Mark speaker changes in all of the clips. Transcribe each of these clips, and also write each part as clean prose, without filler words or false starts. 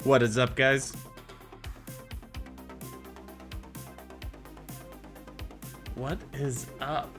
Speaker 1: What is up, guys? What is up?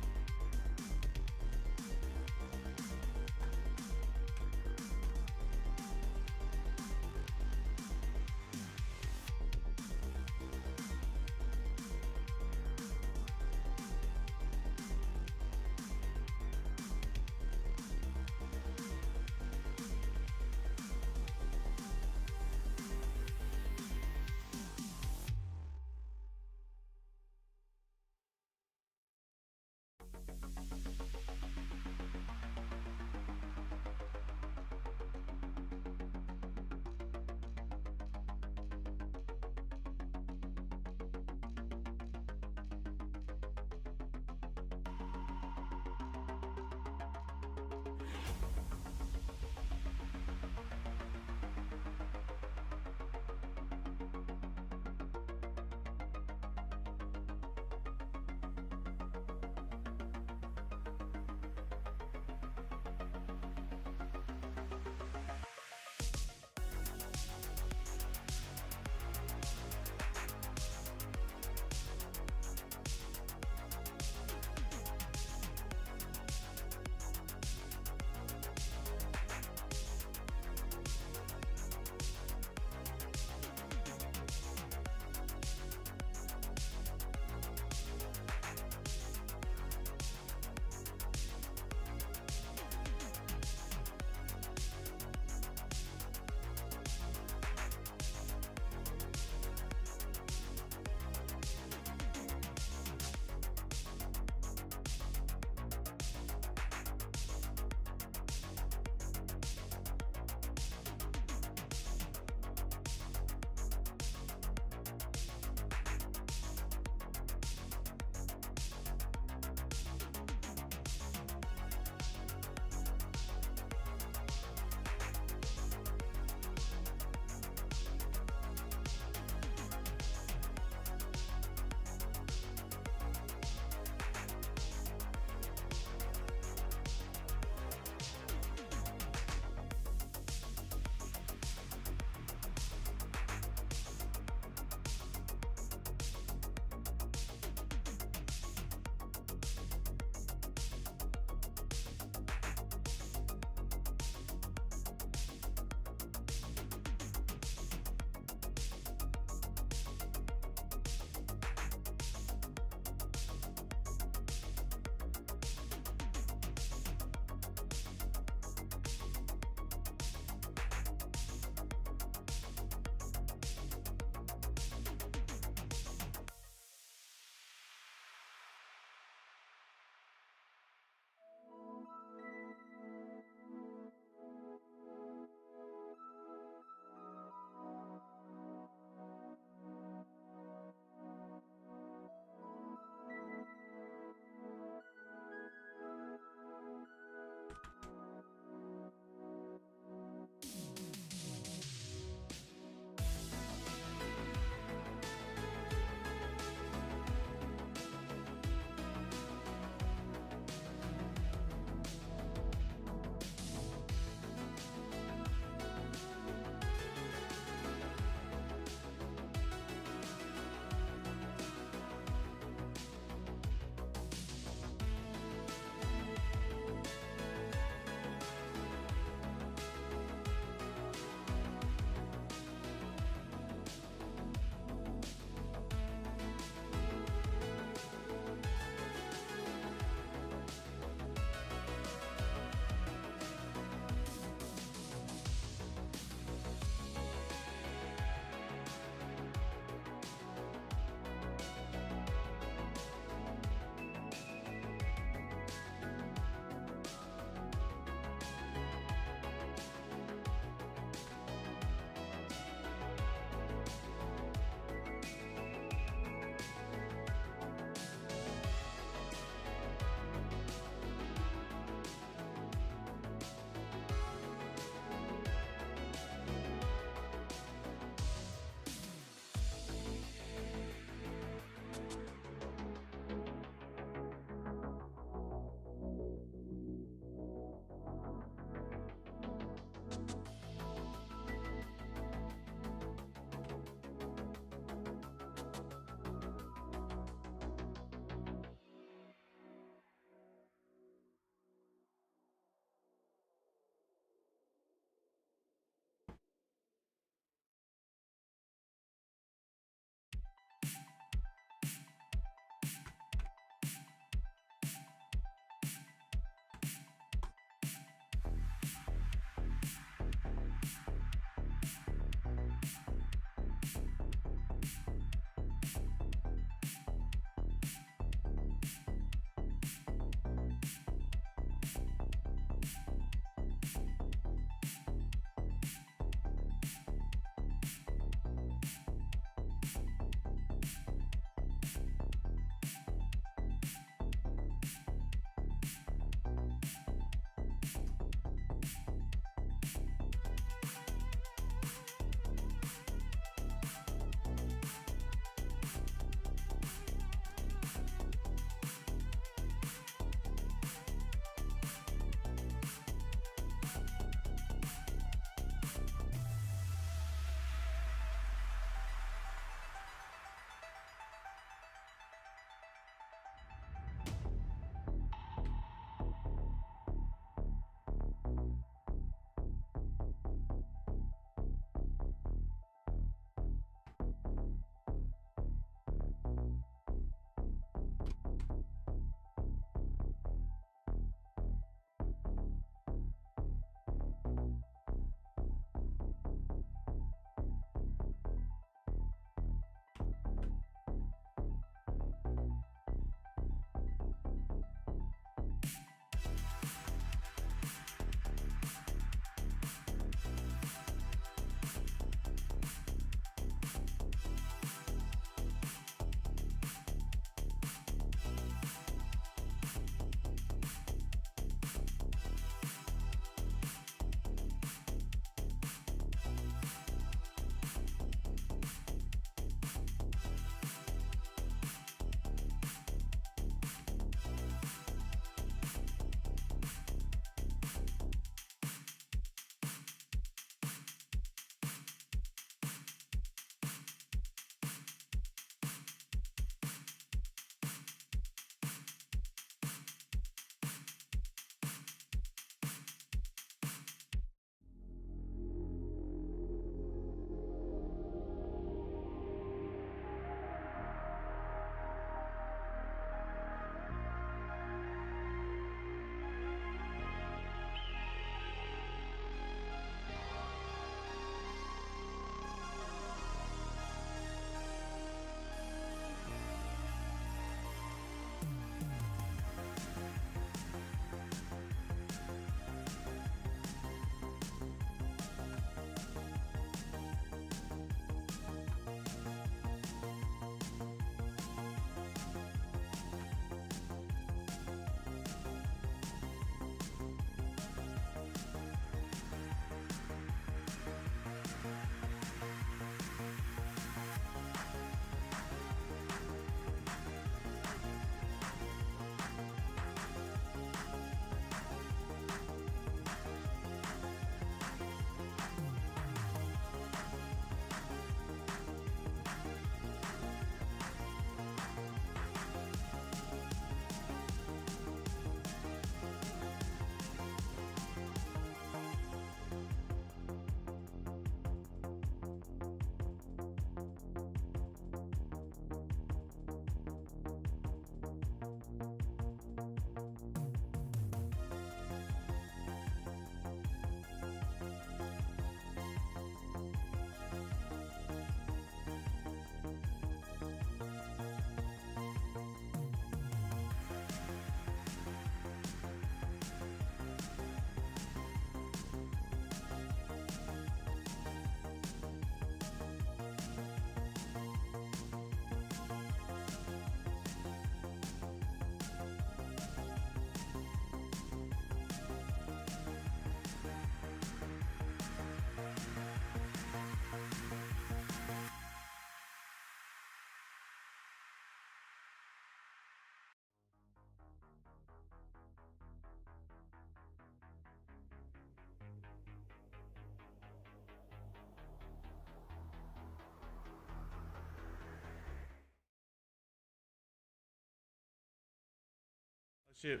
Speaker 1: Shoot.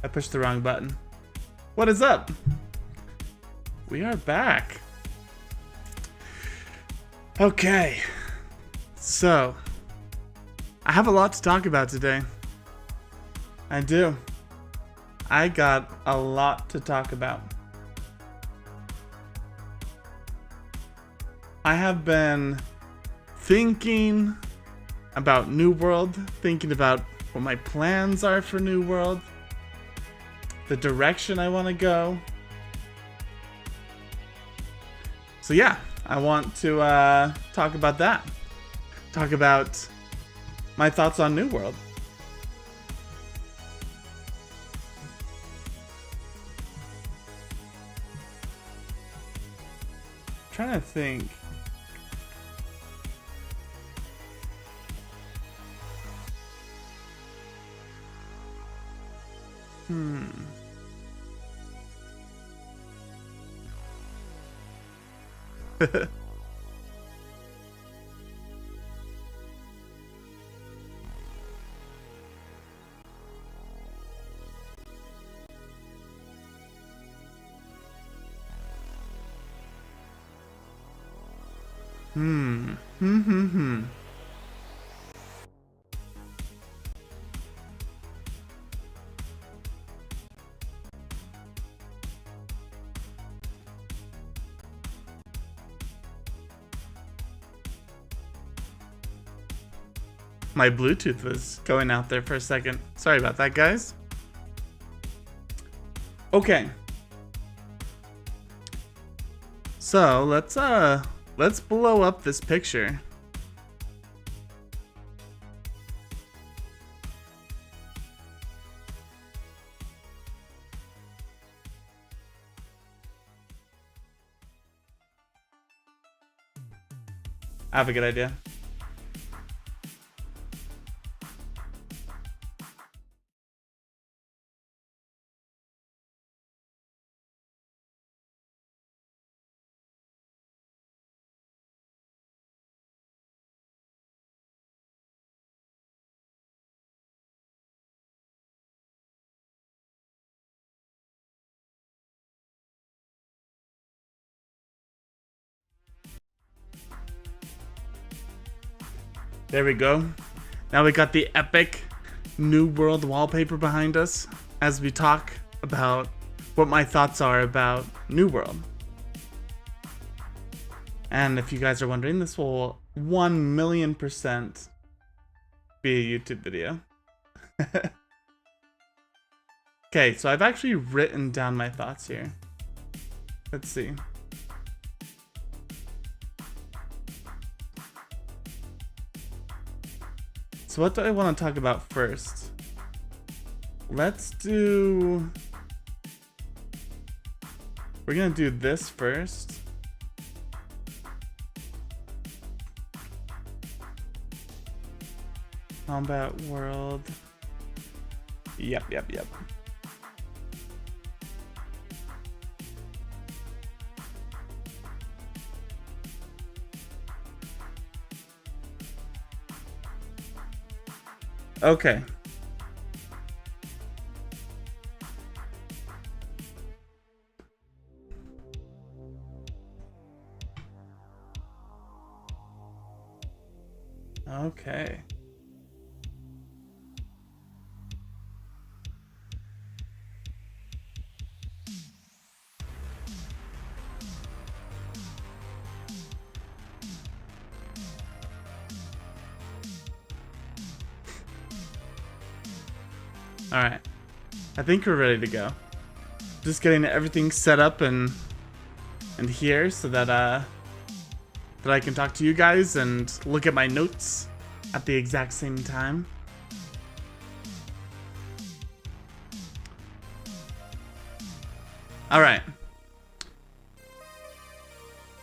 Speaker 1: I pushed the wrong button. What is up? We are back. Okay. So, I have a lot to talk about today. I do. I got a lot to talk about. I have been thinking about New World, thinking about what my plans are for New World, the direction I want to go. So yeah, I want to talk about that. Talk about my thoughts on New World. I'm trying to think. My Bluetooth was going out there for a second. Sorry about that, guys. Okay. So let's blow up this picture. I have a good idea. There we go. Now we got the epic New World wallpaper behind us as we talk about what my thoughts are about New World. And if you guys are wondering, this will 1,000,000% be a YouTube video. Okay, so I've actually written down my thoughts here. Let's see. So what do I want to talk about first? Let's do... We're gonna do this first. Combat world. Yep. Okay. Okay. All right, I think we're ready to go. Just getting everything set up and here so that that I can talk to you guys and look at my notes at the exact same time. All right.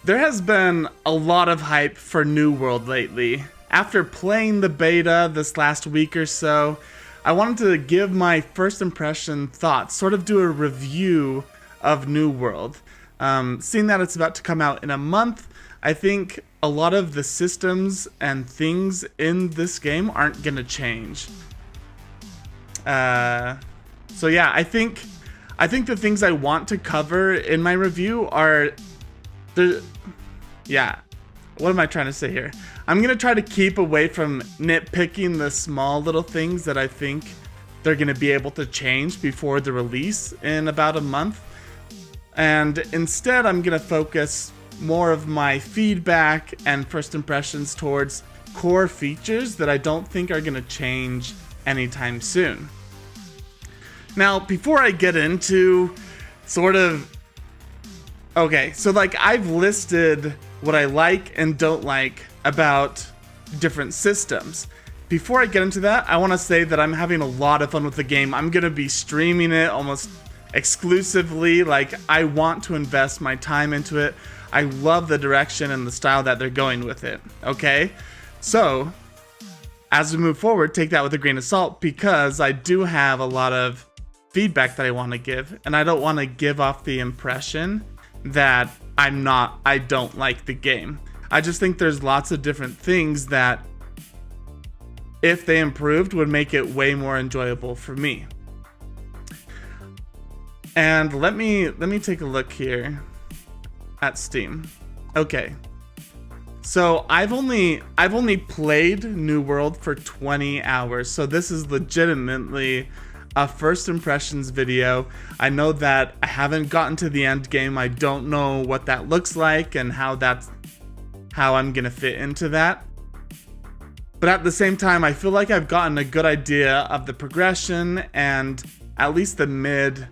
Speaker 1: There has been a lot of hype for New World lately. After playing the beta this last week or so, I wanted to give my first impression thoughts, sort of do a review of New World. Seeing that it's about to come out in a month, I think a lot of the systems and things in this game aren't going to change. So yeah, I think the things I want to cover in my review are yeah. What am I trying to say here? I'm gonna try to keep away from nitpicking the small little things that I think they're gonna be able to change before the release in about a month. And instead, I'm gonna focus more of my feedback and first impressions towards core features that I don't think are gonna change anytime soon. Now, before I get into okay, so like I've listed what I like and don't like about different systems. Before I get into that, I want to say that I'm having a lot of fun with the game. I'm gonna be streaming it almost exclusively. Like, I want to invest my time into it. I love the direction and the style that they're going with it, okay? So, as we move forward, take that with a grain of salt, because I do have a lot of feedback that I want to give, and I don't want to give off the impression that I don't like the game. I just think there's lots of different things that, if they improved, would make it way more enjoyable for me. And let me take a look here at Steam. Okay. So I've only played New World for 20 hours. So this is legitimately a first impressions video. I know that I haven't gotten to the end game. I don't know what that looks like and how I'm gonna fit into that. But at the same time, I feel like I've gotten a good idea of the progression and at least the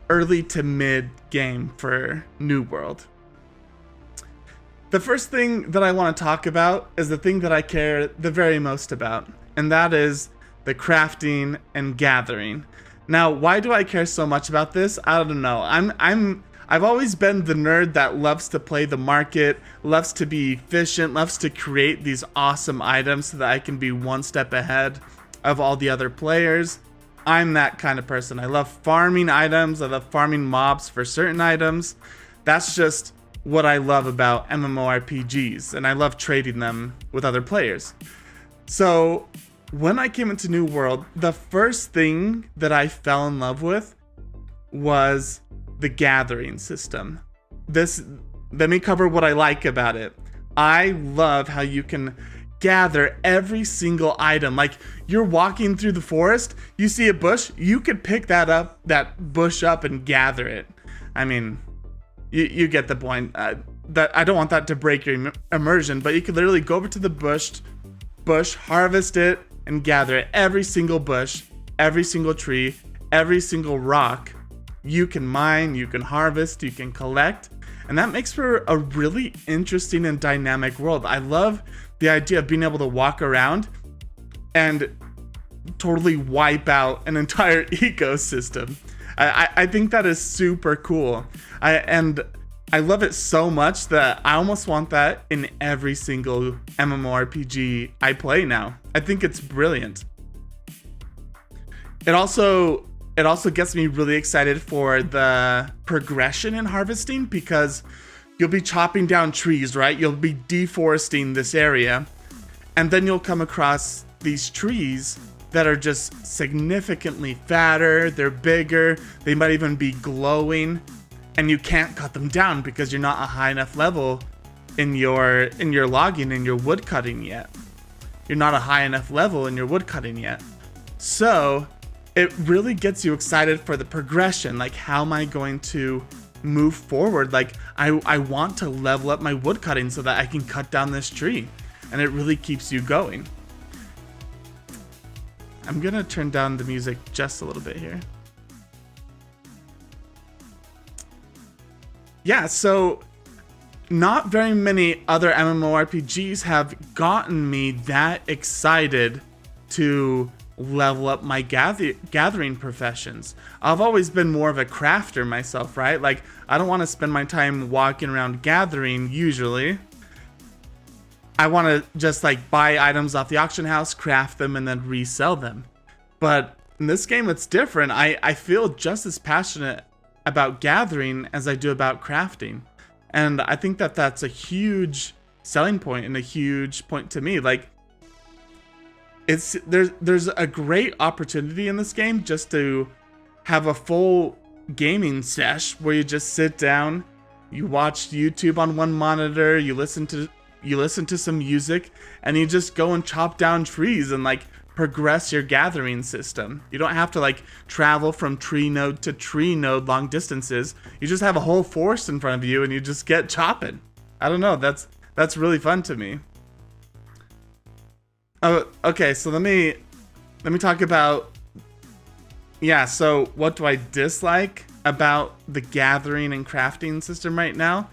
Speaker 1: early to mid game for New World. The first thing that I want to talk about is the thing that I care the very most about, and that is the crafting and gathering. Now, why do I care so much about this? I don't know. I've always been the nerd that loves to play the market, loves to be efficient, loves to create these awesome items so that I can be one step ahead of all the other players. I'm that kind of person. I love farming items. I love farming mobs for certain items. That's just what I love about MMORPGs, and I love trading them with other players. So when I came into New World, the first thing that I fell in love with was the gathering system. Let me cover what I like about it. I love how you can gather every single item. Like, you're walking through the forest, you see a bush, you could pick that bush up and gather it. I mean, you get the point. That I don't want that to break your immersion, but you could literally go over to the bush, harvest it, and gather it. Every single bush, every single tree, every single rock, you can mine, you can harvest, you can collect, and that makes for a really interesting and dynamic world. I love the idea of being able to walk around and totally wipe out an entire ecosystem. I think that is super cool. I love it so much that I almost want that in every single MMORPG I play now. I think it's brilliant. It also gets me really excited for the progression in harvesting, because you'll be chopping down trees, right? You'll be deforesting this area, and then you'll come across these trees that are just significantly fatter, they're bigger, they might even be glowing, and you can't cut them down because you're not a high enough level in your logging and your wood cutting yet. You're not a high enough level in your wood cutting yet. So it really gets you excited for the progression. Like, how am I going to move forward? Like, I want to level up my wood cutting so that I can cut down this tree, and it really keeps you going. I'm gonna turn down the music just a little bit here. Yeah, so not very many other MMORPGs have gotten me that excited to level up my gathering professions. I've always been more of a crafter myself, right? Like, I don't want to spend my time walking around gathering usually. I want to just like buy items off the auction house, craft them, and then resell them. But in this game, it's different. I feel just as passionate about gathering as I do about crafting. And I think that that's a huge selling point and a huge point to me. Like, there's a great opportunity in this game just to have a full gaming sesh where you just sit down, you watch YouTube on one monitor, you listen to some music, and you just go and chop down trees and like progress your gathering system. You don't have to like travel from tree node to tree node long distances. You just have a whole forest in front of you and you just get chopping. I don't know, that's really fun to me. Oh, okay, so let me talk about, yeah, so what do I dislike about the gathering and crafting system right now?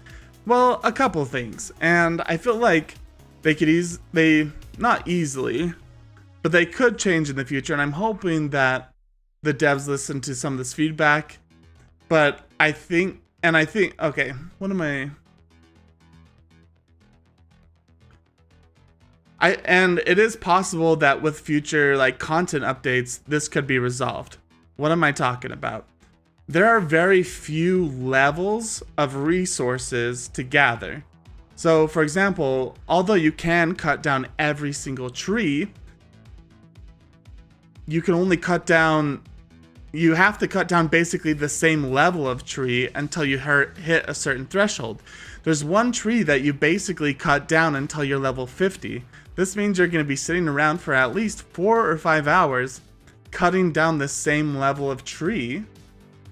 Speaker 1: Well, a couple things, and I feel like they could not easily, but they could change in the future, and I'm hoping that the devs listen to some of this feedback. But I think, okay, what am I? And it is possible that with future like content updates, this could be resolved. What am I talking about? There are very few levels of resources to gather. So for example, although you can cut down every single tree, you can only cut down, you have to cut down basically the same level of tree until you hit a certain threshold. There's one tree that you basically cut down until you're level 50. This means you're going to be sitting around for at least 4 or 5 hours cutting down the same level of tree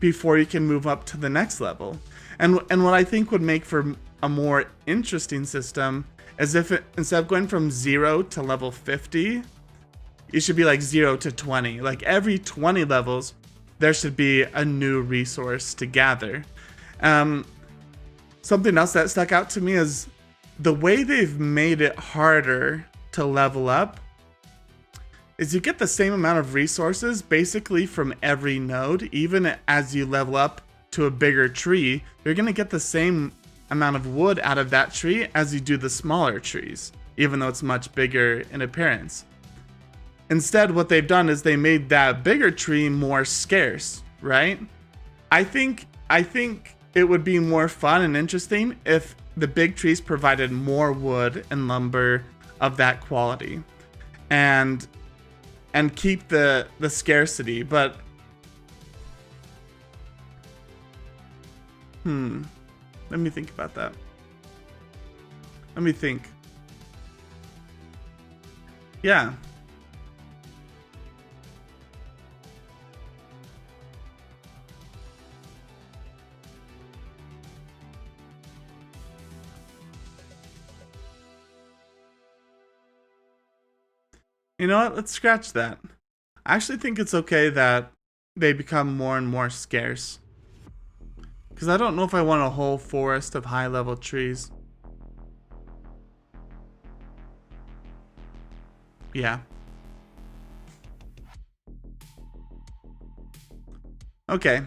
Speaker 1: before you can move up to the next level. And what I think would make for a more interesting system is if instead of going from 0 to level 50, it should be like 0 to 20. Like every 20 levels, there should be a new resource to gather. Something else that stuck out to me is the way they've made it harder to level up is you get the same amount of resources basically from every node. Even as you level up to a bigger tree, you're going to get the same amount of wood out of that tree as you do the smaller trees, even though it's much bigger in appearance. Instead, what they've done is they made that bigger tree more scarce, right? I think it would be more fun and interesting if the big trees provided more wood and lumber of that quality, and keep the scarcity. But let me think about that. Let me think. Yeah. You know what? Let's scratch that. I actually think it's okay that they become more and more scarce. Because I don't know if I want a whole forest of high-level trees. Yeah. Okay.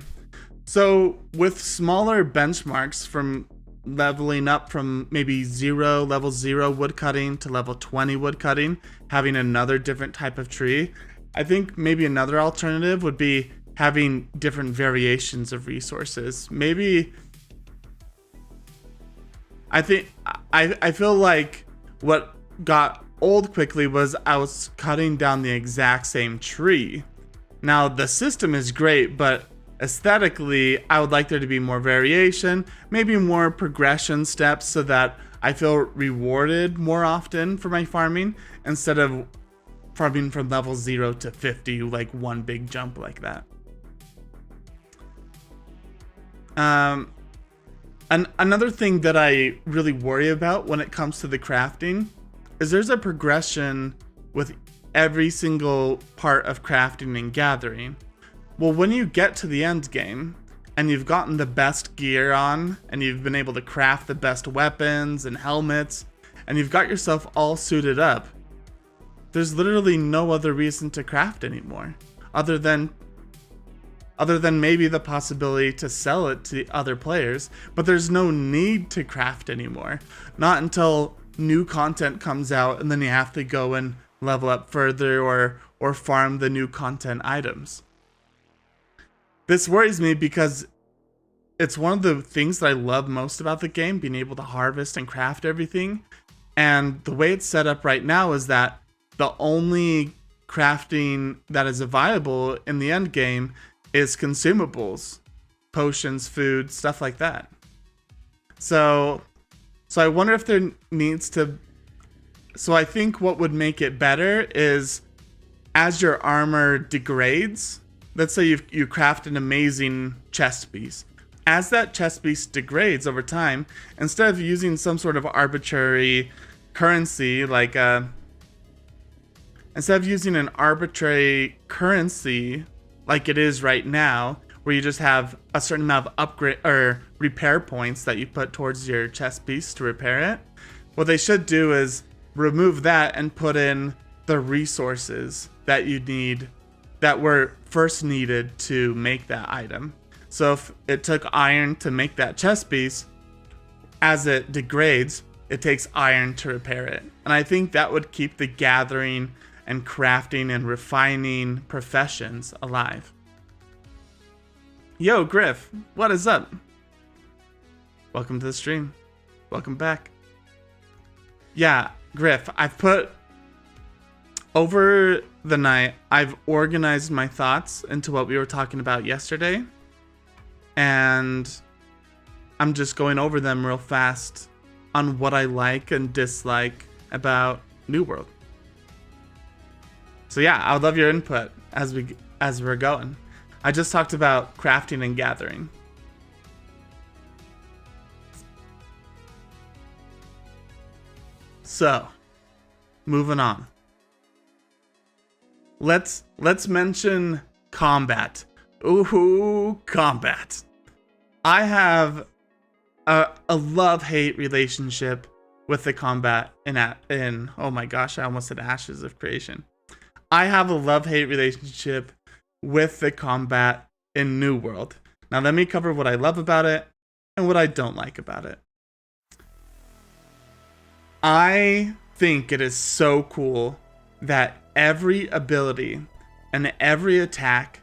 Speaker 1: So with smaller benchmarks from leveling up from maybe level 0 woodcutting to level 20 woodcutting, having another different type of tree, I think maybe another alternative would be having different variations of resources. Maybe I feel like what got old quickly was I was cutting down the exact same tree. Now the system is great, but aesthetically, I would like there to be more variation, maybe more progression steps so that I feel rewarded more often for my farming instead of farming from level 0 to 50, like one big jump like that. Another thing that I really worry about when it comes to the crafting is there's a progression with every single part of crafting and gathering. Well, when you get to the end game and you've gotten the best gear on and you've been able to craft the best weapons and helmets and you've got yourself all suited up, there's literally no other reason to craft anymore other than maybe the possibility to sell it to other players, but there's no need to craft anymore. Not until new content comes out and then you have to go and level up further or farm the new content items. This worries me because it's one of the things that I love most about the game, being able to harvest and craft everything. And the way it's set up right now is that the only crafting that is viable in the end game is consumables, potions, food, stuff like that. So I wonder if there needs to... So I think what would make it better is as your armor degrades, let's say you craft an amazing chest piece. As that chest piece degrades over time, instead of using some sort of arbitrary currency, like instead of using an arbitrary currency like it is right now, where you just have a certain amount of upgrade or repair points that you put towards your chest piece to repair it, what they should do is remove that and put in the resources that you need, that were first needed to make that item. So if it took iron to make that chest piece, as it degrades, it takes iron to repair it. And I think that would keep the gathering and crafting and refining professions alive. Yo, Griff, what is up? Welcome to the stream. Welcome back. Yeah, Griff, I've put... Over the night, I've organized my thoughts into what we were talking about yesterday. And I'm just going over them real fast on what I like and dislike about New World. So yeah, I would love your input as we're going. I just talked about crafting and gathering. So, moving on. Let's mention combat. Ooh, combat. I have a love-hate relationship with the combat in oh my gosh, I almost said Ashes of Creation. I have a love-hate relationship with the combat in New World. Now let me cover what I love about it and what I don't like about it. I think it is so cool that every ability and every attack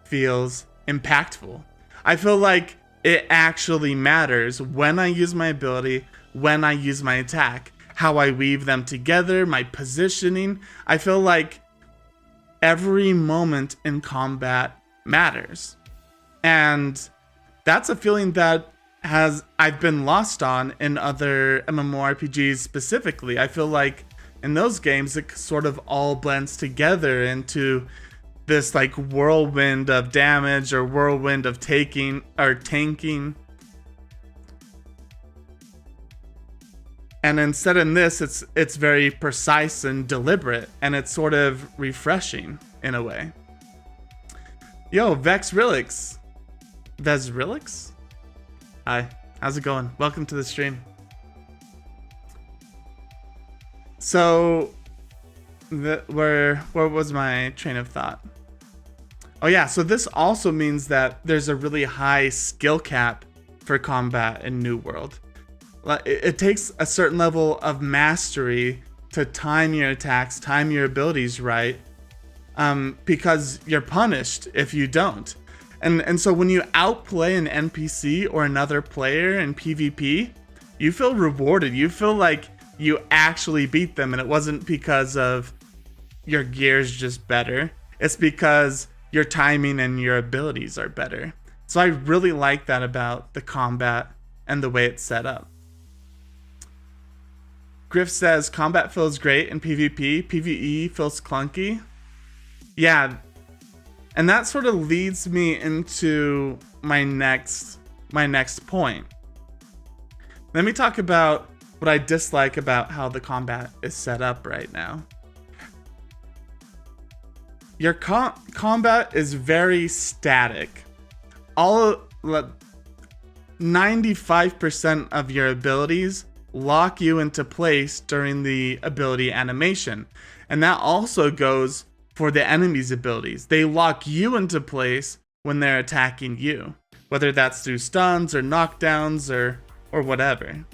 Speaker 1: feels impactful. I feel like it actually matters when I use my ability, when I use my attack, how I weave them together, my positioning. I feel like every moment in combat matters. And that's a feeling that I've been lost on in other MMORPGs specifically. I feel like in those games it sort of all blends together into this like whirlwind of damage or whirlwind of taking or tanking. And instead in this, it's very precise and deliberate, and it's sort of refreshing in a way. Yo, Vexrilix. Vesrilix? Hi, how's it going? Welcome to the stream. So, where was my train of thought? Oh yeah, so this also means that there's a really high skill cap for combat in New World. It takes a certain level of mastery to time your attacks, time your abilities right, because you're punished if you don't. And so when you outplay an NPC or another player in PvP, you feel rewarded. You feel like you actually beat them, and it wasn't because of your gear's just better. It's because your timing and your abilities are better. So I really like that about the combat and the way it's set up. Griff says, combat feels great in PvP, PvE feels clunky. Yeah, and that sort of leads me into my next point. Let me talk about what I dislike about how the combat is set up right now. Your combat is very static. 95% of your abilities lock you into place during the ability animation. And that also goes for the enemy's abilities. They lock you into place when they're attacking you, whether that's through stuns or knockdowns or whatever.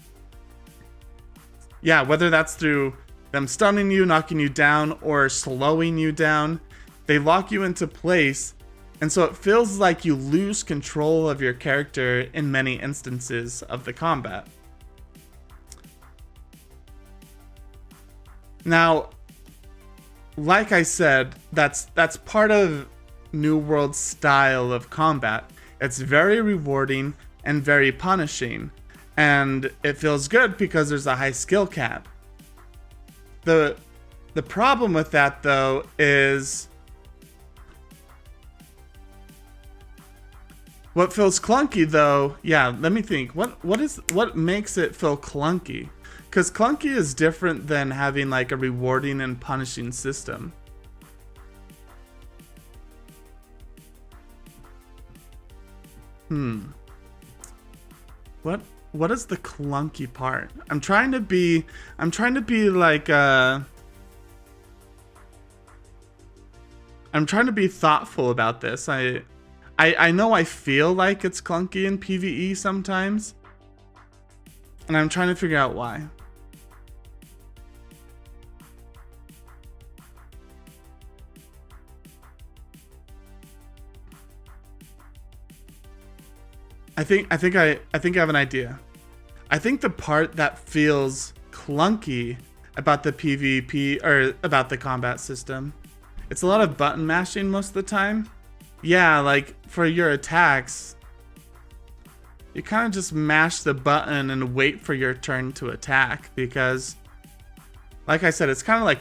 Speaker 1: Yeah, whether that's through them stunning you, knocking you down, or slowing you down, they lock you into place, and so it feels like you lose control of your character in many instances of the combat. Now, like I said, that's part of New World's style of combat. It's very rewarding and very punishing, and it feels good because there's a high skill cap. The problem with that though is what feels clunky though. Yeah, let me think. What makes it feel clunky? Because clunky is different than having like a rewarding and punishing system. What is the clunky part? I'm trying to be like I'm trying to be thoughtful about this. I know I feel like it's clunky in PvE sometimes, and I'm trying to figure out why. I think I have an idea. I think the part that feels clunky about the PvP or about the combat system, it's a lot of button mashing most of the time. Yeah, like for your attacks, you kind of just mash the button and wait for your turn to attack because, like I said, it's kind of like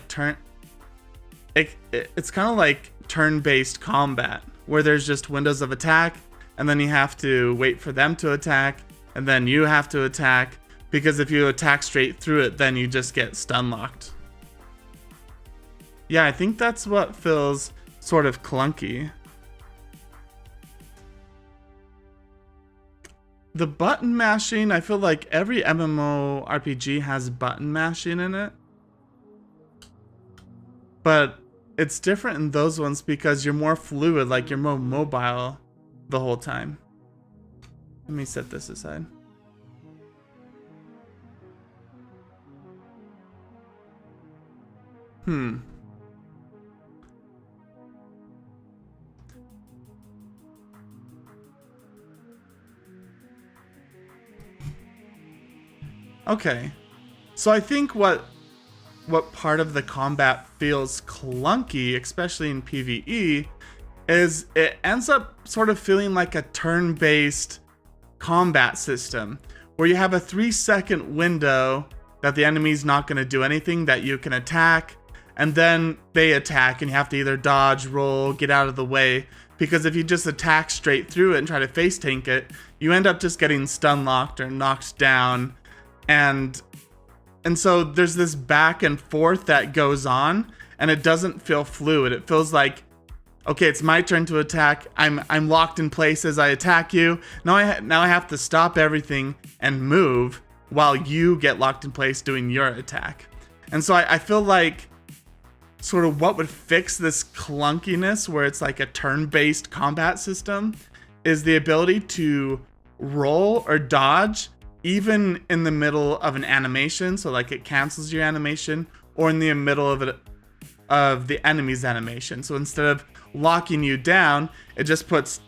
Speaker 1: it's kind of like turn-based combat where there's just windows of attack, and then you have to wait for them to attack, and then you have to attack, because if you attack straight through it, then you just get stun locked. Yeah, I think that's what feels sort of clunky. The button mashing, I feel like every MMORPG has button mashing in it. But it's different in those ones because you're more fluid, like you're more mobile the whole time. Let me set this aside. Okay. So I think what part of the combat feels clunky, especially in PvE, is it ends up sort of feeling like a turn-based combat system where you have a 3-second window that the enemy's not going to do anything, that you can attack, and then they attack and you have to either dodge, roll, get out of the way, because if you just attack straight through it and try to face tank it, you end up just getting stun locked or knocked down, and so there's this back and forth that goes on, and it doesn't feel fluid. It feels like, okay, it's my turn to attack. I'm locked in place as I attack you. Now I have to stop everything and move while you get locked in place doing your attack. And so I feel like sort of what would fix this clunkiness where it's like a turn-based combat system is the ability to roll or dodge even in the middle of an animation, so like it cancels your animation, or in the middle of the enemy's animation. So instead of locking you down, it just puts,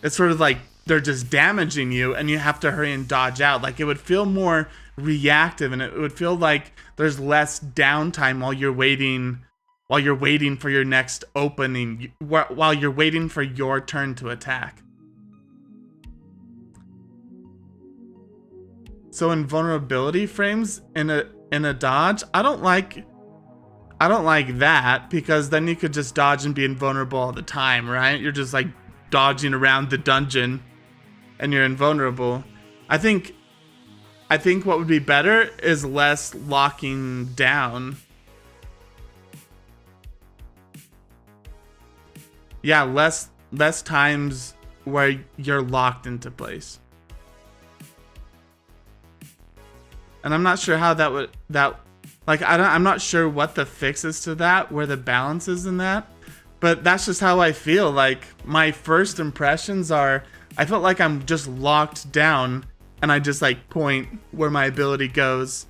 Speaker 1: it's sort of like they're just damaging you and you have to hurry and dodge out. Like it would feel more reactive, and it would feel like there's less downtime while you're waiting for your next opening, while you're waiting for your turn to attack. So invulnerability frames in a dodge, I don't like that, because then you could just dodge and be invulnerable all the time, right? You're just like dodging around the dungeon and you're invulnerable. I think what would be better is less locking down. Yeah, less times where you're locked into place. And I'm not sure how I'm not sure what the fix is to that, where the balance is in that, but that's just how I feel. Like my first impressions are, I felt like I'm just locked down and I just like point where my ability goes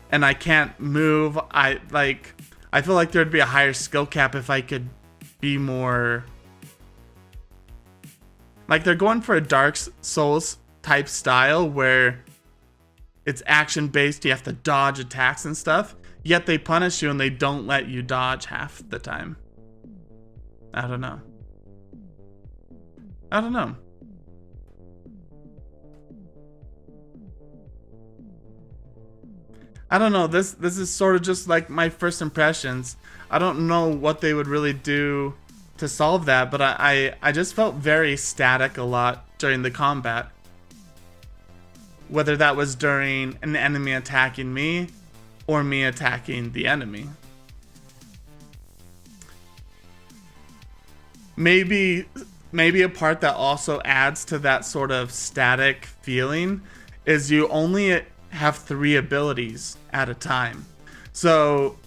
Speaker 1: and I can't move. I feel like there'd be a higher skill cap if I could be more, like they're going for a Dark Souls type style where it's action based, you have to dodge attacks and stuff. yet they punish you and they don't let you dodge half the time. I don't know. I don't know. I don't know. This is sort of just like my first impressions. I don't know what they would really do to solve that, but I just felt very static a lot during the combat. Whether that was during an enemy attacking me or me attacking the enemy. Maybe a part that also adds to that sort of static feeling is you only have 3 abilities at a time. So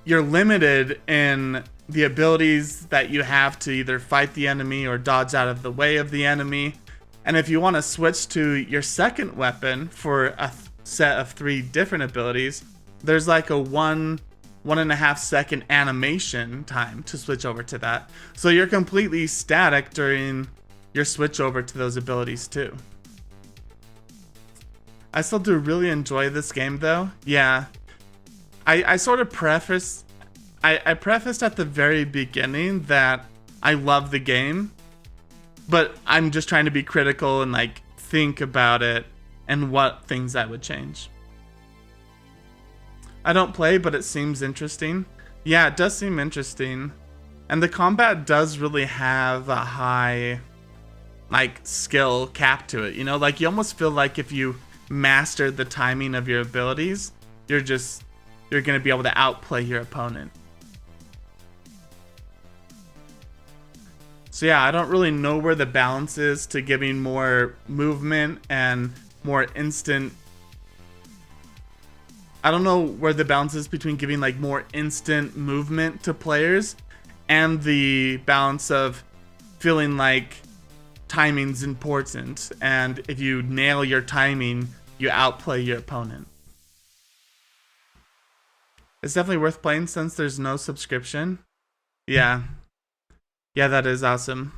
Speaker 1: you're limited in the abilities that you have to either fight the enemy or dodge out of the way of the enemy. And if you want to switch to your second weapon for a set of 3 different abilities, there's like a 1.5 second animation time to switch over to that. So you're completely static during your switch over to those abilities too. I still do really enjoy this game though. Yeah. I sort of prefaced at the very beginning that I love the game, but I'm just trying to be critical and like think about it and what things I would change. I don't play, but it seems interesting. Yeah, it does seem interesting. And the combat does really have a high like skill cap to it, you know? Like you almost feel like if you mastered the timing of your abilities, you're gonna be able to outplay your opponent. So yeah, I don't really know where the balance is to giving more movement and more instant. I don't know where the balance is between giving like more instant movement to players and the balance of feeling like timing's important, and if you nail your timing, you outplay your opponent. It's definitely worth playing since there's no subscription. Yeah. Yeah, that is awesome.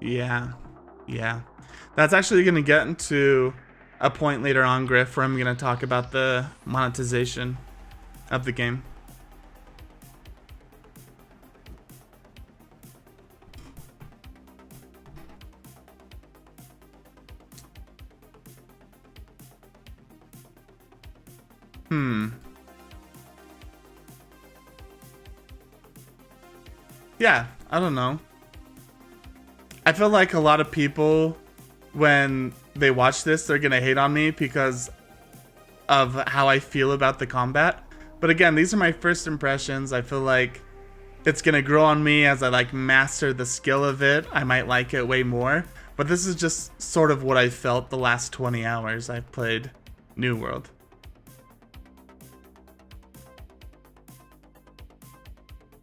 Speaker 1: Yeah. Yeah. That's actually going to get into a point later on, Griff, where I'm going to talk about the monetization of the game. Yeah, I don't know. I feel like a lot of people, when they watch this, they're gonna hate on me because of how I feel about the combat. But again, these are my first impressions. I feel like it's gonna grow on me as I like master the skill of it. I might like it way more. But this is just sort of what I felt the last 20 hours I've played New World.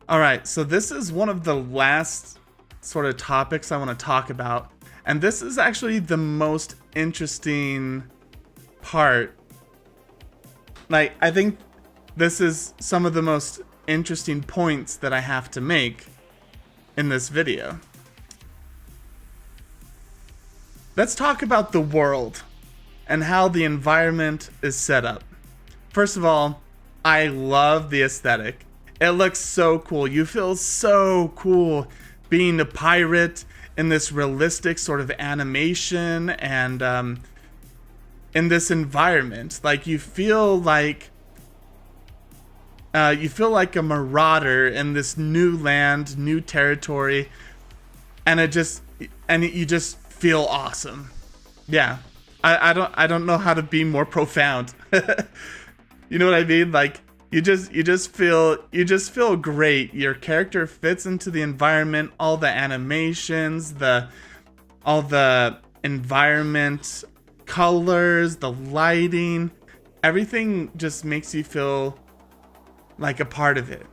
Speaker 1: Alright, so this is one of the last sort of topics I want to talk about. And this is actually the most interesting part. Like, I think this is some of the most interesting points that I have to make in this video. Let's talk about the world and how the environment is set up. First of all, I love the aesthetic. It looks so cool. You feel so cool being a pirate in this realistic sort of animation and in this environment. Like you feel like a marauder in this new land, new territory, and you just feel awesome. Yeah, I don't know how to be more profound. You know what I mean? Like. You just feel great. Your character fits into the environment, all the animations, all the environment colors, the lighting, everything just makes you feel like a part of it.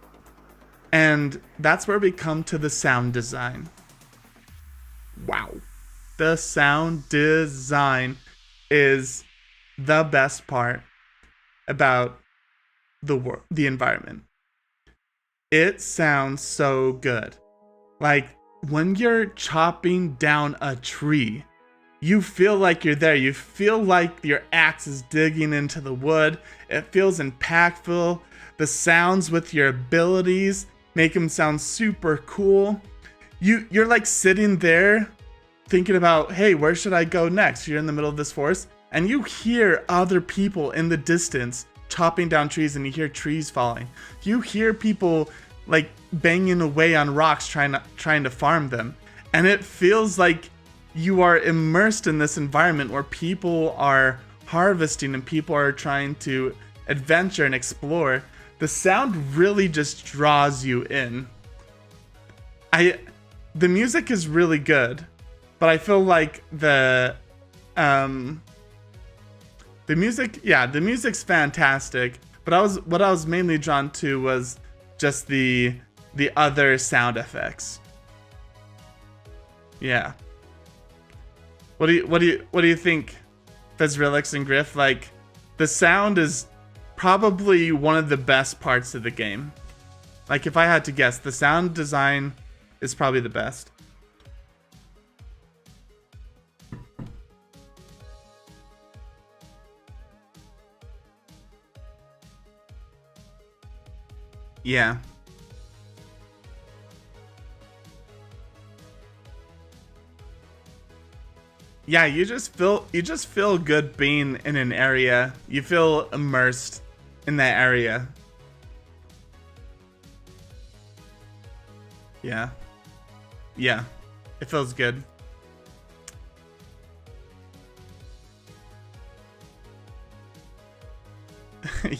Speaker 1: And that's where we come to the sound design. Wow. The sound design is the best part about the environment. It sounds so good. Like when you're chopping down a tree, you feel like you're there. You feel like your axe is digging into the wood. It feels impactful. The sounds with your abilities make them sound super cool. You're like sitting there thinking about, hey, where should I go next? You're in the middle of this forest and you hear other people in the distance chopping down trees, and you hear trees falling. You hear people like banging away on rocks trying to farm them. And it feels like you are immersed in this environment where people are harvesting and people are trying to adventure and explore. The sound really just draws you in. The music is really good, but I feel like the music's fantastic, but what I was mainly drawn to was just the other sound effects. Yeah. What do you think, Fezrilix and Griff? Like, the sound is probably one of the best parts of the game. Like, if I had to guess, the sound design is probably the best. Yeah. Yeah, you just feel good being in an area. You feel immersed in that area. Yeah. Yeah. It feels good.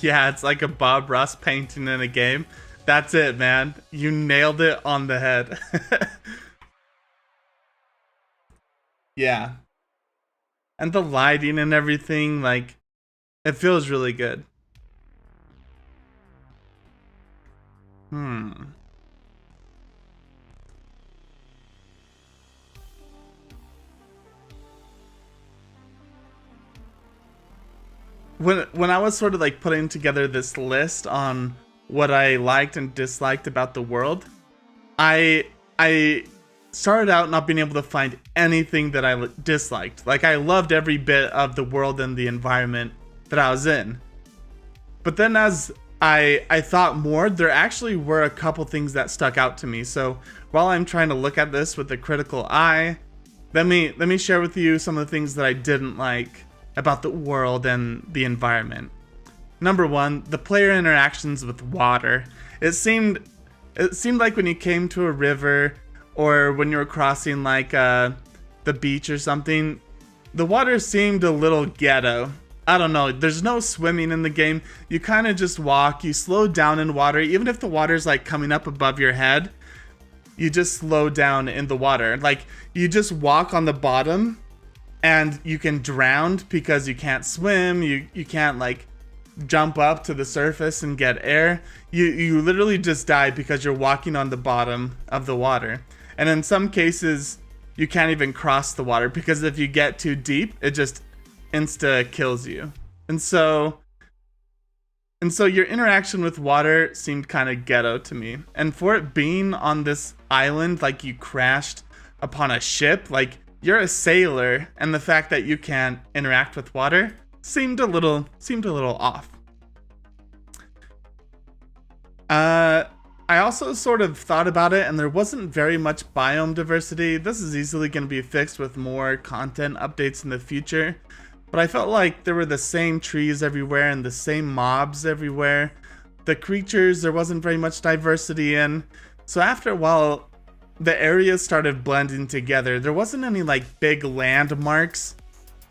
Speaker 1: Yeah, it's like a Bob Ross painting in a game. That's it, man. You nailed it on the head. Yeah. And the lighting and everything, like, it feels really good. When I was sort of like putting together this list on what I liked and disliked about the world, I started out not being able to find anything that I disliked. Like, I loved every bit of the world and the environment that I was in. But then as I thought more, there actually were a couple things that stuck out to me. So while I'm trying to look at this with a critical eye, let me share with you some of the things that I didn't like about the world and the environment. Number one, the player interactions with water. It seemed like when you came to a river, or when you were crossing like the beach or something, the water seemed a little ghetto. I don't know, there's no swimming in the game. You kind of just walk, you slow down in water. Even if the water's like coming up above your head, you just slow down in the water. Like, you just walk on the bottom and you can drown because you can't swim. You can't like jump up to the surface and get air. You literally just die because you're walking on the bottom of the water. And in some cases, you can't even cross the water because if you get too deep, it just insta kills you. And so your interaction with water seemed kind of ghetto to me. And for it being on this island, like you crashed upon a ship, like you're a sailor, and the fact that you can't interact with water seemed a little off. I also sort of thought about it, and there wasn't very much biome diversity. This is easily going to be fixed with more content updates in the future. But I felt like there were the same trees everywhere and the same mobs everywhere. The creatures, there wasn't very much diversity in. So after a while, the areas started blending together. There wasn't any like big landmarks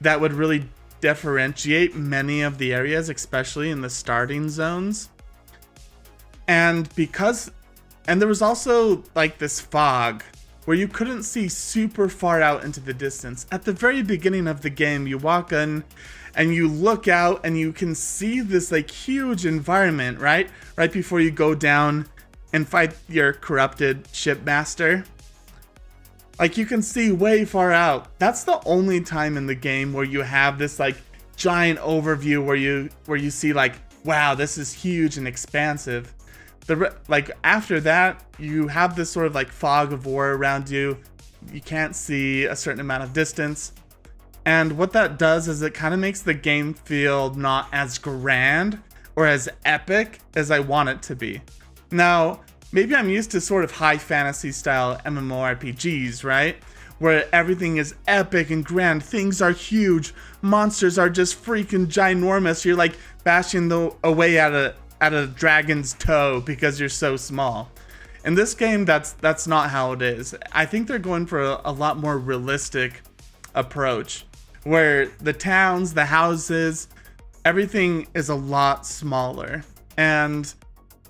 Speaker 1: that would really differentiate many of the areas, especially in the starting zones. And there was also like this fog where you couldn't see super far out into the distance. At the very beginning of the game, you walk in and you look out and you can see this like huge environment, right before you go down and fight your corrupted shipmaster. Like, you can see way far out. That's the only time in the game where you have this like giant overview where you see like, wow, this is huge and expansive. like after that, you have this sort of like fog of war around you. You can't see a certain amount of distance. And what that does is it kind of makes the game feel not as grand or as epic as I want it to be. Now, maybe I'm used to sort of high fantasy style MMORPGs, right? Where everything is epic and grand, things are huge, monsters are just freaking ginormous. You're like bashing away at a dragon's toe because you're so small. In this game, that's not how it is. I think they're going for a lot more realistic approach, where the towns, the houses, everything is a lot smaller. And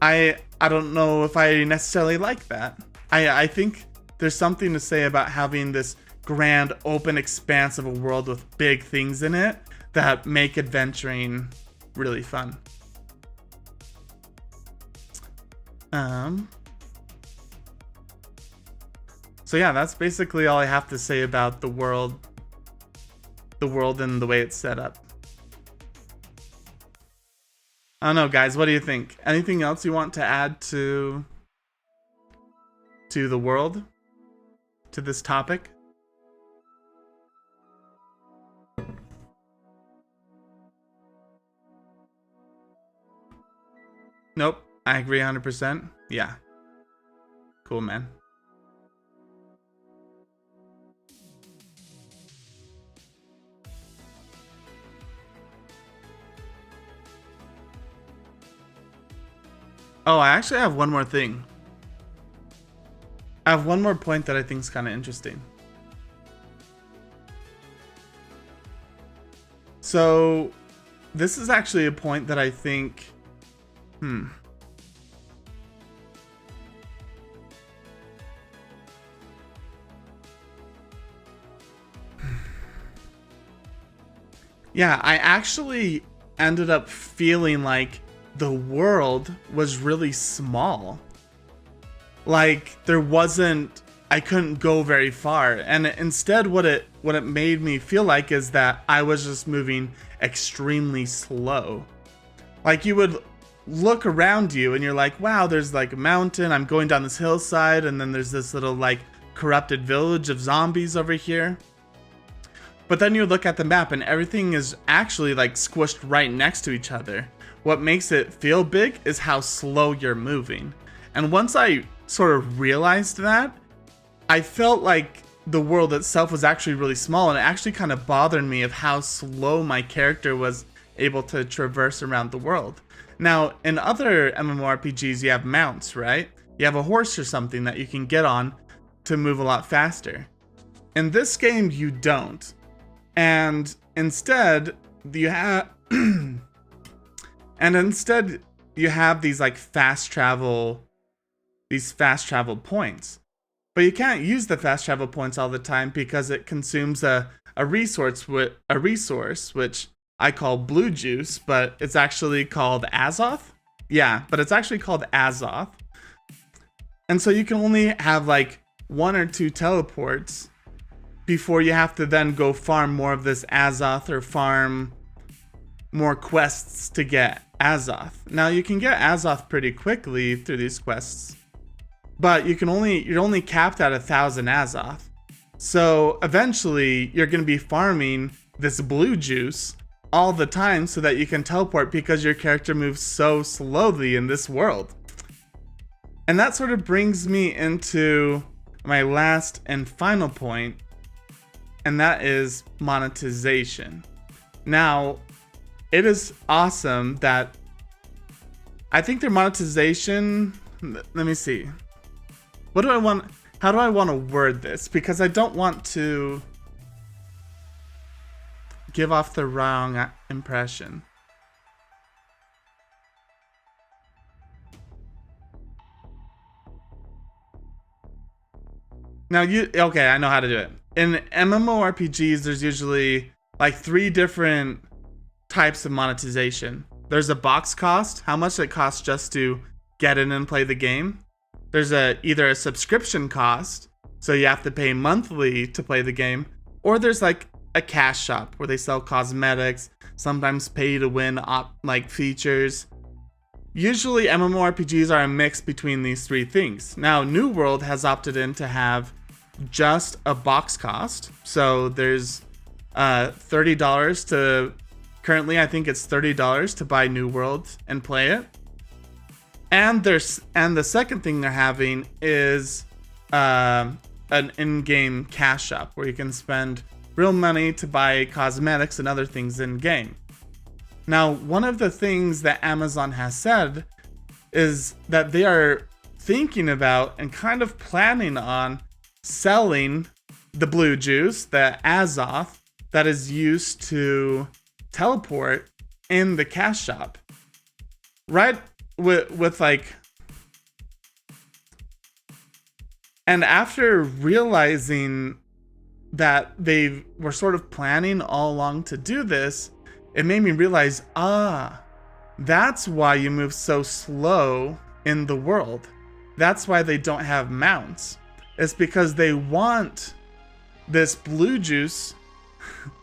Speaker 1: I don't know if I necessarily like that. I think there's something to say about having this grand, open expanse of a world with big things in it that make adventuring really fun. So yeah, that's basically all I have to say about the world and the way it's set up. I don't know, guys, what do you think? Anything else you want to add to the world? To this topic? Nope, I agree 100%. Yeah. Cool, man. Oh, I actually have one more thing. I have one more point that I think is kind of interesting. So, this is actually a point that I think... Yeah, I actually ended up feeling like the world was really small. Like there wasn't, I couldn't go very far. And instead what it made me feel like is that I was just moving extremely slow. Like you would look around you and you're like, wow, there's like a mountain, I'm going down this hillside, and then there's this little like corrupted village of zombies over here. But then you look at the map and everything is actually like squished right next to each other. What makes it feel big is how slow you're moving. And once I sort of realized that, I felt like the world itself was actually really small, and it actually kind of bothered me of how slow my character was able to traverse around the world. Now, in other MMORPGs, you have mounts, right? You have a horse or something that you can get on to move a lot faster. In this game, you don't. And instead, you have these like fast travel points. But you can't use the fast travel points all the time because it consumes a resource which I call blue juice, but it's actually called Azoth. Yeah, but it's actually called Azoth. And so you can only have like 1 or 2 teleports before you have to then go farm more of this Azoth or farm more quests to get Azoth. Now you can get Azoth pretty quickly through these quests, but you're only capped at 1,000 Azoth. So eventually you're going to be farming this blue juice all the time so that you can teleport because your character moves so slowly in this world. And that sort of brings me into my last and final point, and that is monetization. Now, it is awesome that I think their monetization, let me see. How do I want to word this? Because I don't want to give off the wrong impression. Now okay, I know how to do it. In MMORPGs, there's usually like 3 different types of monetization. There's a box cost, how much it costs just to get in and play the game. There's either a subscription cost, so you have to pay monthly to play the game, or there's like a cash shop where they sell cosmetics, sometimes pay to win like features. Usually MMORPGs are a mix between these three things. Now, New World has opted in to have just a box cost. So there's $30 to, currently I think it's $30 to buy New World and play it. And the second thing they're having is an in-game cash shop where you can spend real money to buy cosmetics and other things in-game. Now, one of the things that Amazon has said is that they are thinking about and kind of planning on selling the blue juice, the Azoth, that is used to teleport in the cash shop. Right with like... And after realizing that they were sort of planning all along to do this, it made me realize, that's why you move so slow in the world. That's why they don't have mounts. It's because they want this blue juice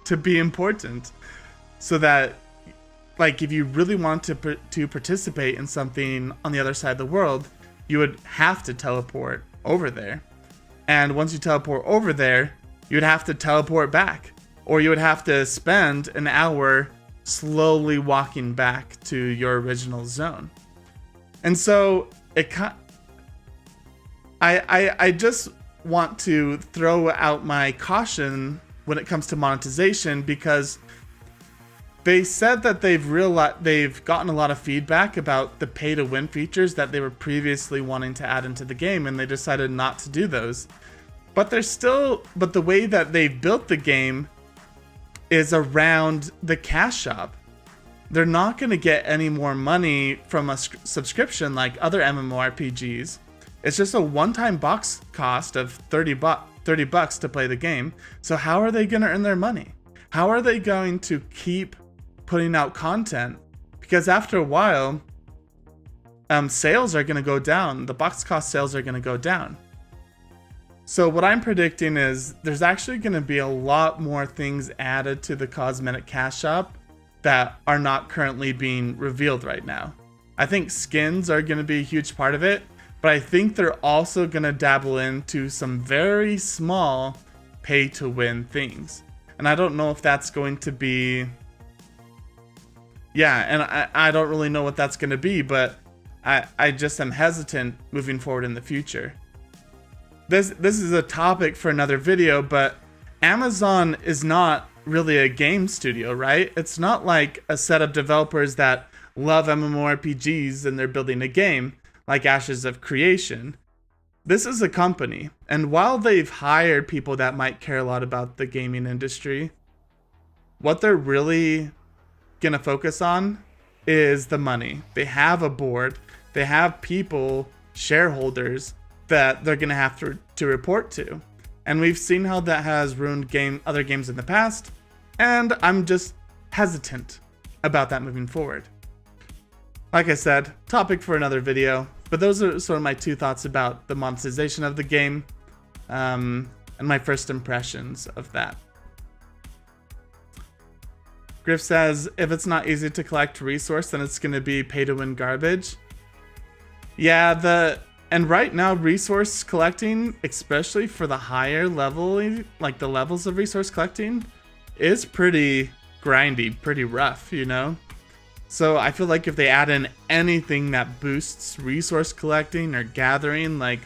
Speaker 1: to be important. So that, like, if you really want to participate in something on the other side of the world, you would have to teleport over there. And once you teleport over there, you would have to teleport back. Or you would have to spend an hour slowly walking back to your original zone. And so I just want to throw out my caution when it comes to monetization, because they said that they've gotten a lot of feedback about the pay to win features that they were previously wanting to add into the game, and they decided not to do those. But the way that they've built the game is around the cash shop. They're not going to get any more money from a subscription like other MMORPGs. It's just a one-time box cost of $30 to play the game. So how are they going to earn their money? How are they going to keep putting out content? Because after a while, sales are going to go down. The box cost sales are going to go down. So what I'm predicting is there's actually going to be a lot more things added to the cosmetic cash shop that are not currently being revealed right now. I think skins are going to be a huge part of it, but I think they're also going to dabble into some very small pay to win things. And I don't know if that's going to be... Yeah, and I don't really know what that's going to be, but I just am hesitant moving forward in the future. This is a topic for another video, but Amazon is not really a game studio, right? It's not like a set of developers that love MMORPGs and they're building a game like Ashes of Creation. This is a company, and while they've hired people that might care a lot about the gaming industry, what they're really gonna focus on is the money. They have a board, they have people, shareholders, that they're gonna have to report to. And we've seen how that has ruined other games in the past, and I'm just hesitant about that moving forward. Like I said, topic for another video, but those are sort of my two thoughts about the monetization of the game, and my first impressions of that. Griff says, if it's not easy to collect resource, then it's gonna be pay to win garbage. Yeah, and right now, resource collecting, especially for the higher level, like the levels of resource collecting, is pretty grindy, pretty rough, you know? So I feel like if they add in anything that boosts resource collecting or gathering, like,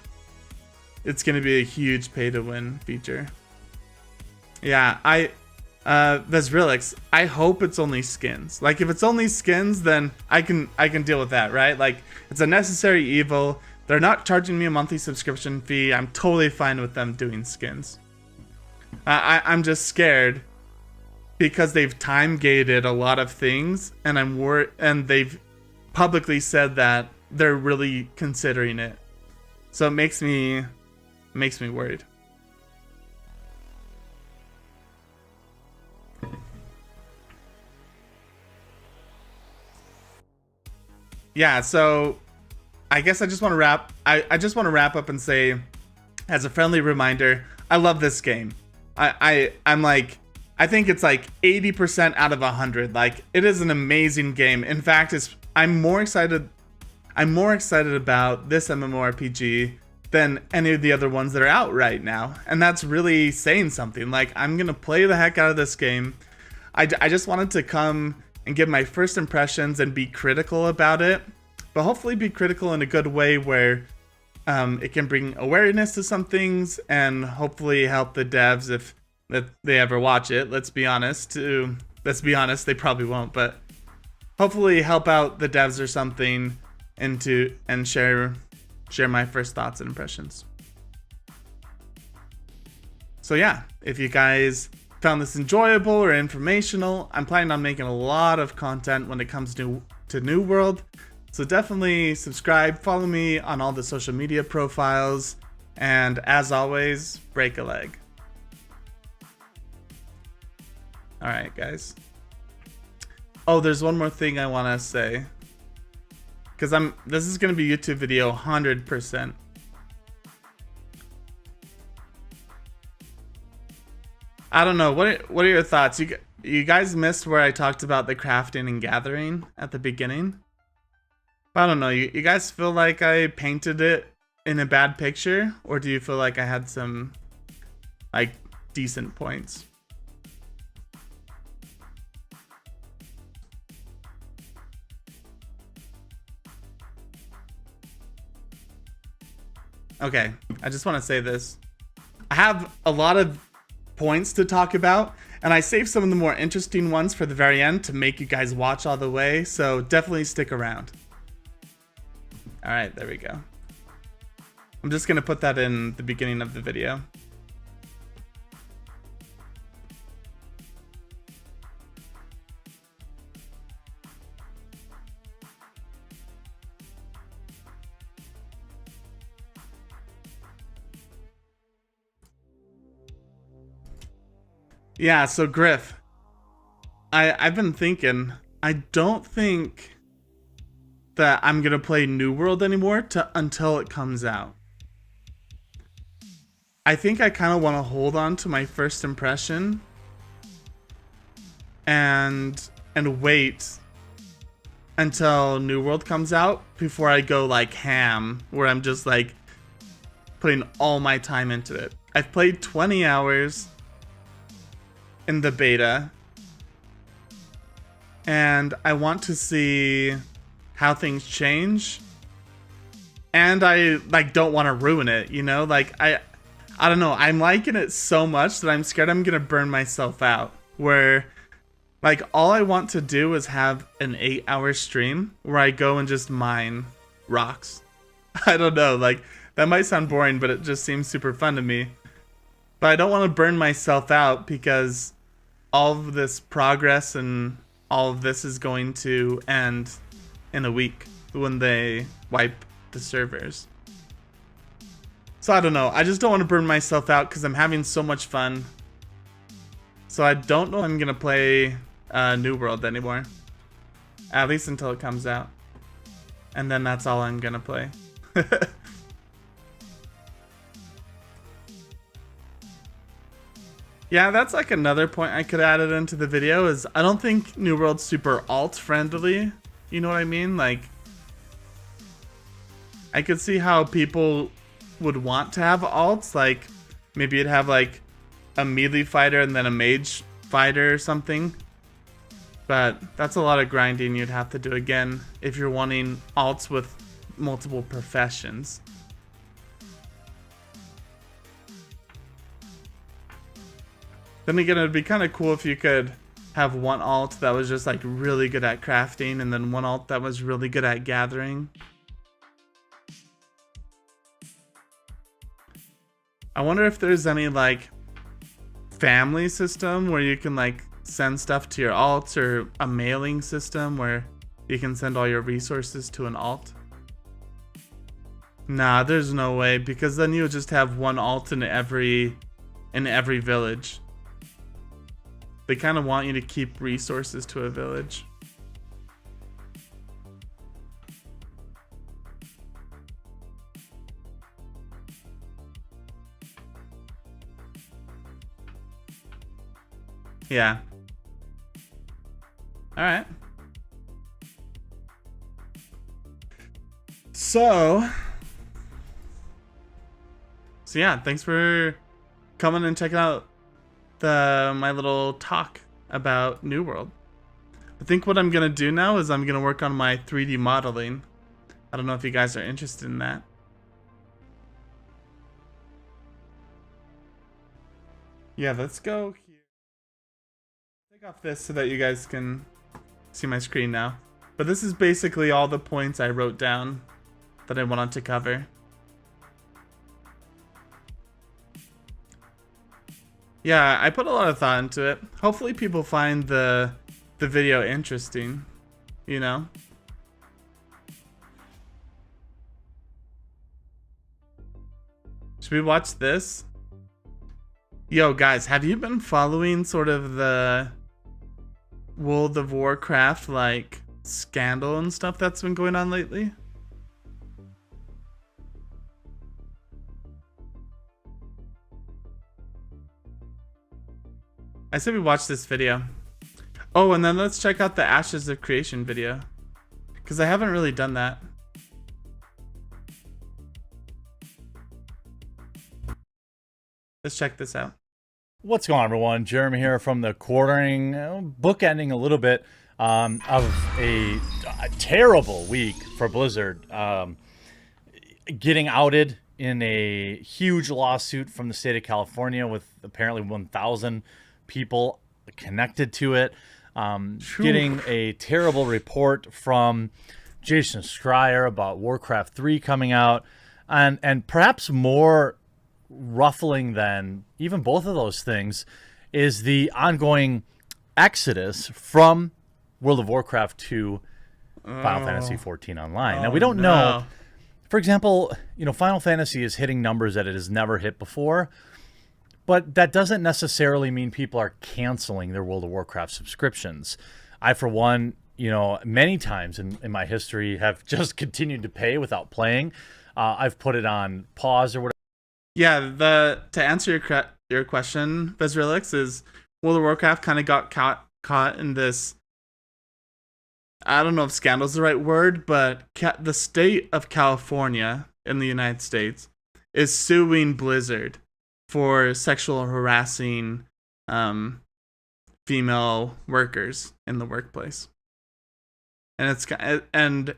Speaker 1: it's going to be a huge pay-to-win feature. Yeah, Vesrilix, I hope it's only skins. Like, if it's only skins, then I can deal with that, right? Like, it's a necessary evil. They're not charging me a monthly subscription fee. I'm totally fine with them doing skins. I'm just scared because they've time gated a lot of things, and I'm worried. And they've publicly said that they're really considering it, so it makes me worried. Yeah, so I guess I just want to wrap. I just want to wrap up and say, as a friendly reminder, I love this game. I'm like, I think it's like 80% out of 100. Like, it is an amazing game. In fact, I'm more excited I'm more excited about this MMORPG than any of the other ones that are out right now. And that's really saying something. Like, I'm going to play the heck out of this game. I just wanted to come and give my first impressions and be critical about it, but hopefully be critical in a good way where it can bring awareness to some things and hopefully help the devs if they ever watch it. Let's be honest, they probably won't, but hopefully help out the devs or something and share my first thoughts and impressions. So yeah, if you guys found this enjoyable or informational, I'm planning on making a lot of content when it comes to New World. So definitely subscribe, follow me on all the social media profiles, and as always, break a leg. Alright guys. Oh, there's one more thing I want to say. Because this is going to be a YouTube video 100%. I don't know, what are your thoughts? You guys missed where I talked about the crafting and gathering at the beginning? I don't know, you guys feel like I painted it in a bad picture? Or do you feel like I had some, like, decent points? Okay, I just want to say this. I have a lot of points to talk about, and I saved some of the more interesting ones for the very end to make you guys watch all the way, so definitely stick around. Alright, there we go. I'm just going to put that in the beginning of the video. Yeah, so Griff, I've been thinking, I don't think that I'm gonna play New World anymore until it comes out. I think I kind of want to hold on to my first impression and wait until New World comes out before I go like ham, where I'm just like putting all my time into it. I've played 20 hours in the beta, and I want to see how things change, and I like don't want to ruin it, you know? Like I don't know, I'm liking it so much that I'm scared I'm gonna burn myself out, where like all I want to do is have an 8-hour stream where I go and just mine rocks. I don't know, like that might sound boring, but it just seems super fun to me. But I don't want to burn myself out because all of this progress and all of this is going to end in a week when they wipe the servers. So I don't know, I just don't want to burn myself out because I'm having so much fun. So I don't know if I'm gonna play New World anymore, at least until it comes out, and then that's all I'm gonna play. Yeah, that's like another point I could add it into the video, is I don't think New World's super alt friendly. You know what I mean? Like, I could see how people would want to have alts, like maybe you'd have like a melee fighter and then a mage fighter or something. But that's a lot of grinding you'd have to do again if you're wanting alts with multiple professions. Then again, it'd be kind of cool if you could have one alt that was just like really good at crafting and then one alt that was really good at gathering. I wonder if there's any like family system where you can like send stuff to your alts, or a mailing system where you can send all your resources to an alt. Nah, there's no way, because then you would just have one alt in every village. They kind of want you to keep resources to a village. Yeah. Alright. So yeah, thanks for coming and checking out my little talk about New World. I think what I'm gonna do now is I'm gonna work on my 3D modeling. I don't know if you guys are interested in that. Yeah, let's go here. Take off this so that you guys can see my screen now. But this is basically all the points I wrote down that I wanted to cover. Yeah, I put a lot of thought into it. Hopefully people find the video interesting, you know? Should we watch this? Yo, guys, have you been following sort of the World of Warcraft, like, scandal and stuff that's been going on lately? I said we watch this video. Oh, and then let's check out the Ashes of Creation video, because I haven't really done that. Let's check this out.
Speaker 2: What's going on, everyone? Jeremy here from the quartering, bookending a little bit of a terrible week for Blizzard. Getting outed in a huge lawsuit from the state of California with apparently 1,000 people connected to it. Getting a terrible report from Jason Schreier about Warcraft 3 coming out. And perhaps more ruffling than even both of those things is the ongoing exodus from World of Warcraft to Final Fantasy 14 Online. Now, we don't know. For example, Final Fantasy is hitting numbers that it has never hit before, but that doesn't necessarily mean people are canceling their World of Warcraft subscriptions. I, for one, many times in my history have just continued to pay without playing. I've put it on pause or whatever.
Speaker 1: Yeah, to answer your question, Bezrelix, is World of Warcraft kind of got caught in this, I don't know if scandal is the right word, but the state of California in the United States is suing Blizzard for sexual harassing female workers in the workplace. And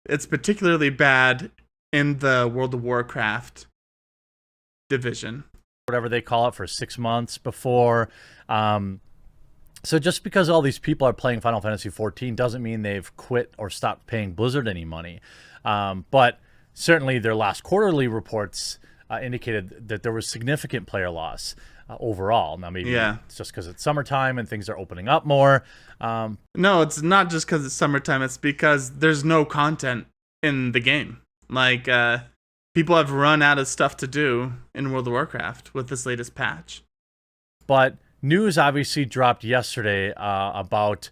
Speaker 1: it's particularly bad in the World of Warcraft division,
Speaker 2: whatever they call it, for 6 months before. So just because all these people are playing Final Fantasy 14 doesn't mean they've quit or stopped paying Blizzard any money. But certainly their last quarterly reports indicated that there was significant player loss overall. Now, maybe it's just because it's summertime and things are opening up more.
Speaker 1: No, it's not just because it's summertime. It's because there's no content in the game. Like, people have run out of stuff to do in World of Warcraft with this latest patch.
Speaker 2: But news obviously dropped yesterday about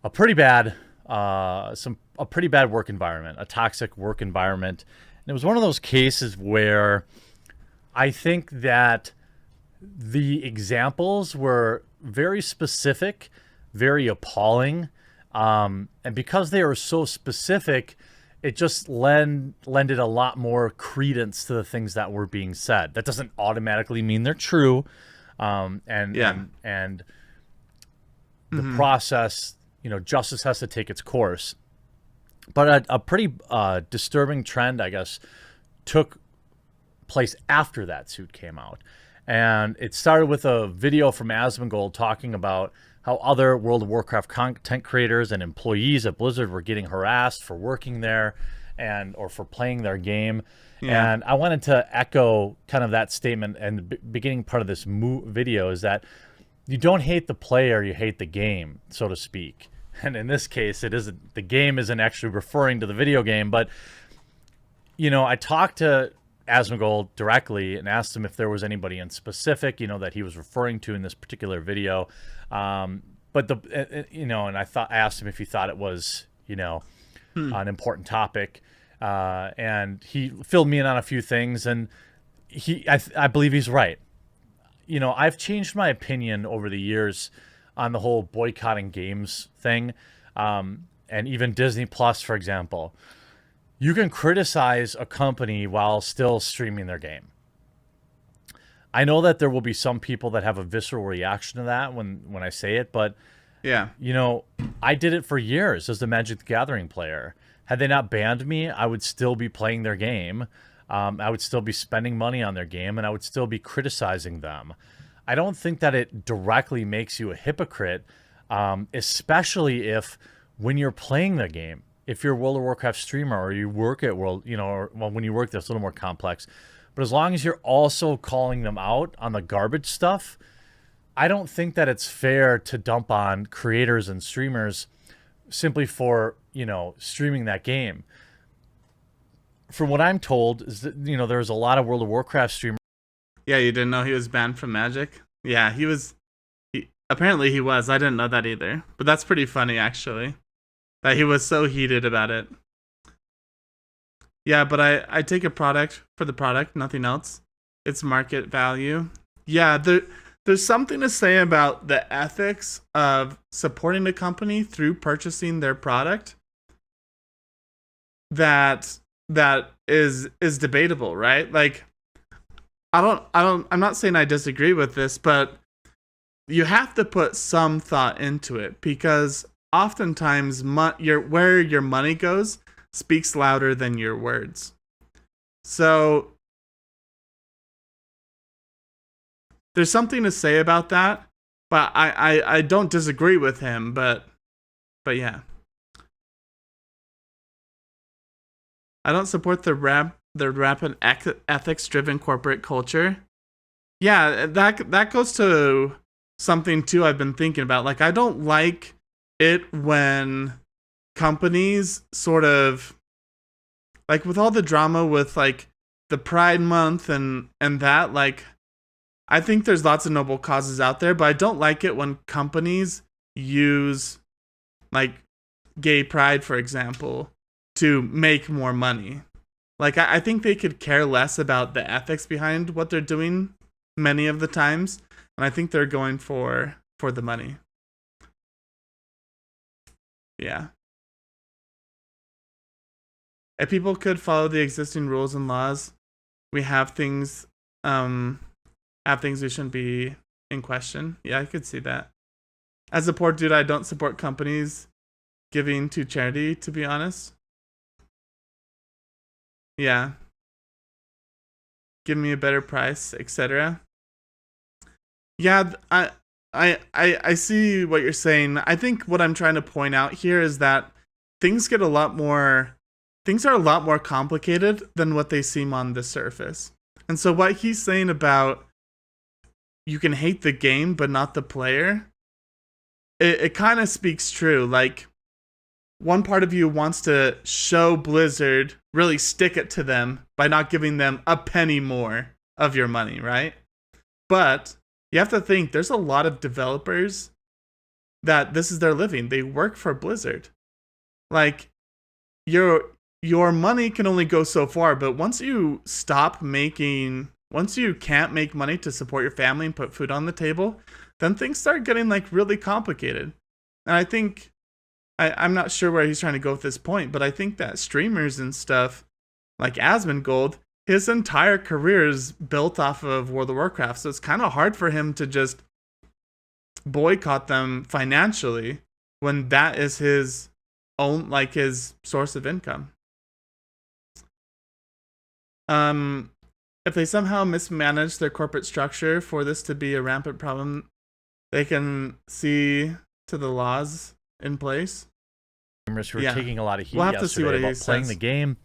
Speaker 2: a pretty bad work environment, a toxic work environment. And it was one of those cases where I think that the examples were very specific, very appalling. And because they were so specific, it just lended a lot more credence to the things that were being said. That doesn't automatically mean they're true. And the process, justice has to take its course. But a pretty disturbing trend, I guess, took place after that suit came out. And it started with a video from Asmongold talking about how other World of Warcraft content creators and employees at Blizzard were getting harassed for working there or for playing their game. Yeah. And I wanted to echo kind of that statement, and the beginning part of this video is that you don't hate the player, you hate the game, so to speak. And in this case, the game isn't actually referring to the video game, but I talked to Asmongold directly and asked him if there was anybody in specific, that he was referring to in this particular video. But and I asked him if he thought it was, an important topic. And he filled me in on a few things, and I believe he's right. I've changed my opinion over the years on the whole boycotting games thing. And even Disney Plus, for example. you can criticize a company while still streaming their game. I know that there will be some people that have a visceral reaction to that when I say it, but
Speaker 1: Yeah.
Speaker 2: you know, I did it for years as the Magic the Gathering player. Had they not banned me, I would still be playing their game. I would still be spending money on their game, and I would still be criticizing them. I don't think that it directly makes you a hypocrite, especially if when you're playing the game, if you're a World of Warcraft streamer or you work at World, you know, or, well, when you work there, it's a little more complex. But as long as you're also calling them out on the garbage stuff, I don't think that it's fair to dump on creators and streamers simply for, you know, streaming that game. From what I'm told, is that, you know, there's a lot of World of Warcraft streamers.
Speaker 1: Yeah, you didn't know he was banned from Magic? Yeah, he was. Apparently he was. I didn't know that either. But that's pretty funny, actually, that he was so heated about it. Yeah, but I take a product for the product, nothing else. It's market value. Yeah, there's something to say about the ethics of supporting a company through purchasing their product that is debatable, right? Like, I'm not saying I disagree with this, but you have to put some thought into it, because oftentimes where your money goes speaks louder than your words. So there's something to say about that, but I don't disagree with him, but yeah. I don't support the rapid ethics-driven corporate culture. Yeah, that goes to something too I've been thinking about. Like, I don't like it when companies sort of, like, with all the drama with like the Pride Month and that, like, I think there's lots of noble causes out there, but I don't like it when companies use, like, gay pride, for example, to make more money. Like, I think they could care less about the ethics behind what they're doing many of the times, and I think they're going for the money. Yeah. If people could follow the existing rules and laws, we have things we shouldn't be in question. Yeah, I could see that. As a poor dude, I don't support companies giving to charity, to be honest. Yeah. Give me a better price, etc. Yeah, I see what you're saying. I think what I'm trying to point out here is that things are a lot more complicated than what they seem on the surface. And so what he's saying about you can hate the game but not the player, it kind of speaks true. Like, one part of you wants to show Blizzard, really stick it to them by not giving them a penny more of your money, right? But you have to think, there's a lot of developers that this is their living. They work for Blizzard. Like, your money can only go so far, but once you can't make money to support your family and put food on the table, then things start getting, like, really complicated. And I think, I'm not sure where he's trying to go with this point, but I think that streamers and stuff, like Asmongold, his entire career is built off of World of Warcraft, so it's kind of hard for him to just boycott them financially when that is his own, like, his source of income. If they somehow mismanage their corporate structure for this to be a rampant problem, they can see to the laws in place.
Speaker 2: Who are taking a lot of heat
Speaker 1: we'll have to see what
Speaker 2: yesterday
Speaker 1: he
Speaker 2: about playing
Speaker 1: says.
Speaker 2: the game.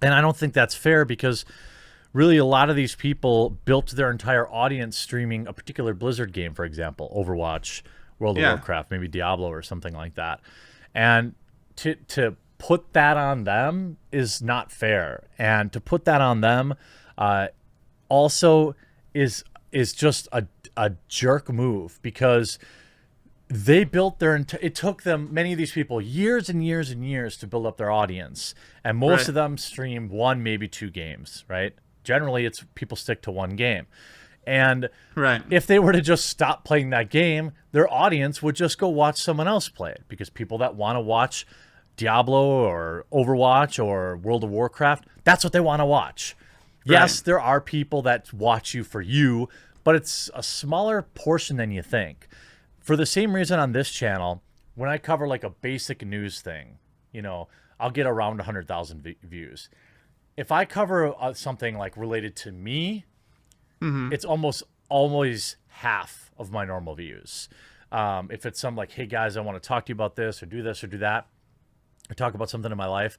Speaker 2: And I don't think that's fair, because really a lot of these people built their entire audience streaming a particular Blizzard game, for example, Overwatch, World of Warcraft, maybe Diablo or something like that. And to put that on them is not fair. And to put that on them also is just a jerk move, because they built it took them, many of these people, years and years and years to build up their audience. And most of them stream one, maybe two games, right? Generally, it's people stick to one game. And if they were to just stop playing that game, their audience would just go watch someone else play it, because people that want to watch Diablo or Overwatch or World of Warcraft, that's what they want to watch. Yes, there are people that watch you for you, but it's a smaller portion than you think. For the same reason on this channel, when I cover like a basic news thing, you know, I'll get around 100,000 views. If I cover something like related to me, it's almost always half of my normal views. If it's some like, hey guys, I want to talk to you about this or do that, or talk about something in my life,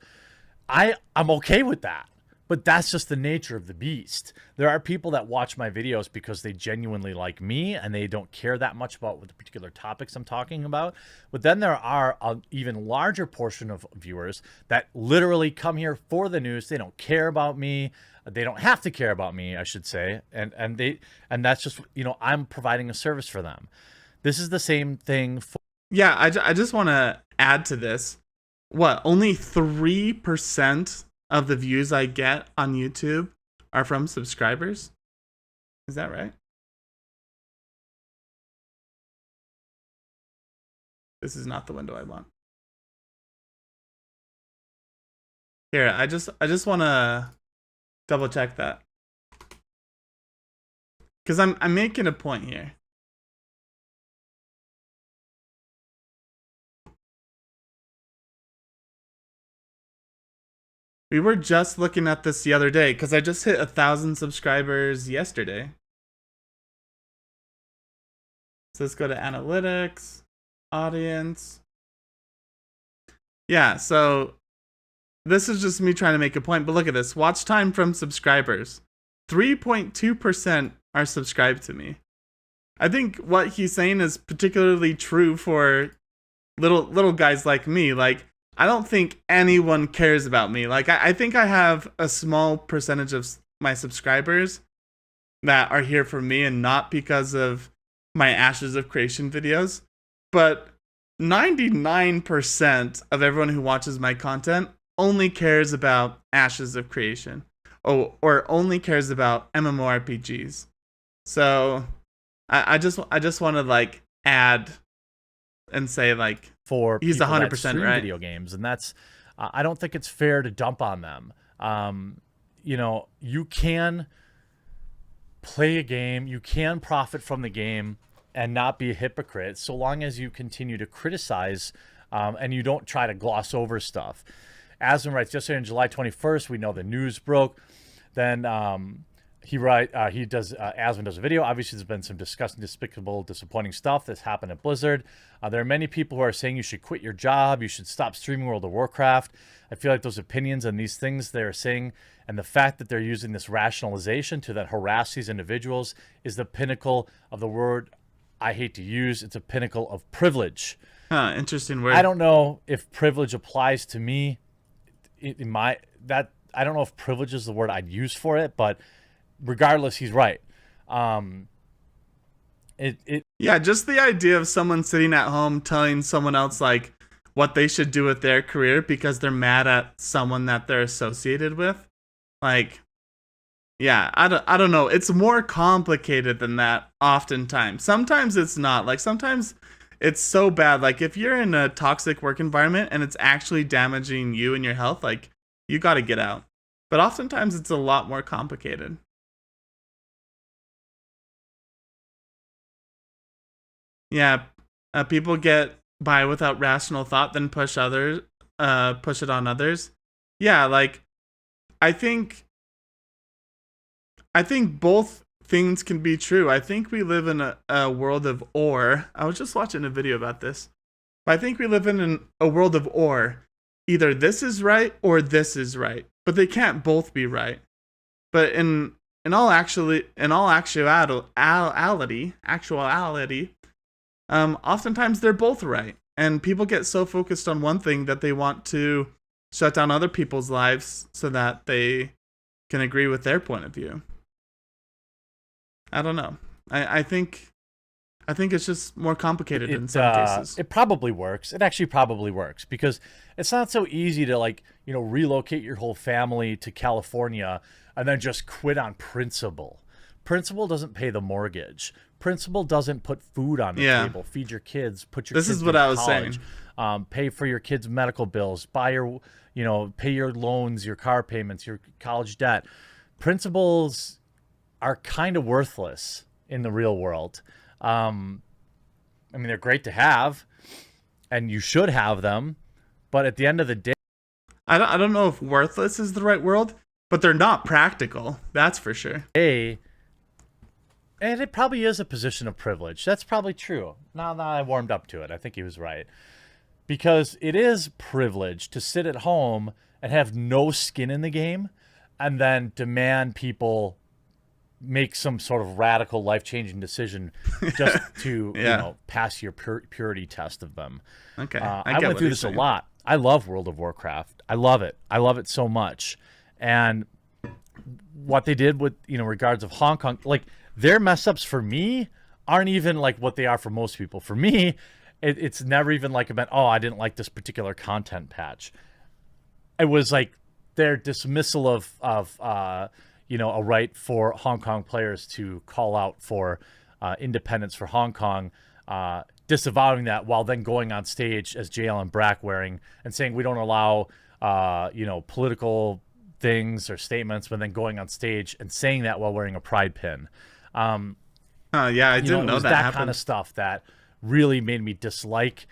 Speaker 2: I'm okay with that. But that's just the nature of the beast. There are people that watch my videos because they genuinely like me and they don't care that much about what the particular topics I'm talking about. But then there are an even larger portion of viewers that literally come here for the news. They don't care about me. They don't have to care about me, I should say. And that's just, you know, I'm providing a service for them. This is the same thing for...
Speaker 1: Yeah, I just want to add to this. What, only 3% of the views I get on YouTube are from subscribers? Is that right? This is not the window I want. Here, I just want to double check that. Cuz I'm making a point here. We were just looking at this the other day because I just hit 1,000 subscribers yesterday. So let's go to analytics, audience. Yeah, so this is just me trying to make a point, but look at this. Watch time from subscribers. 3.2% are subscribed to me. I think what he's saying is particularly true for little guys like me. Like, I don't think anyone cares about me. Like, I think I have a small percentage of my subscribers that are here for me and not because of my Ashes of Creation videos. But 99% of everyone who watches my content only cares about Ashes of Creation. Or only cares about MMORPGs. So I just want to like add and say like,
Speaker 2: for
Speaker 1: he's 100% right.
Speaker 2: Video games, and that's I don't think it's fair to dump on them. You know, you can play a game, you can profit from the game and not be a hypocrite so long as you continue to criticize and you don't try to gloss over stuff. Asman writes, yesterday on July 21st, we know the news broke. Then Asman does a video. Obviously, there's been some disgusting, despicable, disappointing stuff that's happened at Blizzard. There are many people who are saying you should quit your job, you should stop streaming World of Warcraft. I feel like those opinions and these things they're saying, and the fact that they're using this rationalization to then harass these individuals is the pinnacle of the word I hate to use. It's a pinnacle of privilege.
Speaker 1: Huh, interesting word.
Speaker 2: I don't know if privilege applies to me. I don't know if privilege is the word I'd use for it, but regardless, he's right.
Speaker 1: Yeah, just the idea of someone sitting at home telling someone else like what they should do with their career because they're mad at someone that they're associated with. Like, yeah, I don't know. It's more complicated than that oftentimes. Sometimes it's not. Like, sometimes it's so bad. Like, if you're in a toxic work environment and it's actually damaging you and your health, like, you got to get out. But oftentimes it's a lot more complicated. Yeah, people get by without rational thought, then push it on others. Yeah, like, I think both things can be true. I think we live in a world of or. I was just watching a video about this. But I think we live in a world of or. Either this is right or this is right. But they can't both be right. But in actuality, oftentimes they're both right. And people get so focused on one thing that they want to shut down other people's lives so that they can agree with their point of view. I don't know. I think it's just more complicated in some cases.
Speaker 2: It probably works. It actually probably works because it's not so easy to, like, you know, relocate your whole family to California and then just quit on principle. Principle doesn't pay the mortgage. Principle doesn't put food on the table, feed your kids, put your kids
Speaker 1: This is what I was
Speaker 2: college.
Speaker 1: saying.
Speaker 2: pay for your kids' medical bills, buy your, pay your loans, your car payments, your college debt. Principles are kind of worthless in the real world. I mean, they're great to have, and you should have them, but at the end of the day,
Speaker 1: I don't know if worthless is the right word, but they're not practical. That's for sure.
Speaker 2: And it probably is a position of privilege. That's probably true. Now that I warmed up to it, I think he was right. Because it is privilege to sit at home and have no skin in the game and then demand people make some sort of radical life-changing decision just to pass your purity test of them.
Speaker 1: Okay.
Speaker 2: I went through this a lot. I love World of Warcraft. I love it. I love it so much. And what they did with, regards of Hong Kong, like their mess ups for me aren't even like what they are for most people. For me, it's never even like about, I didn't like this particular content patch. It was like their dismissal of a right for Hong Kong players to call out for independence for Hong Kong, disavowing that while then going on stage as JL and Brack wearing and saying we don't allow political things or statements, but then going on stage and saying that while wearing a pride pin.
Speaker 1: I didn't know that happened.
Speaker 2: Kind of stuff that really made me dislike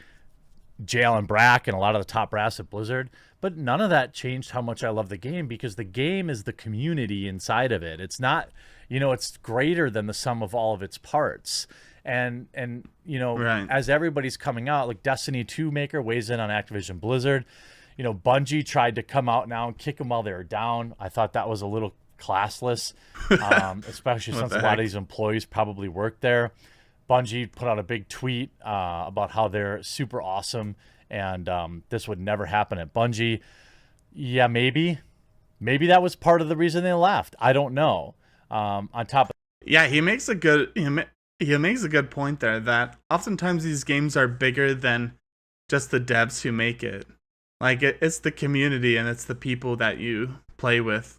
Speaker 2: JL and Brack and a lot of the top brass at Blizzard. But none of that changed how much I love the game, because the game is the community inside of it. It's not, it's greater than the sum of all of its parts. And
Speaker 1: right.
Speaker 2: As everybody's coming out, like Destiny 2 maker weighs in on Activision Blizzard. Bungie tried to come out now and kick them while they were down. I thought that was a little classless, especially since a lot of these employees probably work there. Bungie put out a big tweet about how they're super awesome, and this would never happen at Bungie. Yeah, maybe that was part of the reason they left. I don't know. On top of
Speaker 1: he makes a good point there that oftentimes these games are bigger than just the devs who make it. Like it's the community and it's the people that you play with.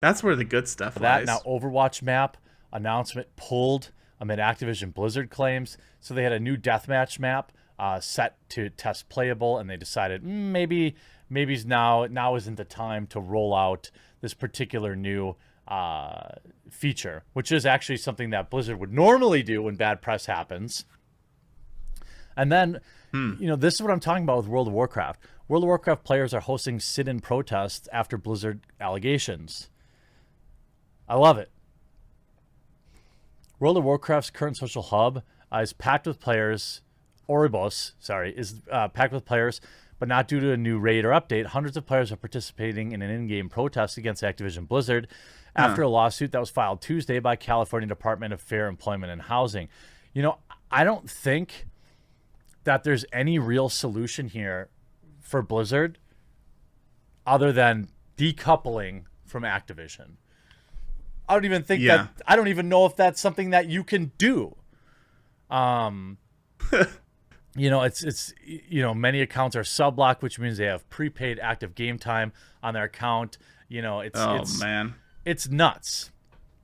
Speaker 1: That's where the good stuff lies.
Speaker 2: Now Overwatch map announcement pulled amid Activision Blizzard claims. So they had a new deathmatch map set to test playable, and they decided maybe now isn't the time to roll out this particular new feature, which is actually something that Blizzard would normally do when bad press happens. And then, this is what I'm talking about with World of Warcraft. World of Warcraft players are hosting sit-in protests after Blizzard allegations. I love it. World of Warcraft's current social hub is packed with players. Oribos, is packed with players, but not due to a new raid or update. Hundreds of players are participating in an in-game protest against Activision Blizzard after a lawsuit that was filed Tuesday by California Department of Fair Employment and Housing. I don't think that there's any real solution here for Blizzard other than decoupling from Activision. I don't even think that, I don't even know if that's something that you can do. It's many accounts are sub-locked, which means they have prepaid active game time on their account. It's nuts.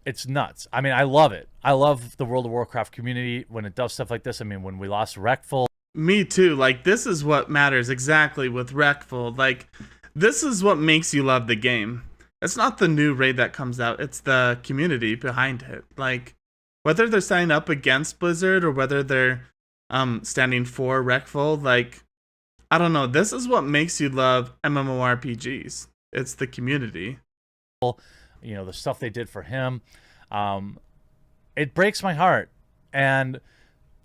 Speaker 2: It's nuts. I mean, I love it. I love the World of Warcraft community when it does stuff like this. I mean, when we lost Reckful.
Speaker 1: Me too. Like, this is what matters exactly with Reckful. Like, this is what makes you love the game. It's not the new raid that comes out. It's the community behind it. Like, whether they're signing up against Blizzard or whether they're standing for Reckful, like, I don't know. This is what makes you love MMORPGs. It's the community.
Speaker 2: The stuff they did for him. It breaks my heart. And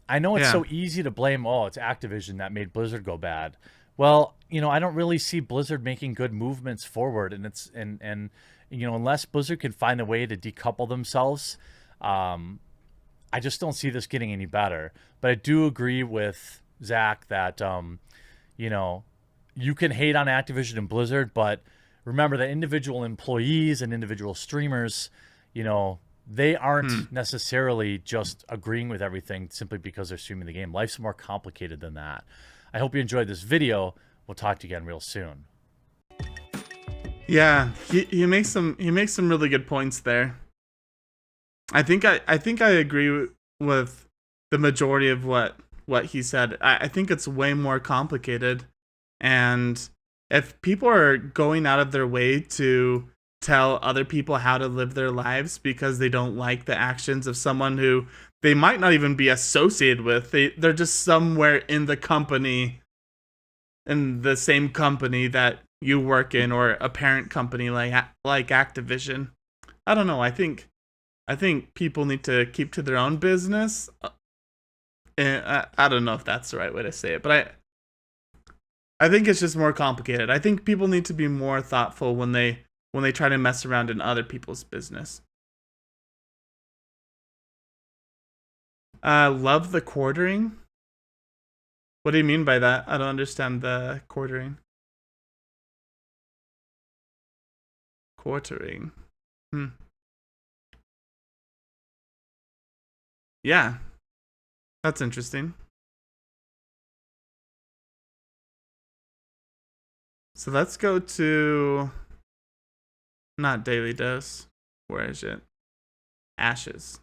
Speaker 2: I know it's so easy to blame, it's Activision that made Blizzard go bad. Well, I don't really see Blizzard making good movements forward, and unless Blizzard can find a way to decouple themselves, I just don't see this getting any better. But I do agree with Zach that you can hate on Activision and Blizzard, but remember that individual employees and individual streamers, they aren't necessarily just agreeing with everything simply because they're streaming the game. Life's more complicated than that. I hope you enjoyed this video. We'll talk to you again real soon.
Speaker 1: Yeah, he makes some really good points there. I think I agree with the majority of what what he said. I think it's way more complicated. And if people are going out of their way to tell other people how to live their lives because they don't like the actions of someone who they might not even be associated with, they're just somewhere in the company, in the same company that you work in, or a parent company like Activision. I don't know. I think people need to keep to their own business. I don't know if that's the right way to say it, but I think it's just more complicated. I think people need to be more thoughtful when they try to mess around in other people's business. Love the quartering. What do you mean by that? I don't understand the quartering. Quartering. Yeah. That's interesting. So let's go to, not daily dose. Where is it? Ashes.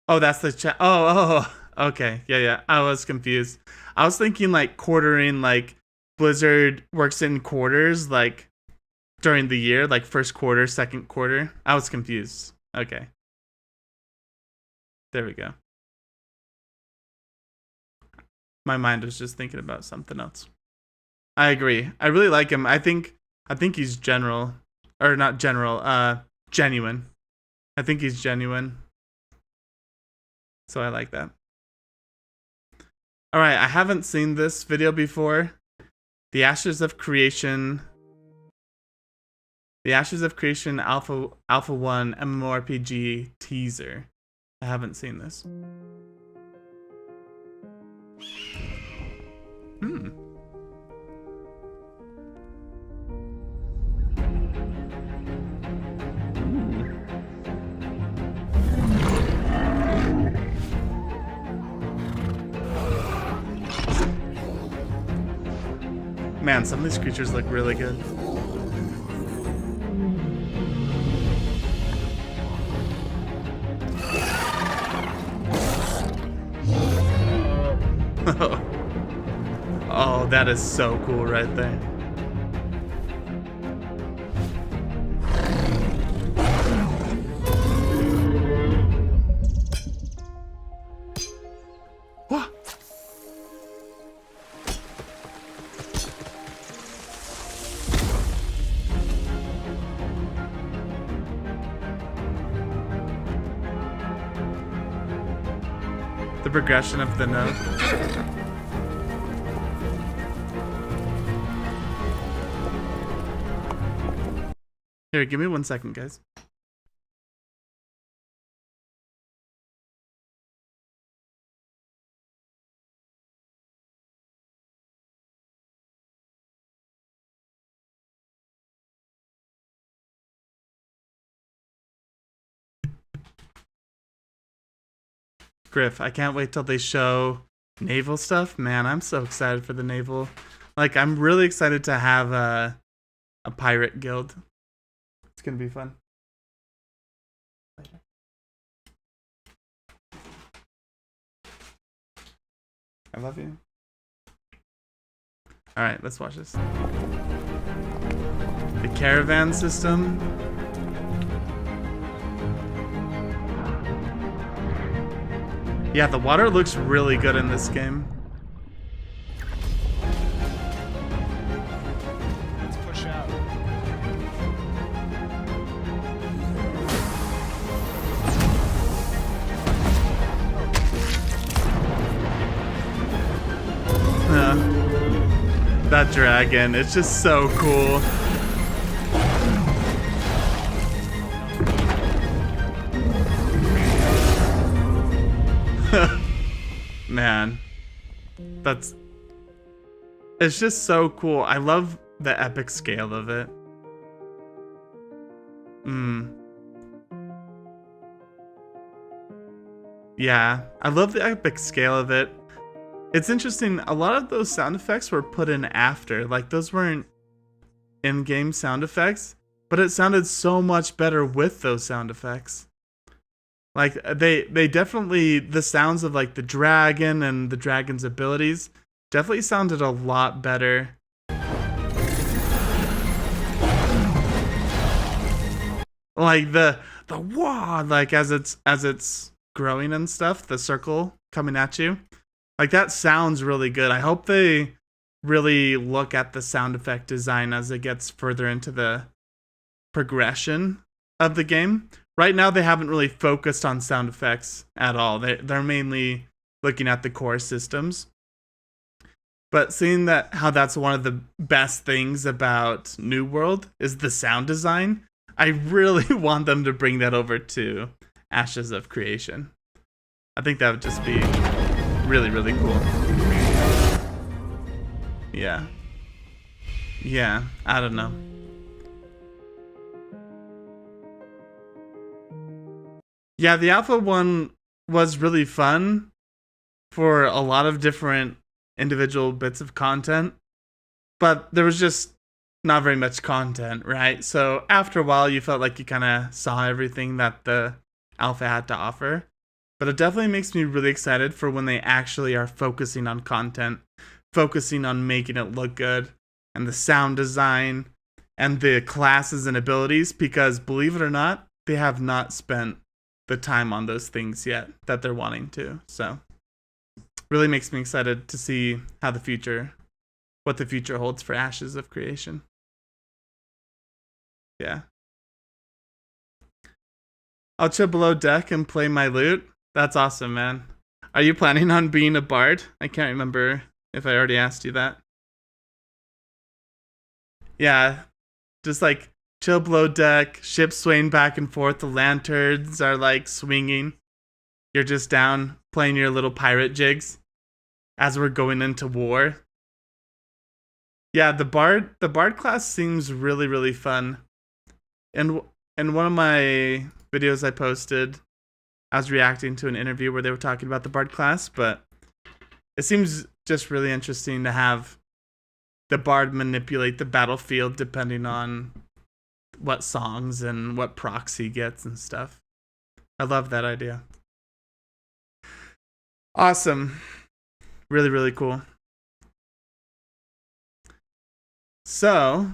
Speaker 1: Oh, that's the chat. Oh, okay. Yeah. I was confused. I was thinking like quartering, like Blizzard works in quarters, like during the year, like first quarter, second quarter. I was confused. Okay. There we go. My mind was just thinking about something else. I agree. I really like him. I think he's general, or not general, genuine. I think he's genuine. So I like that. All right, I haven't seen this video before. The Ashes of Creation. The Ashes of Creation Alpha 1 MMORPG teaser. I haven't seen this. Man, some of these creatures look really good. Oh, that is so cool right there. What? The progression of the node. Here, give me 1 second, guys. Griff, I can't wait till they show naval stuff. Man, I'm so excited for the naval. Like, I'm really excited to have a pirate guild. It's gonna be fun. I love you. Alright, let's watch this. The caravan system. Yeah, the water looks really good in this game.
Speaker 3: Let's push out.
Speaker 1: That dragon, it's just so cool. Man, it's just so cool. I love the epic scale of it. Yeah, I love the epic scale of it. It's interesting, a lot of those sound effects were put in after. Like, those weren't in-game sound effects, but it sounded so much better with those sound effects. Like they definitely, the sounds of like the dragon and the dragon's abilities definitely sounded a lot better. Like the wah, like as it's growing and stuff, the circle coming at you. Like that sounds really good. I hope they really look at the sound effect design as it gets further into the progression of the game. Right now they haven't really focused on sound effects at all. They're mainly looking at the core systems. But seeing that how that's one of the best things about New World is the sound design, I really want them to bring that over to Ashes of Creation. I think that would just be really, really cool. Yeah. Yeah, I don't know. Yeah, the alpha one was really fun for a lot of different individual bits of content, but there was just not very much content, right? So after a while, you felt like you kind of saw everything that the alpha had to offer. But it definitely makes me really excited for when they actually are focusing on content, focusing on making it look good, and the sound design, and the classes and abilities, because believe it or not, they have not spent the time on those things yet that they're wanting to. So really makes me excited to see what the future holds for Ashes of Creation. Yeah. I'll chill below deck and play my loot. That's awesome, man. Are you planning on being a bard? I can't remember if I already asked you that. Yeah, just like chill below deck, ships swaying back and forth, the lanterns are like swinging. You're just down playing your little pirate jigs as we're going into war. Yeah, the bard class seems really, really fun. And in one of my videos I posted, I was reacting to an interview where they were talking about the bard class, but it seems just really interesting to have the bard manipulate the battlefield depending on what songs and what procs he gets and stuff. I love that idea. Awesome. Really, really cool. So,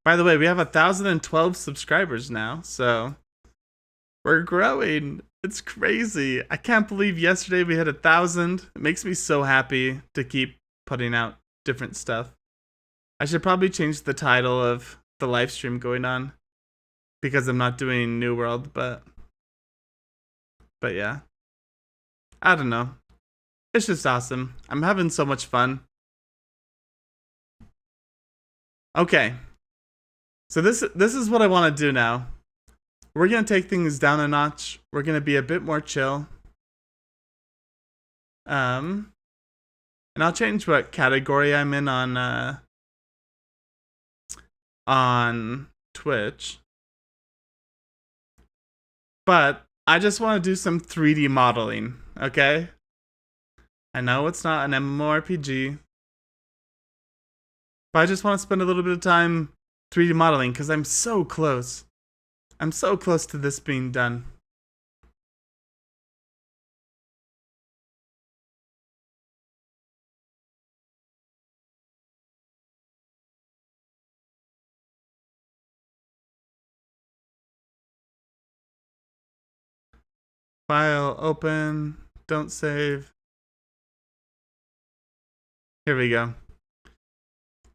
Speaker 1: by the way, we have 1,012 subscribers now, so we're growing. It's crazy. I can't believe yesterday we hit 1,000. It makes me so happy to keep putting out different stuff. I should probably change the title of the live stream going on because I'm not doing New World, but yeah. I don't know. It's just awesome. I'm having so much fun. Okay. So this is what I want to do now. We're going to take things down a notch. We're going to be a bit more chill. And I'll change what category I'm in on Twitch. But I just want to do some 3D modeling, okay? I know it's not an MMORPG, but I just want to spend a little bit of time 3D modeling because I'm so close. I'm so close to this being done. File, open, don't save. Here we go.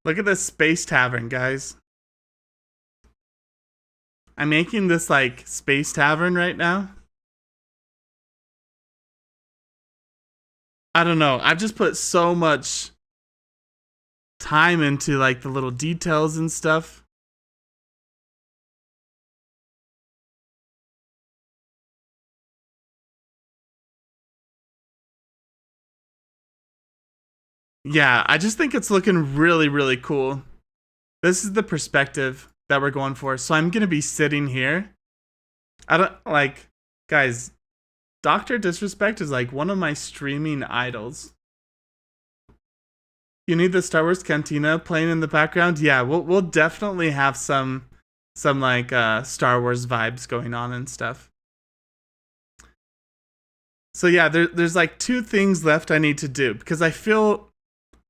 Speaker 1: Look at this space tavern, guys. I'm making this like space tavern right now. I don't know. I've just put so much time into like the little details and stuff. Yeah, I just think it's looking really, really cool. This is the perspective that we're going for. So I'm going to be sitting here. I don't like, guys, Dr. Disrespect is like one of my streaming idols. You need the Star Wars Cantina playing in the background? Yeah, we'll definitely have some like Star Wars vibes going on and stuff. So yeah, there's like 2 things left I need to do because I feel,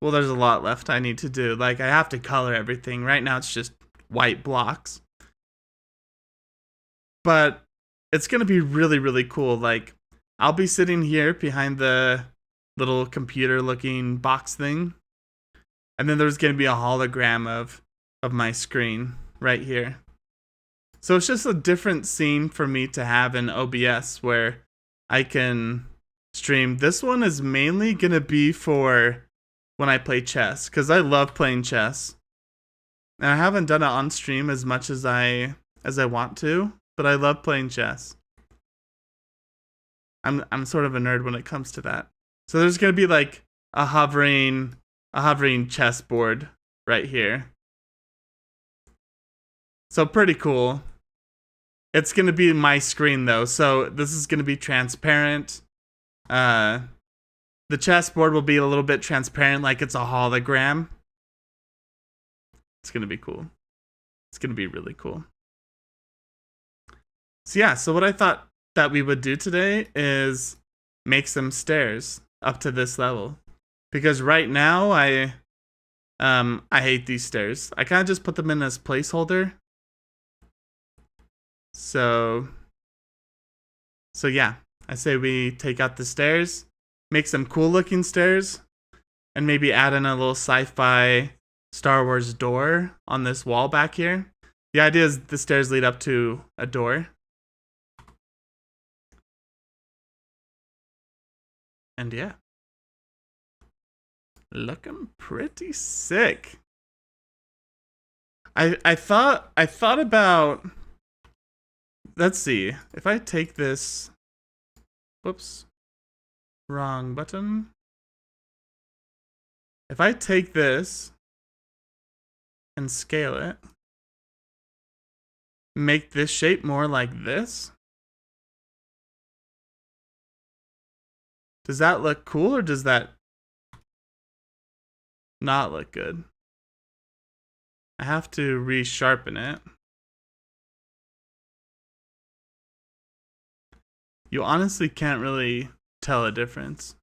Speaker 1: well, there's a lot left I need to do. Like I have to color everything. Right now it's just white blocks. But it's going to be really, really cool. Like I'll be sitting here behind the little computer looking box thing. And then there's going to be a hologram of my screen right here. So it's just a different scene for me to have in OBS where I can stream. This one is mainly going to be for when I play chess, because I love playing chess. And I haven't done it on stream as much as I want to, but I love playing chess. I'm sort of a nerd when it comes to that. So there's going to be like a hovering chessboard right here. So pretty cool. It's going to be my screen though, so this is going to be transparent. The chessboard will be a little bit transparent, like it's a hologram. It's going to be cool. It's going to be really cool. So yeah, so what I thought that we would do today is make some stairs up to this level. Because right now I hate these stairs. I kind of just put them in as placeholder. So yeah, I say we take out the stairs, make some cool looking stairs, and maybe add in a little sci-fi Star Wars door on this wall back here. The idea is the stairs lead up to a door. And yeah, looking pretty sick. I thought about, let's see, if I take this, whoops, wrong button. If I take this and scale it, make this shape more like this, does that look cool or does that not look good? I have to resharpen it. You honestly can't really tell a difference.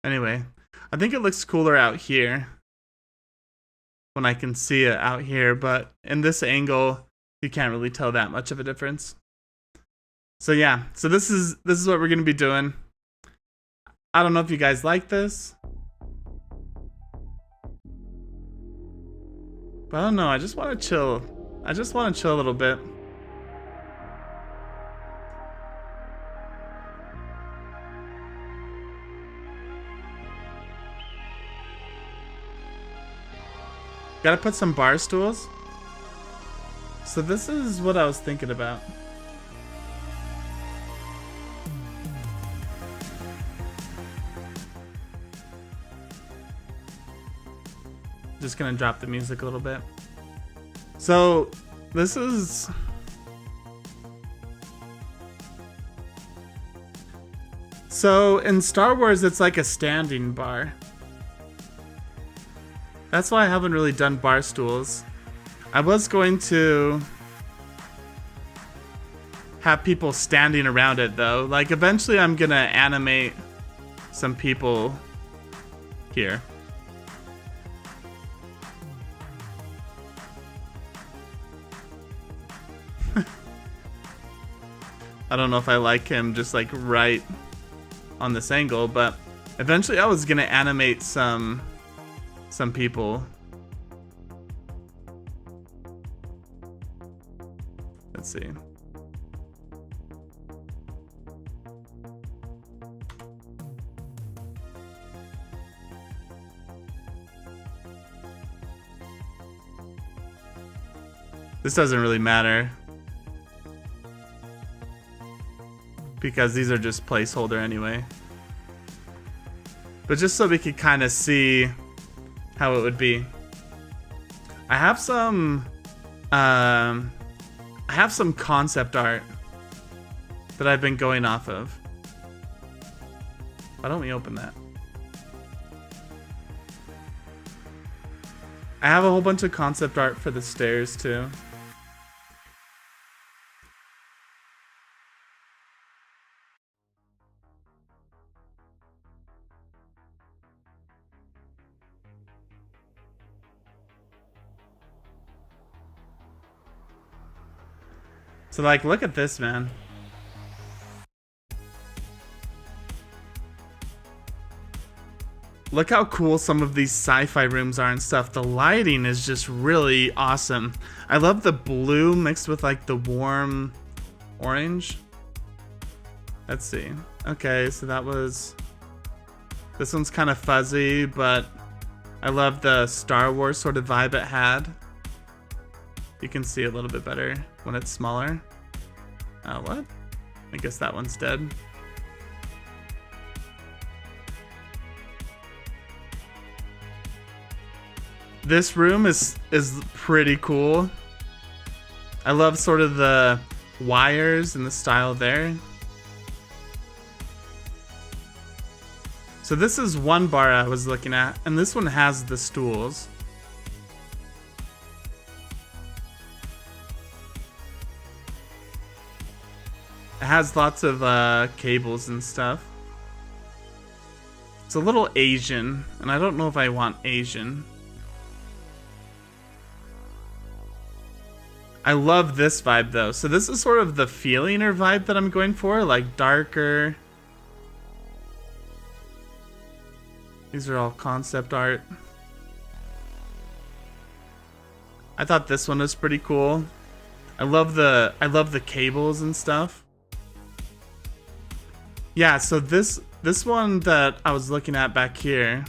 Speaker 1: Anyway, I think it looks cooler out here when I can see it out here, but in this angle, you can't really tell that much of a difference. So yeah, so this is what we're gonna be doing. I don't know if you guys like this, but I don't know. I just want to chill. I just want to chill a little bit. Gotta put some bar stools. So this is what I was thinking about. Just gonna drop the music a little bit. So this is, so in Star Wars it's like a standing bar. That's why I haven't really done bar stools. I was going to have people standing around it though. Like eventually I'm gonna animate some people here. I don't know if I like him just like right on this angle, but eventually I was gonna animate some people. Let's see. This doesn't really matter because these are just placeholder anyway. But just so we could kind of see how it would be. I have some concept art that I've been going off of. Why don't we open that? I have a whole bunch of concept art for the stairs too. So like, look at this, man. Look how cool some of these sci-fi rooms are and stuff. The lighting is just really awesome. I love the blue mixed with like the warm orange. Let's see. Okay, so that was... This one's kind of fuzzy, but I love the Star Wars sort of vibe it had. You can see a little bit better when it's smaller. Oh, what? I guess that one's dead. This room is pretty cool. I love sort of the wires and the style there. So this is one bar I was looking at, and this one has the stools. It has lots of cables and stuff. It's a little Asian, and I don't know if I want Asian. I love this vibe though. So this is sort of the feeling or vibe that I'm going for, like darker. These are all concept art. I thought this one was pretty cool. I love the cables and stuff. Yeah, so this one that I was looking at back here,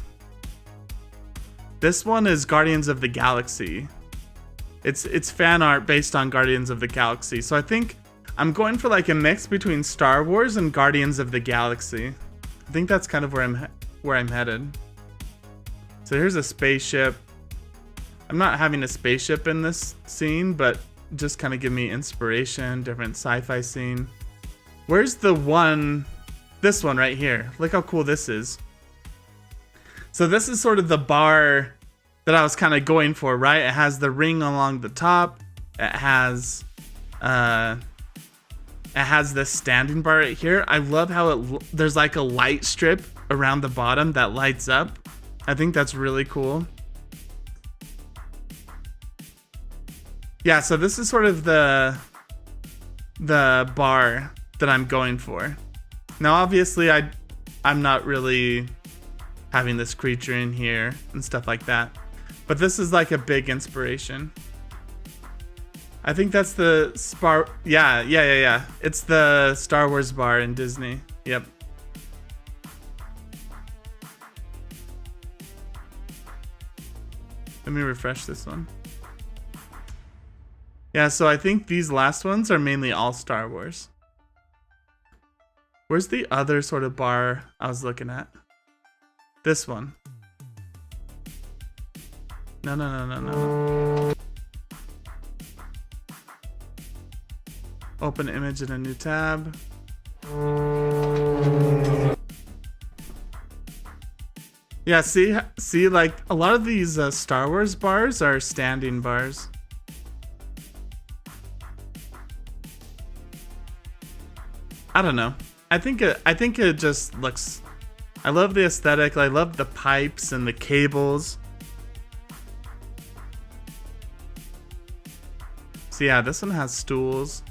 Speaker 1: this one is Guardians of the Galaxy. It's fan art based on Guardians of the Galaxy. So I think I'm going for like a mix between Star Wars and Guardians of the Galaxy. I think that's kind of where I'm headed. So here's a spaceship. I'm not having a spaceship in this scene, but just kind of give me inspiration, different sci-fi scene. Where's the one? This one right here. Look how cool this is. So this is sort of the bar that I was kind of going for, right? It has the ring along the top. It has this standing bar right here. I love how there's like a light strip around the bottom that lights up. I think that's really cool. Yeah, so this is sort of the bar that I'm going for. Now, obviously, I'm not really having this creature in here and stuff like that. But this is like a big inspiration. I think that's the yeah. It's the Star Wars bar in Disney. Yep. Let me refresh this one. Yeah, so I think these last ones are mainly all Star Wars. Where's the other sort of bar I was looking at? This one. No. Open image in a new tab. Yeah, see, like a lot of these Star Wars bars are standing bars. I don't know. I think it just looks. I love the aesthetic. I love the pipes and the cables. So yeah, this one has stools.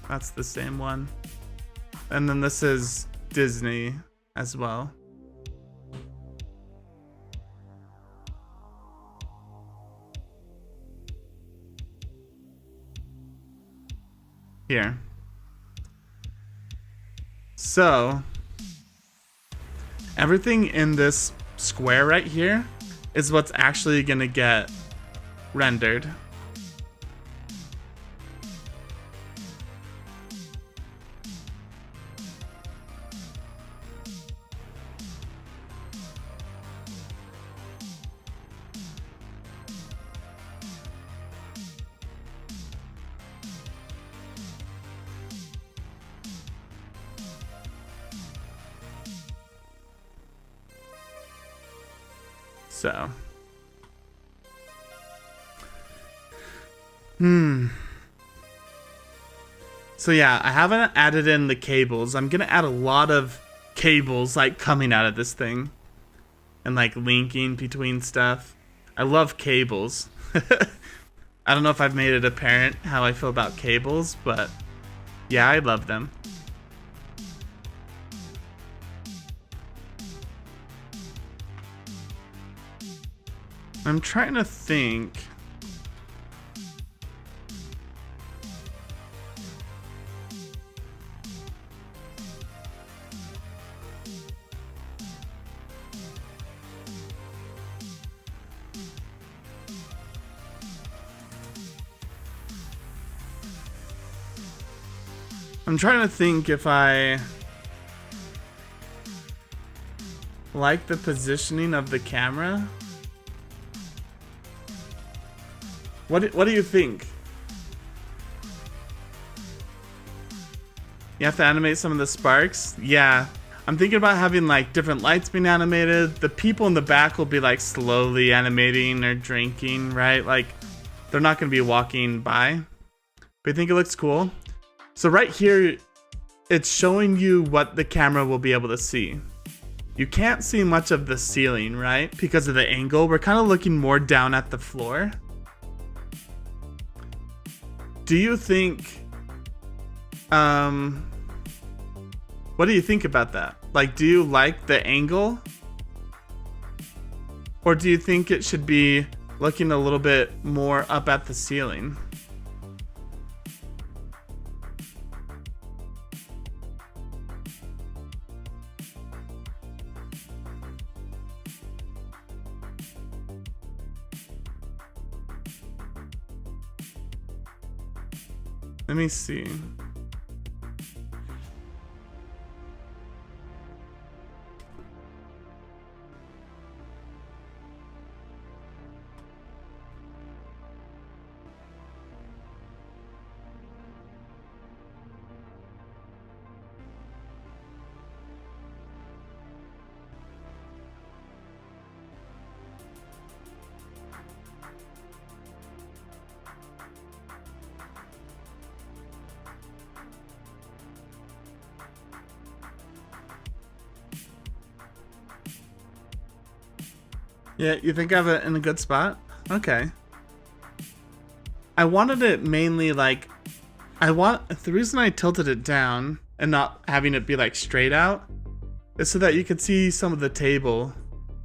Speaker 1: That's the same one. And then this is Disney as well. Here. So, everything in this square right here is what's actually gonna get rendered. So. So yeah, I haven't added in the cables. I'm gonna add a lot of cables like coming out of this thing. And like linking between stuff. I love cables. I don't know if I've made it apparent how I feel about cables, but yeah, I love them. I'm trying to think. I'm trying to think if I like the positioning of the camera. What do you think? You have to animate some of the sparks? Yeah. I'm thinking about having like different lights being animated. The people in the back will be like slowly animating or drinking, right? Like they're not going to be walking by. But I think it looks cool. So right here, it's showing you what the camera will be able to see. You can't see much of the ceiling, right? Because of the angle. We're kind of looking more down at the floor. Do you think... what do you think about that? Like, do you like the angle? Or do you think it should be looking a little bit more up at the ceiling? Let me see. Yeah, you think I have it in a good spot? Okay. I wanted it mainly like... The reason I tilted it down and not having it be like straight out is so that you could see some of the table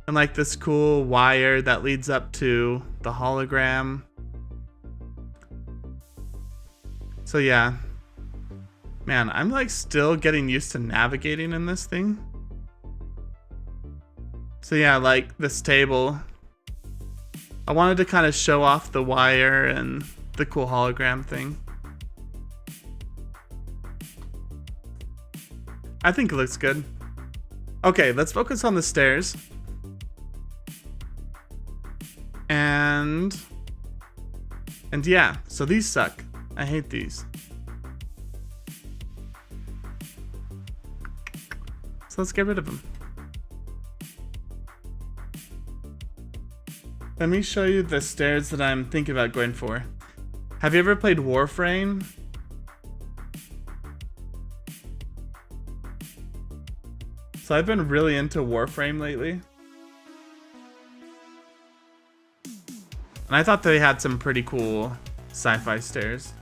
Speaker 1: and like this cool wire that leads up to the hologram. So yeah. Man, I'm like still getting used to navigating in this thing. So yeah, like this table, I wanted to kind of show off the wire and the cool hologram thing. I think it looks good. Okay, let's focus on the stairs. And yeah, so these suck. I hate these. So let's get rid of them. Let me show you the stairs that I'm thinking about going for. Have you ever played Warframe? So I've been really into Warframe lately. And I thought they had some pretty cool sci-fi stairs.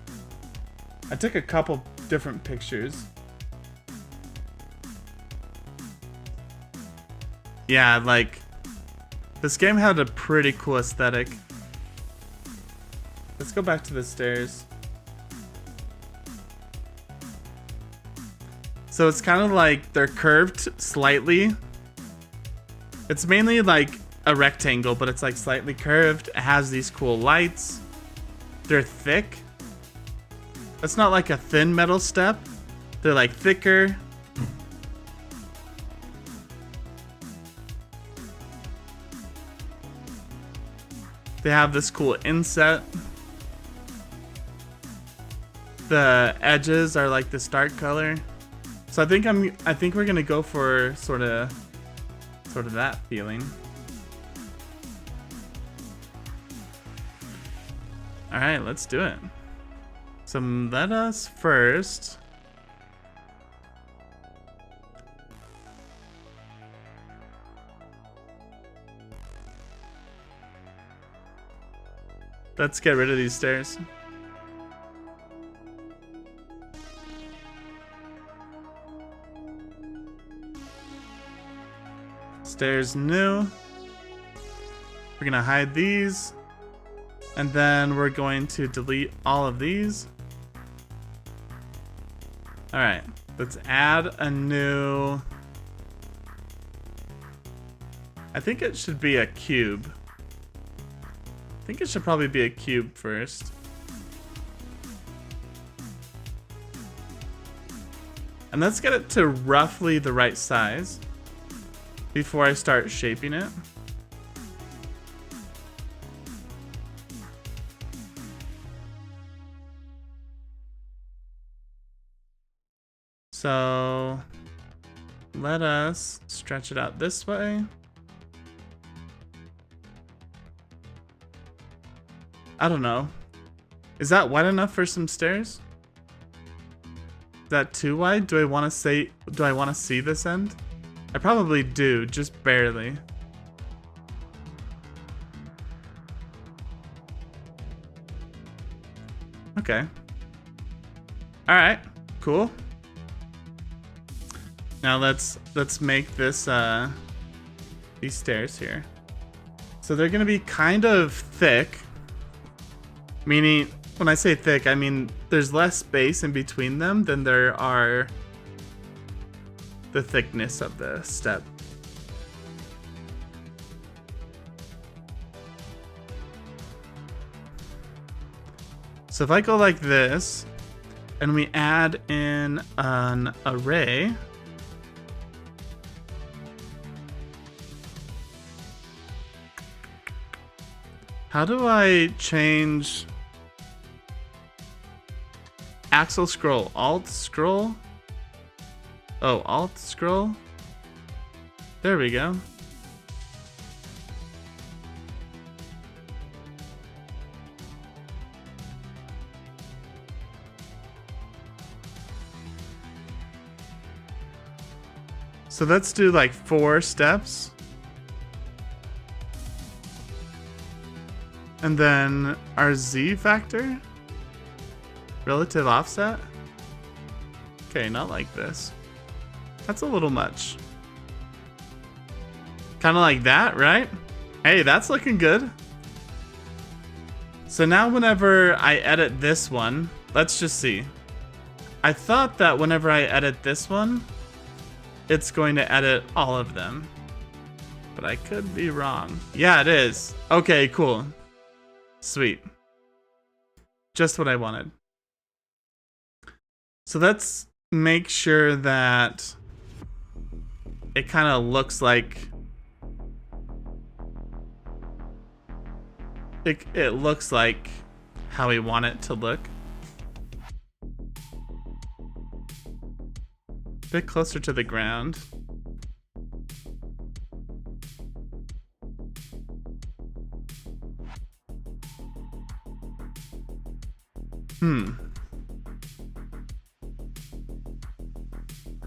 Speaker 1: I took a couple different pictures. Yeah, like... This game had a pretty cool aesthetic. Let's go back to the stairs. So it's kind of like they're curved slightly. It's mainly like a rectangle, but it's like slightly curved. It has these cool lights. They're thick. It's not like a thin metal step. They're like thicker. They have this cool inset. The edges are like this dark color. So I think we're gonna go for sort of that feeling. All right, let's do it. So let us first. Let's get rid of these stairs. Stairs new. We're gonna hide these. And then we're going to delete all of these. All right, let's add a new. I think it should be a cube. I think it should probably be a cube first. And let's get it to roughly the right size before I start shaping it. So let us stretch it out this way. I don't know. Is that wide enough for some stairs? Is that too wide? Do I want to see this end? I probably do, just barely. Okay. All right. Cool. Now let's make this these stairs here. So they're gonna be kind of thick. Meaning, when I say thick, I mean there's less space in between them than there are the thickness of the step. So if I go like this, and we add in an array, how do I change axle scroll? Alt scroll? Oh, alt scroll? There we go. So let's do like 4 steps. And then our Z factor? Relative offset? Okay, not like this. That's a little much. Kind of like that, right? Hey, that's looking good. So now whenever I edit this one, let's just see. I thought that whenever I edit this one, it's going to edit all of them. But I could be wrong. Yeah, it is. Okay, cool. Sweet. Just what I wanted. So let's make sure that it kind of looks like it looks like how we want it to look. A bit closer to the ground.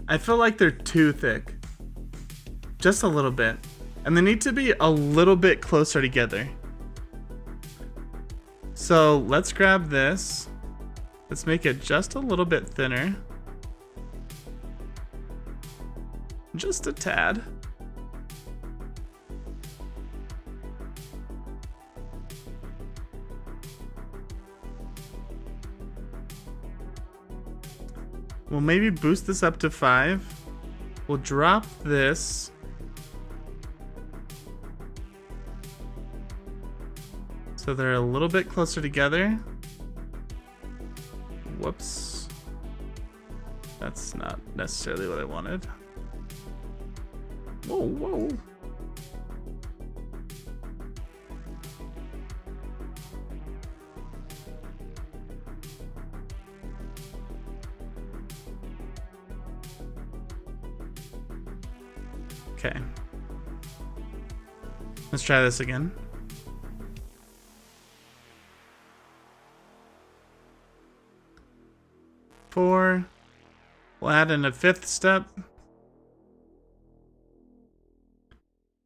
Speaker 1: I feel like they're too thick. Just a little bit. And they need to be a little bit closer together. So let's grab this. Let's make it just a little bit thinner. Just a tad. We'll maybe boost this up to 5. We'll drop this. So they're a little bit closer together. Whoops. That's not necessarily what I wanted. Whoa, whoa. Okay. Let's try this again. 4. We'll add in a 5th step.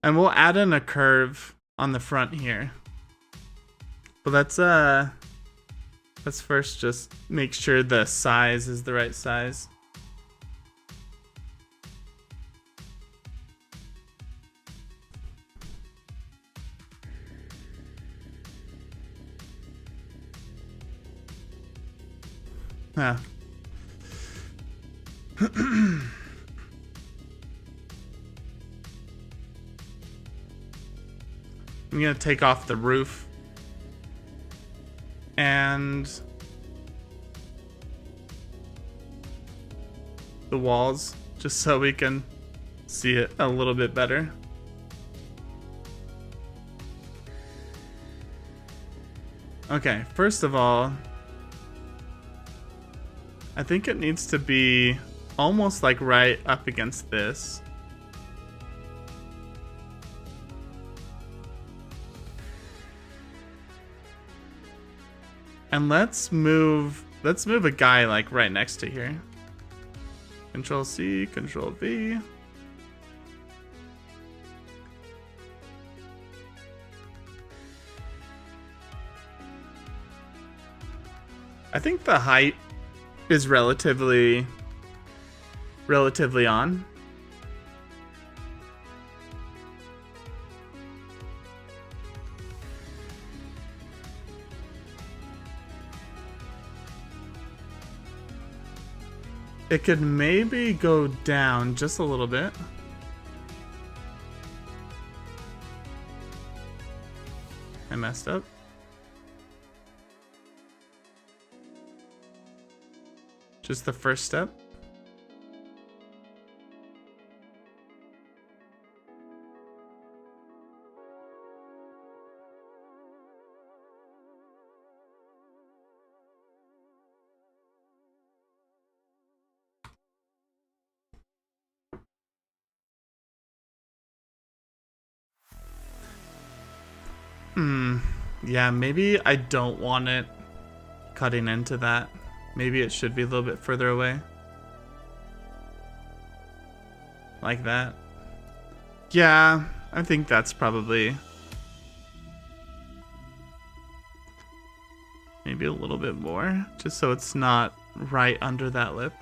Speaker 1: And we'll add in a curve on the front here. But let's first just make sure the size is the right size. Yeah. I'm gonna take off the roof and the walls just so we can see it a little bit better. Okay, first of all, I think it needs to be almost like right up against this. And let's move a guy like right next to here. Control C, Control V. I think the height is relatively on. It could maybe go down just a little bit. I messed up. Just the first step. Yeah, maybe I don't want it cutting into that. Maybe it should be a little bit further away. Like that. Yeah, I think that's probably maybe a little bit more, just so it's not right under that lip.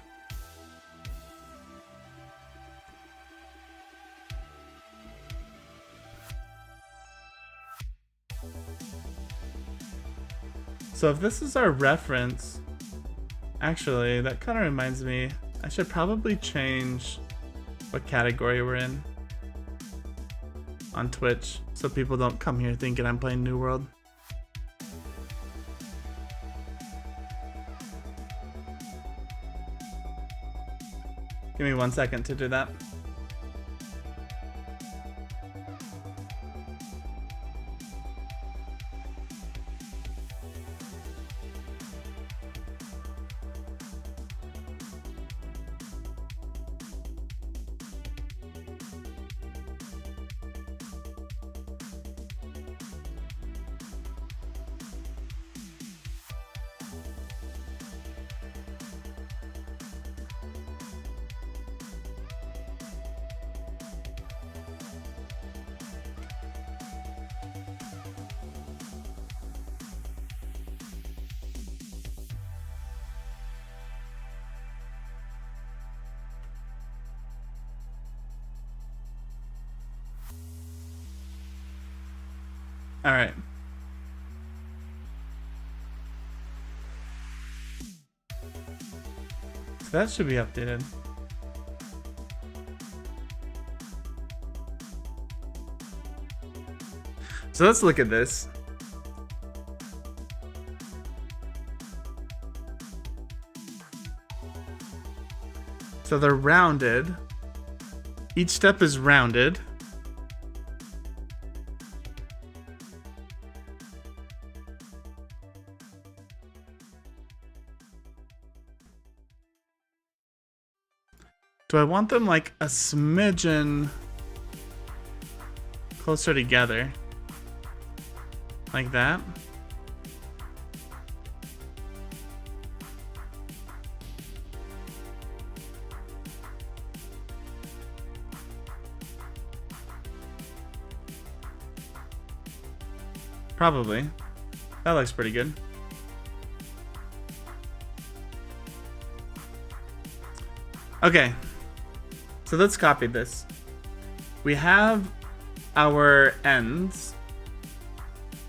Speaker 1: So if this is our reference, actually, that kind of reminds me, I should probably change what category we're in on Twitch so people don't come here thinking I'm playing New World. Give me 1 second to do that. All right. So that should be updated. So let's look at this. So they're rounded. Each step is rounded. Do I want them like a smidgen closer together? Like that? Probably. That looks pretty good. Okay. So let's copy this. We have our ends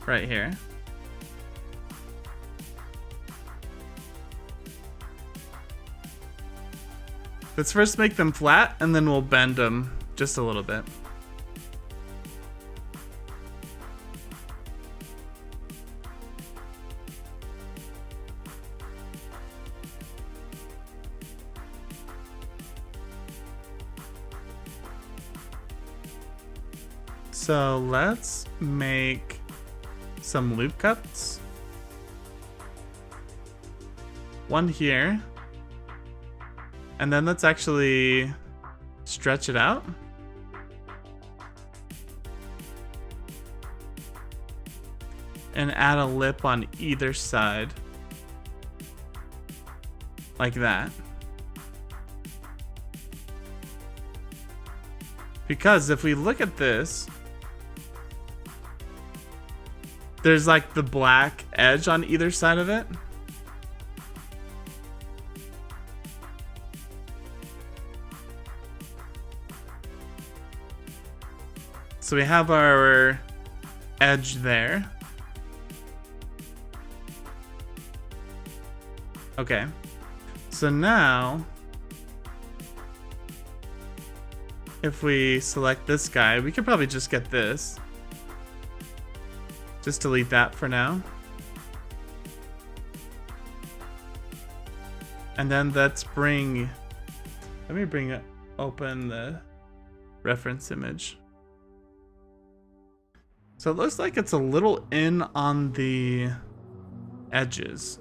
Speaker 1: right here. Let's first make them flat, and then we'll bend them just a little bit. So let's make some loop cuts. One here. And then let's actually stretch it out. And add a lip on either side. Like that. Because if we look at this, there's like the black edge on either side of it. So we have our edge there. Okay. So now, if we select this guy, we could probably just get this. Just delete that for now. And then let's bring, let me bring it, open the reference image. So it looks like it's a little in on the edges.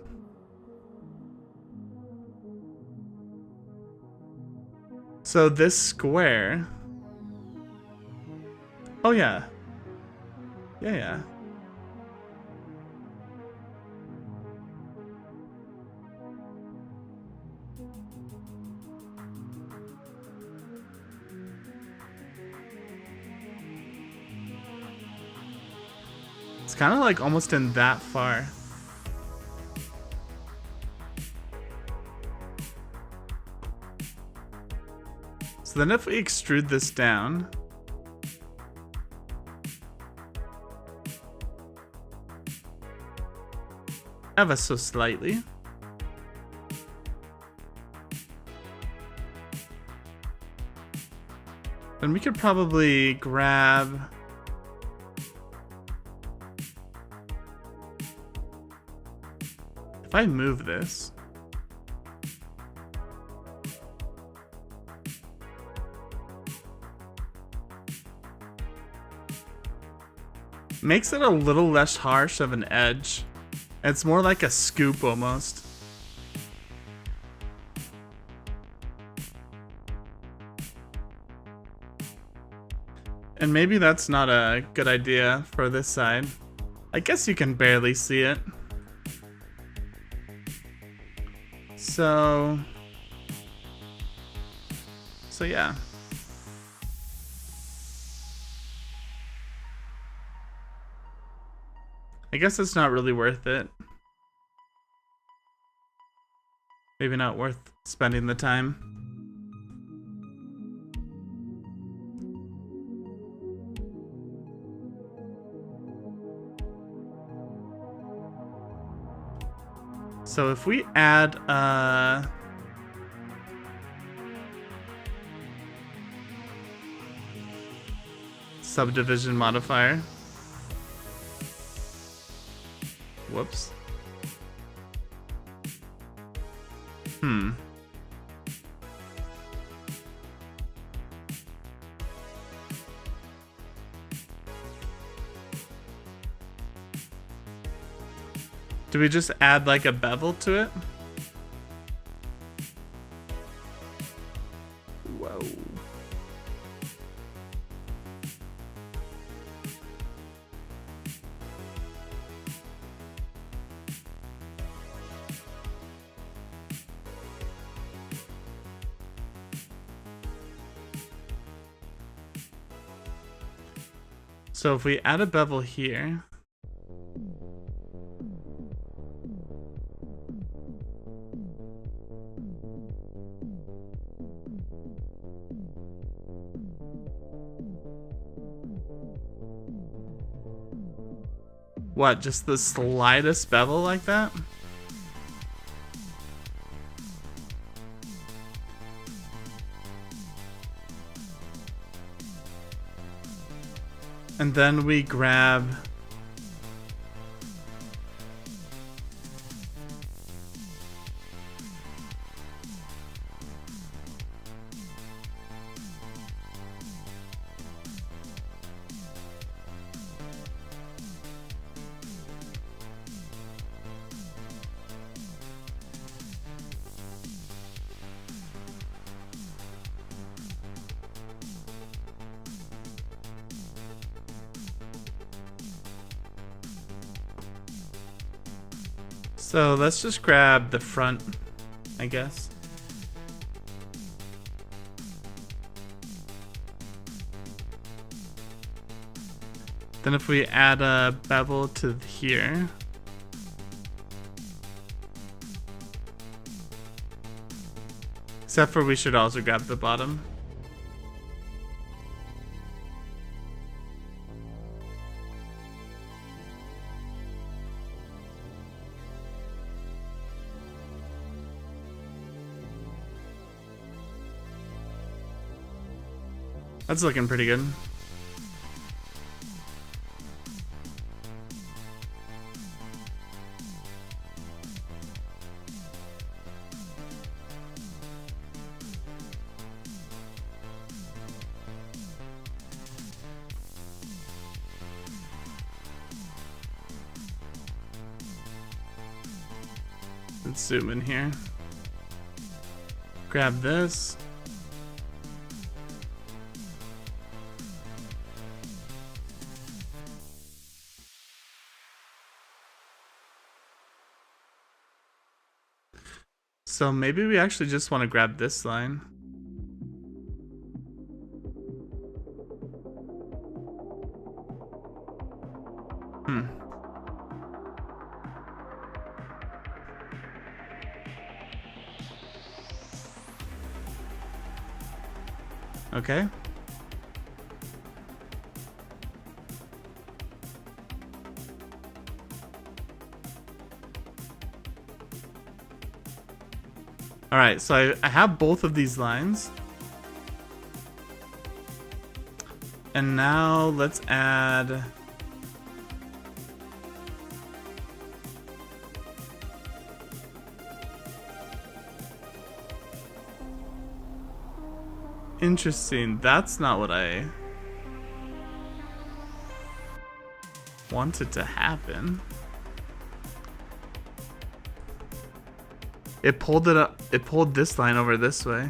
Speaker 1: So this square, oh yeah. Yeah. It's kind of like almost in that far. So then if we extrude this down, ever so slightly, then we could probably grab if I move this, makes it a little less harsh of an edge. It's more like a scoop almost. And maybe that's not a good idea for this side. I guess you can barely see it. So yeah. I guess it's not really worth it. Maybe not worth spending the time. So if we add subdivision modifier. Whoops. Do we just add like a bevel to it? Whoa. So if we add a bevel here, what, just the slightest bevel like that? And then we grab so let's just grab the front, I guess. Then if we add a bevel to here, except for we should also grab the bottom. That's looking pretty good. Let's zoom in here. Grab this. So maybe we actually just want to grab this line. Okay. Alright, so I have both of these lines. And now let's add... Interesting, that's not what I wanted to happen. It pulled it up, it pulled this line over this way.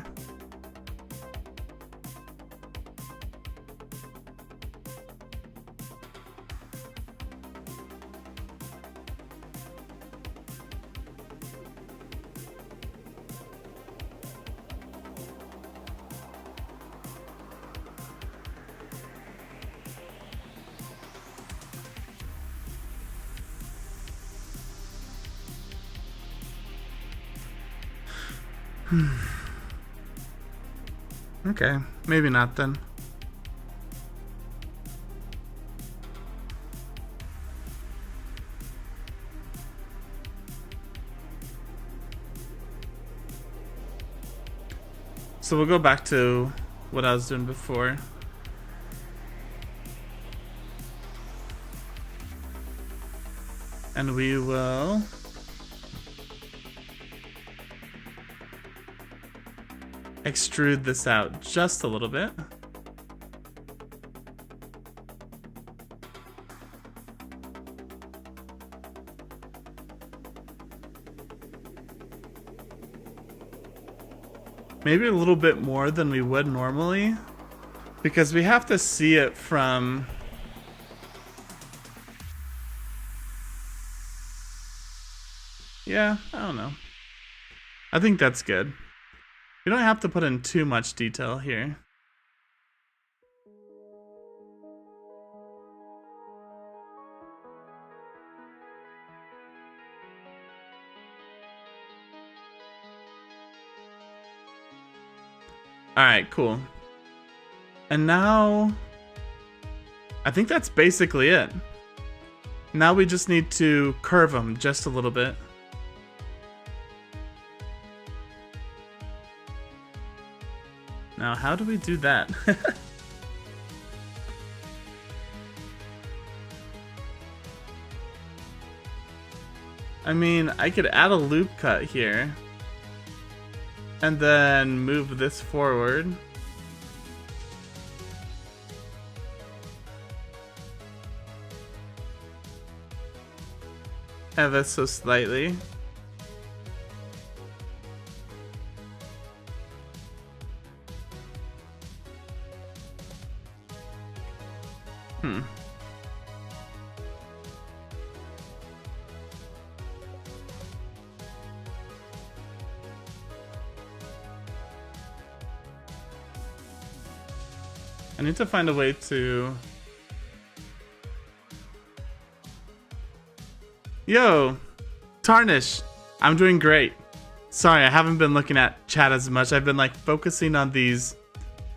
Speaker 1: Okay, maybe not then. So we'll go back to what I was doing before. And we will extrude this out just a little bit. Maybe a little bit more than we would normally, because we have to see it from yeah, I don't know. I think that's good. You don't have to put in too much detail here. Alright, cool. And now, I think that's basically it. Now we just need to curve them just a little bit. Now, how do we do that? I mean, I could add a loop cut here. And then move this forward. Ever so slightly. I need to find a way to... Yo, Tarnish, I'm doing great. Sorry, I haven't been looking at chat as much. I've been like focusing on these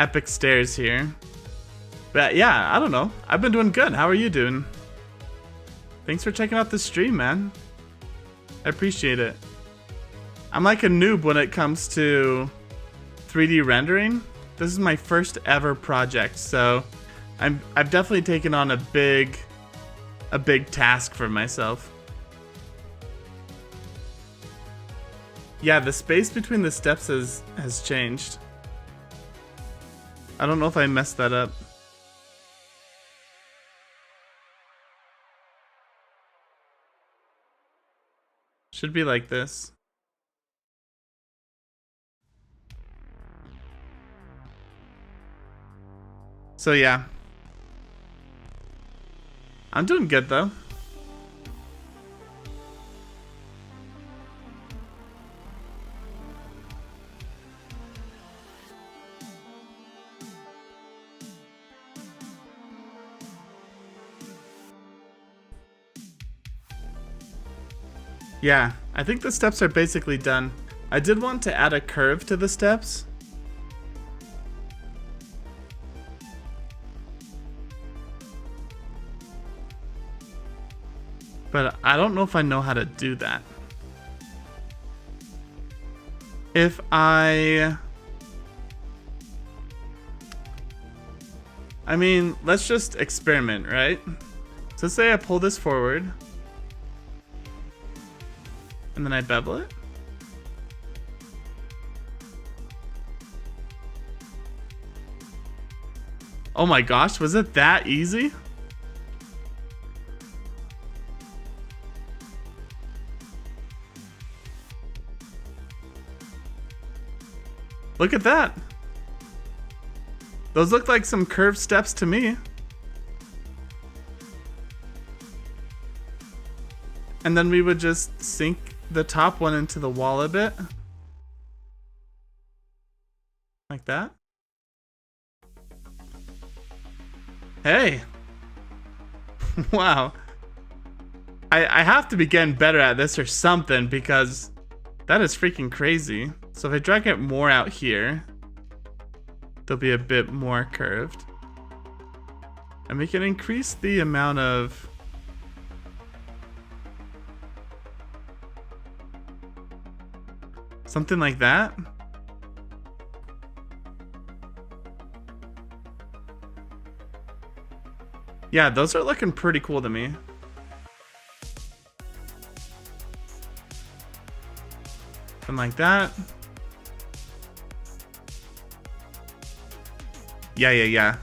Speaker 1: epic stairs here. But yeah, I don't know. I've been doing good. How are you doing? Thanks for checking out the stream, man. I appreciate it. I'm like a noob when it comes to 3D rendering. This is my first ever project, so I've definitely taken on a big task for myself. Yeah, the space between the steps has changed. I don't know if I messed that up. Should be like this. So yeah. I'm doing good though. Yeah, I think the steps are basically done. I did want to add a curve to the steps. But I don't know if I know how to do that. If I mean, let's just experiment, right? So say I pull this forward. And then I bevel it. Oh my gosh, was it that easy? Look at that. Those look like some curved steps to me. And then we would just sink the top one into the wall a bit. Like that. Hey. Wow. I have to be getting better at this or something because that is freaking crazy. So if I drag it more out here, they'll be a bit more curved. And we can increase the amount of... something like that. Yeah, those are looking pretty cool to me. Something like that. Yeah.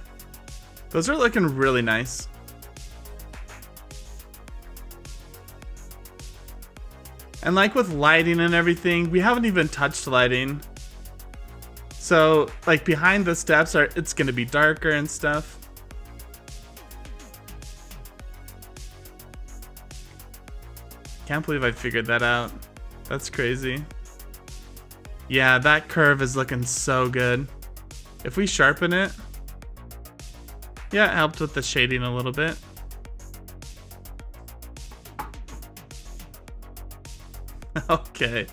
Speaker 1: Those are looking really nice. And like with lighting and everything, we haven't even touched lighting. So like behind the steps it's gonna be darker and stuff. Can't believe I figured that out. That's crazy. Yeah, that curve is looking so good. If we sharpen it, yeah, it helped with the shading a little bit. Okay.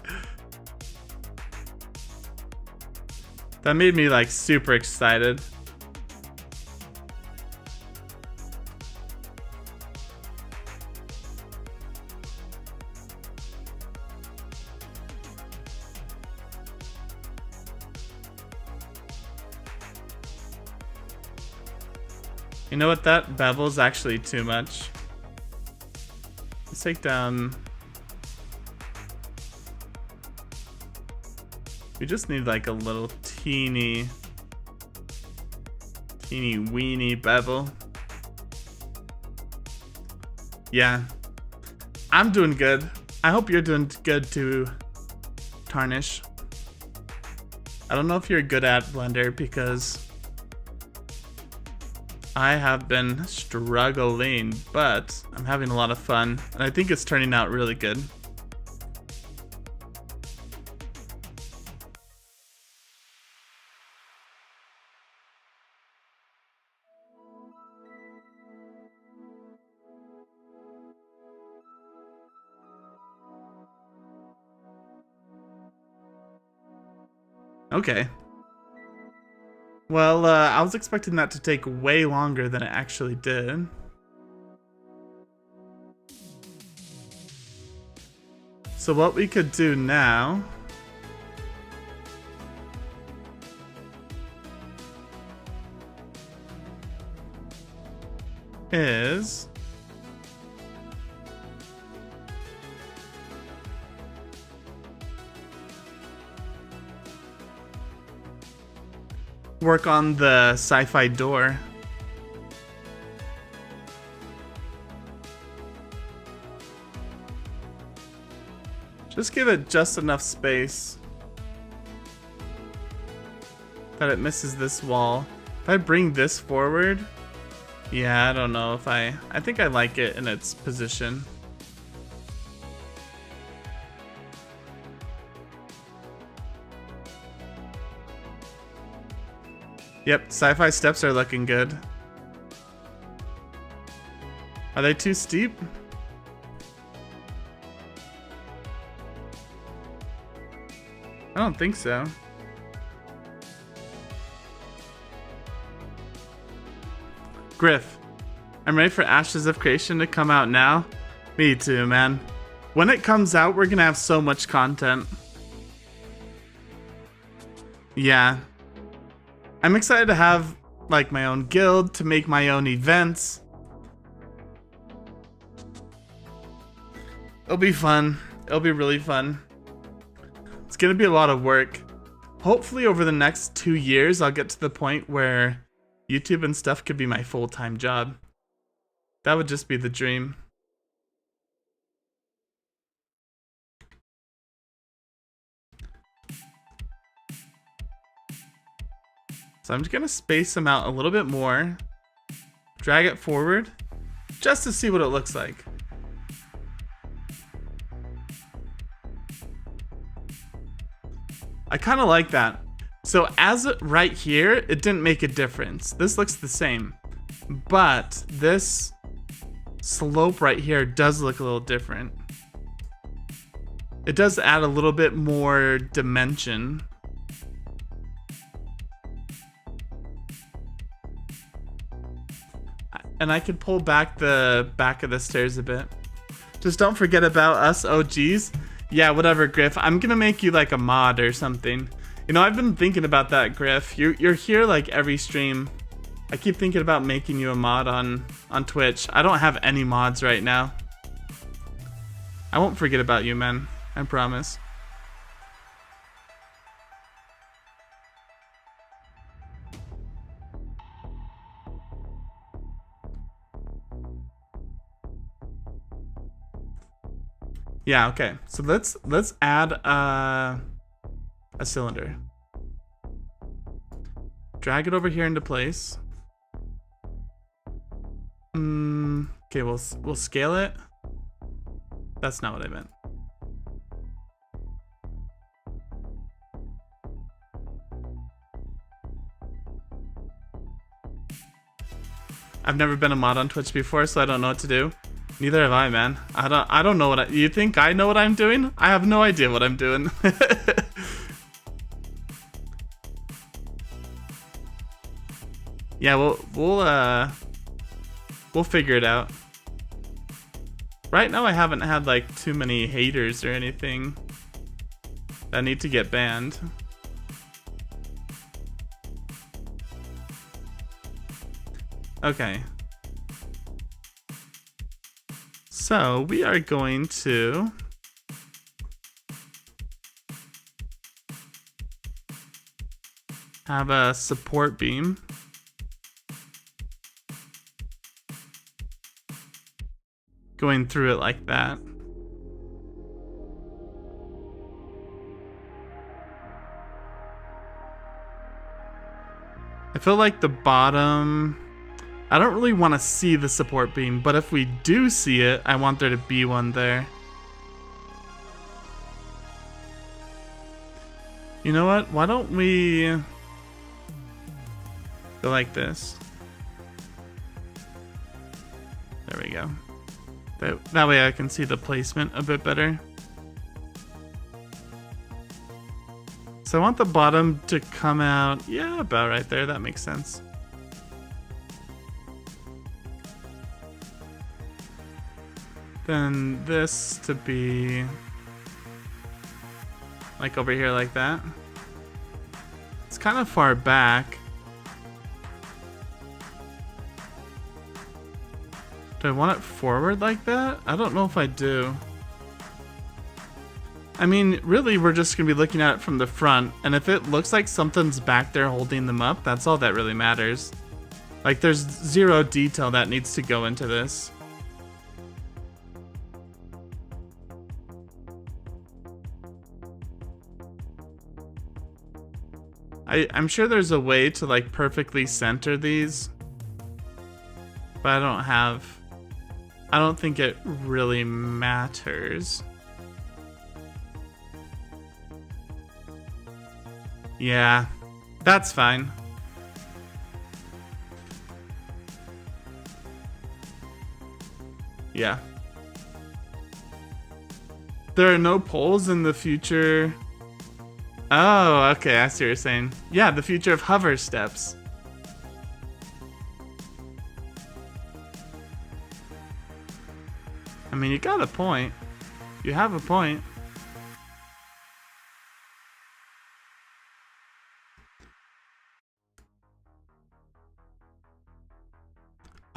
Speaker 1: That made me like super excited. You know what? That bevel's actually too much. Let's take down... We just need like a little teeny weeny bevel. Yeah. I'm doing good. I hope you're doing good too, Tarnish. I don't know if you're good at Blender because I have been struggling, but I'm having a lot of fun and I think it's turning out really good. Okay. Well, I was expecting that to take way longer than it actually did. So what we could do now is work on the sci-fi door. Just give it just enough space that it misses this wall. If I bring this forward, yeah, I don't know if I think I like it in its position. Yep, sci-fi steps are looking good. Are they too steep? I don't think so. Griff, I'm ready for Ashes of Creation to come out now. Me too, man. When it comes out, we're gonna have so much content. Yeah. I'm excited to have like my own guild, to make my own events. It'll be fun. It'll be really fun. It's gonna be a lot of work. Hopefully over the next 2 years, I'll get to the point where YouTube and stuff could be my full-time job. That would just be the dream. So I'm just gonna space them out a little bit more, drag it forward, just to see what it looks like. I kind of like that. So as right here, it didn't make a difference. This looks the same, but this slope right here does look a little different. It does add a little bit more dimension. And I could pull back the back of the stairs a bit. Just don't forget about us OGs. Yeah, whatever, Griff. I'm gonna make you like a mod or something. You know, I've been thinking about that, Griff. You're here like every stream. I keep thinking about making you a mod on Twitch. I don't have any mods right now. I won't forget about you, man. I promise. Yeah, okay. So let's add a cylinder. Drag it over here into place. Okay, we'll scale it. That's not what I meant. I've never been a mod on Twitch before, so I don't know what to do. Neither have I, man. I don't know what you think I know what I'm doing? I have no idea what I'm doing. Yeah, we'll figure it out. Right now I haven't had like too many haters or anything that need to get banned. Okay. So we are going to have a support beam. Going through it like that. I feel like the bottom, I don't really want to see the support beam, but if we do see it, I want there to be one there. You know what? Why don't we go like this? There we go. That way I can see the placement a bit better. So I want the bottom to come out, yeah, about right there. That makes sense. Then this to be like over here like that. It's kind of far back. Do I want it forward like that? I don't know if I do. I mean, really, we're just going to be looking at it from the front, and if it looks like something's back there holding them up, that's all that really matters. Like, there's zero detail that needs to go into this. I'm sure there's a way to, like, perfectly center these, but I don't think it really matters. Yeah, that's fine. Yeah. There are no poles in the future. Oh, okay, I see what you're saying. Yeah, the future of hover steps. I mean, you got a point. You have a point.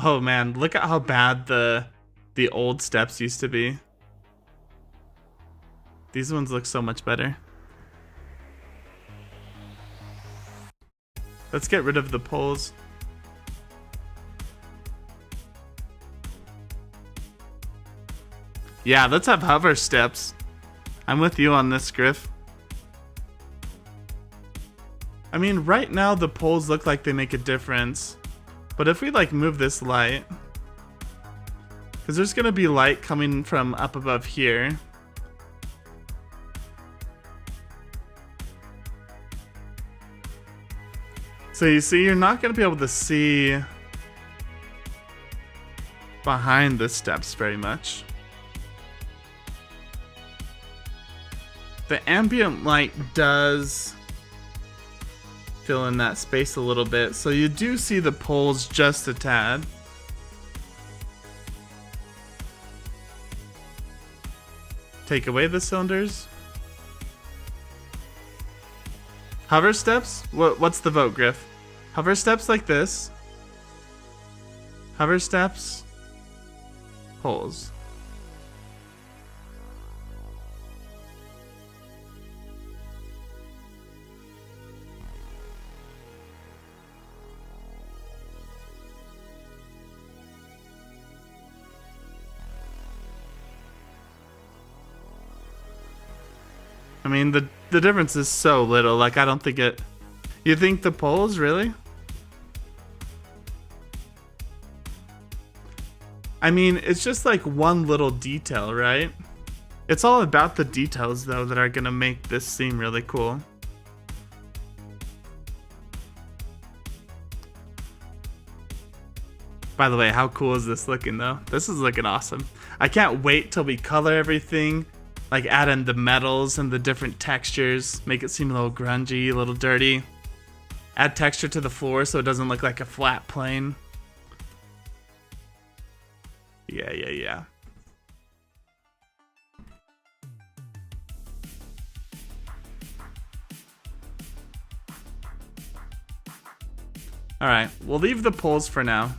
Speaker 1: Oh man, look at how bad the old steps used to be. These ones look so much better. Let's get rid of the poles. Yeah, let's have hover steps. I'm with you on this, Griff. I mean, right now the poles look like they make a difference. But if we like move this light, because there's gonna be light coming from up above here. So you see, you're not gonna be able to see behind the steps very much. The ambient light does fill in that space a little bit, so you do see the poles just a tad. Take away the cylinders. Hover steps? What's the vote, Griff? Hover steps like this. Hover steps. Poles. I mean, the difference is so little, like I don't think it... You think the poles, really? I mean, it's just like one little detail, right? It's all about the details, though, that are gonna make this seem really cool. By the way, how cool is this looking, though? This is looking awesome. I can't wait till we color everything. Like add in the metals and the different textures, make it seem a little grungy, a little dirty. Add texture to the floor so it doesn't look like a flat plane. Yeah. Alright, we'll leave the poles for now.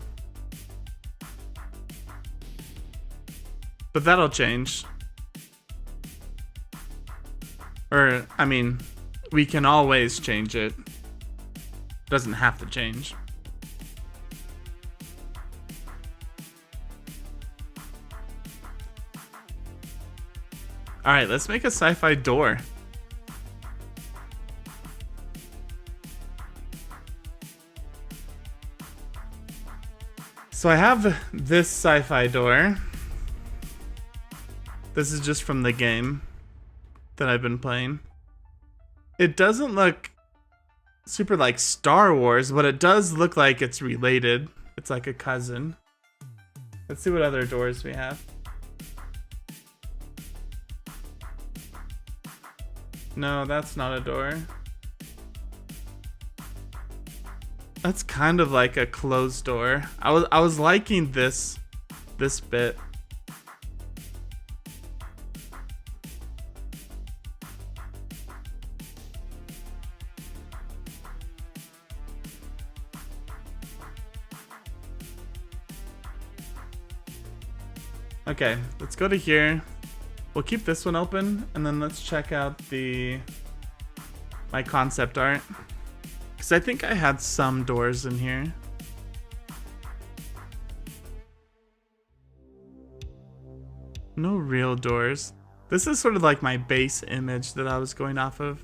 Speaker 1: But that'll change. Or, I mean, we can always change it. Doesn't have to change. Alright, let's make a sci-fi door. So I have this sci-fi door. This is just from the game that I've been playing. It doesn't look super like Star Wars, but it does look like it's related. It's like a cousin. Let's see what other doors we have. No, that's not a door. That's kind of like a closed door. I was liking this bit. Okay, let's go to here. We'll keep this one open, and then let's check out my concept art. Because I think I had some doors in here. No real doors. This is sort of like my base image that I was going off of.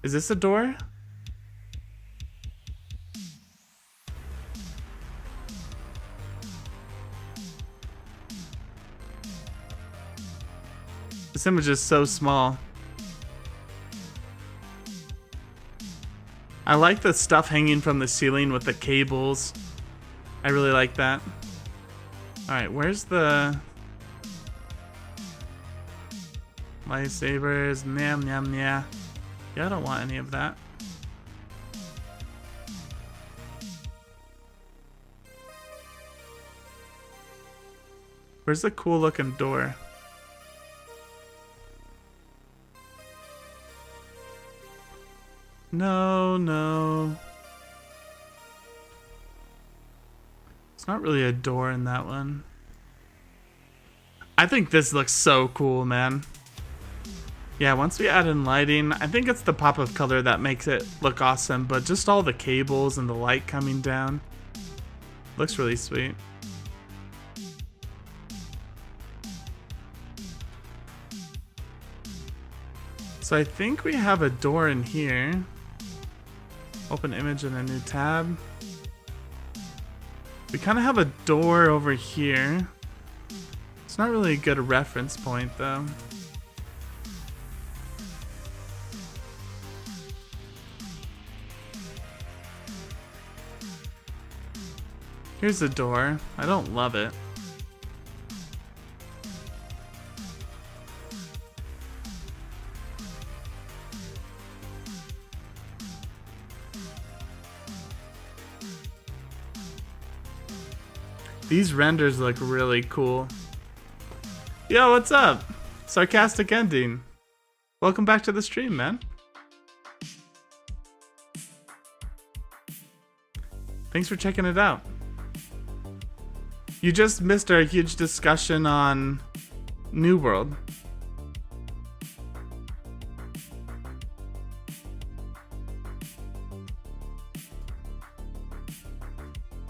Speaker 1: Is this a door? This image is so small. I like the stuff hanging from the ceiling with the cables. I really like that. Alright, where's the lightsabers? Nyam, nyam, nyam. Yeah, I don't want any of that. Where's the cool looking door? No, no. It's not really a door in that one. I think this looks so cool, man. Yeah, once we add in lighting, I think it's the pop of color that makes it look awesome, but just all the cables and the light coming down looks really sweet. So I think we have a door in here. Open image in a new tab. We kind of have a door over here. It's not really a good reference point though. Here's a door. I don't love it. These renders look really cool. Yo, what's up? Sarcastic ending. Welcome back to the stream, man. Thanks for checking it out. You just missed our huge discussion on New World.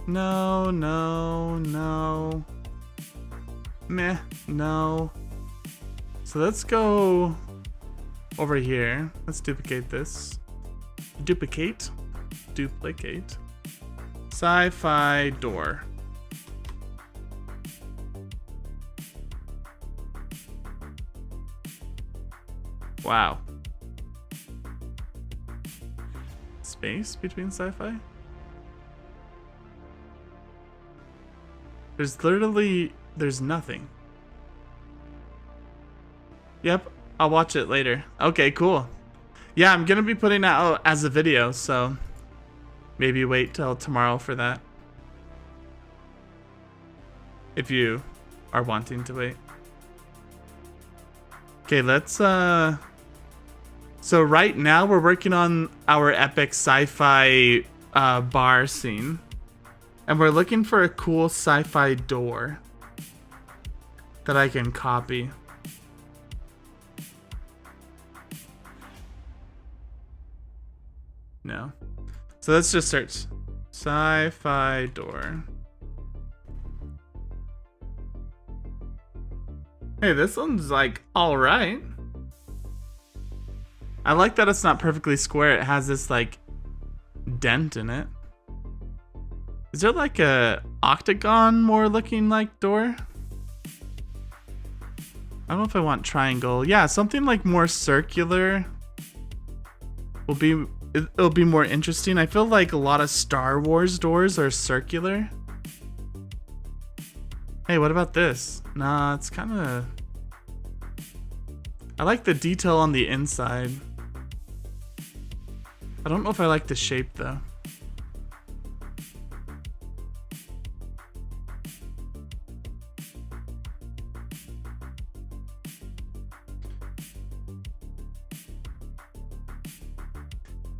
Speaker 1: No, no, no. Meh, no. So let's go over here. Let's duplicate this. Duplicate. Duplicate. Sci-fi door. Wow. Space between sci-fi? There's nothing. Yep, I'll watch it later. Okay, cool. Yeah, I'm gonna be putting it out as a video, so maybe wait till tomorrow for that. If you are wanting to wait. Okay, let's so right now we're working on our epic sci-fi bar scene. And we're looking for a cool sci-fi door that I can copy. No. So let's just search sci-fi door. Hey, this one's like alright. I like that it's not perfectly square. It has this like dent in it. Is there like a octagon more looking like door? I don't know if I want triangle. Yeah, something like more circular will be, it'll be more interesting. I feel like a lot of Star Wars doors are circular. Hey, what about this? Nah, it's kind of... I like the detail on the inside. I don't know if I like the shape though.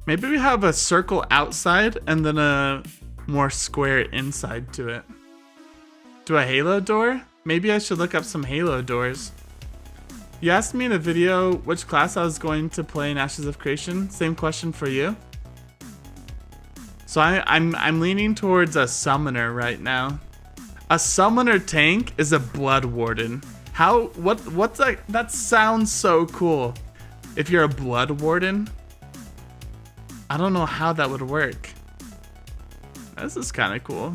Speaker 1: Maybe we have a circle outside and then a more square inside to it. Do a Halo door? Maybe I should look up some Halo doors. You asked me in a video which class I was going to play in Ashes of Creation. Same question for you. So I'm leaning towards a summoner right now. A summoner tank is a blood warden. What's that? That sounds so cool. If you're a blood warden, I don't know how that would work. This is kind of cool.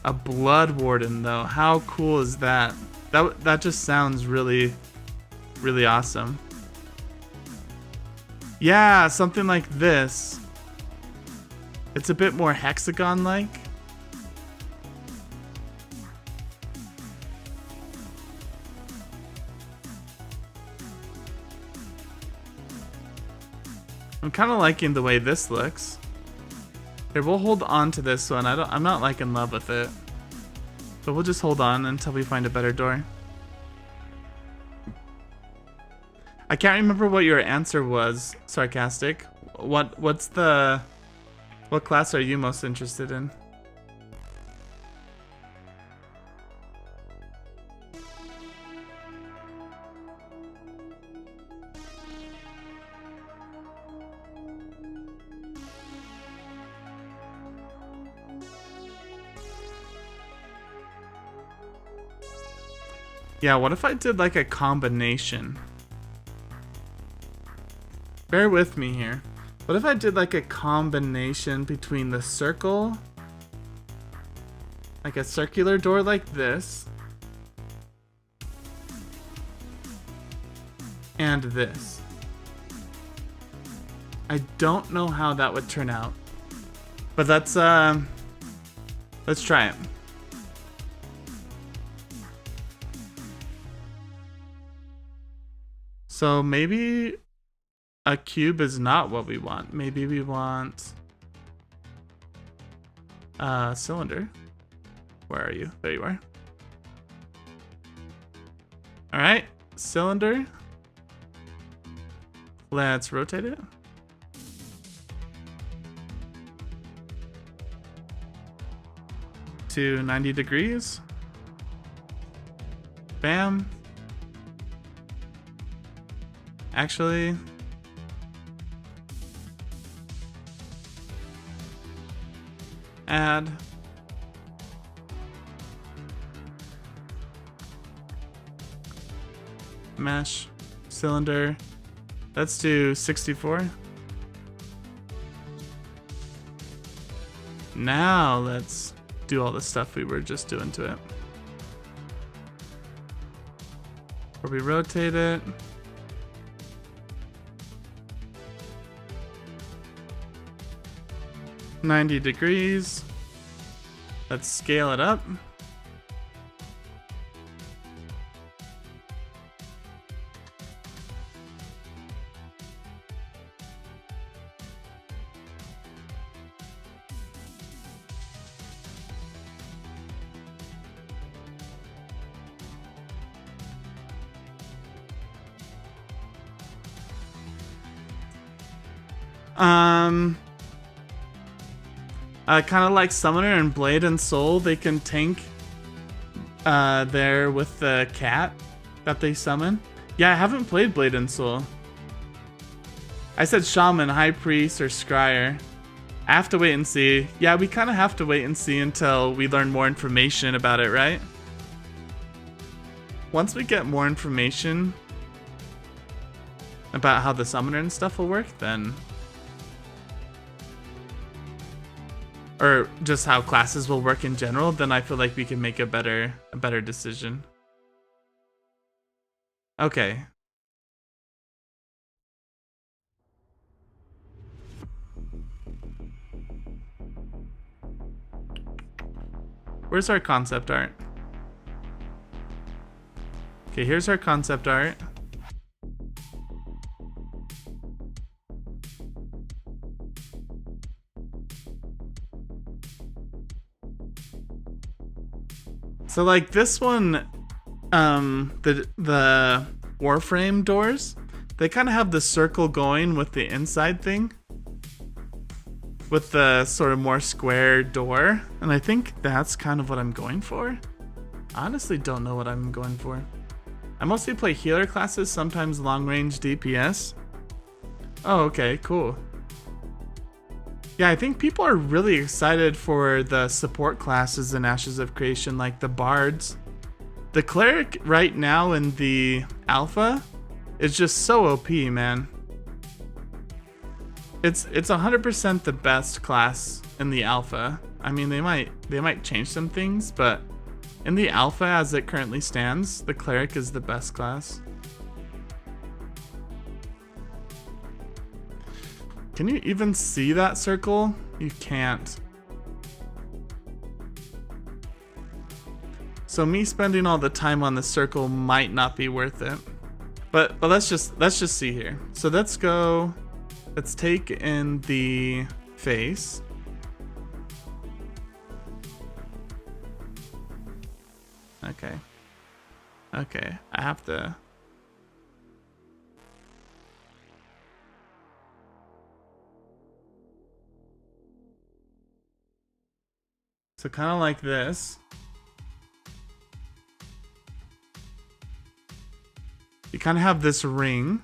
Speaker 1: A blood warden though, how cool is that? That just sounds really, really awesome. Yeah, something like this. It's a bit more hexagon-like. I'm kind of liking the way this looks. Here, we'll hold on to this one. I'm not like in love with it. But we'll just hold on until we find a better door. I can't remember what your answer was, Sarcastic. What class are you most interested in? Yeah, what if I did like a combination? Bear with me here. What if I did like a combination between the circle, like a circular door like this, and this? I don't know how that would turn out, but let's try it. So maybe a cube is not what we want. Maybe we want a cylinder. Where are you? There you are. All right, cylinder. Let's rotate it. To 90 degrees. Bam. Actually, add mesh cylinder. Let's do 64. Now let's do all the stuff we were just doing to it. Where we rotate it. $90 degrees. Let's scale it up. Kind of like Summoner and Blade and Soul, they can tank there with the cat that they summon. Yeah, I haven't played Blade and Soul. I said Shaman, High Priest, or Scryer. I have to wait and see. Yeah, we kind of have to wait and see until we learn more information about it, right? Once we get more information about how the Summoner and stuff will work, then... or just how classes will work in general, then I feel like we can make a better decision. Okay. Where's our concept art? Okay, here's our concept art. So like this one, the Warframe doors, they kind of have the circle going with the inside thing, with the sort of more square door, and I think that's kind of what I'm going for. I honestly don't know what I'm going for. I mostly play healer classes, sometimes long range DPS. Oh, okay, cool. Yeah, I think people are really excited for the support classes in Ashes of Creation, like the bards. The cleric right now in the alpha is just so OP, man. It's 100% the best class in the alpha. I mean, they might change some things, but in the alpha as it currently stands, the cleric is the best class. Can you even see that circle? You can't. So me spending all the time on the circle might not be worth it. But let's just see here. So let's go. Let's take in the face. Okay. Okay, I have to. So kind of like this. You kind of have this ring.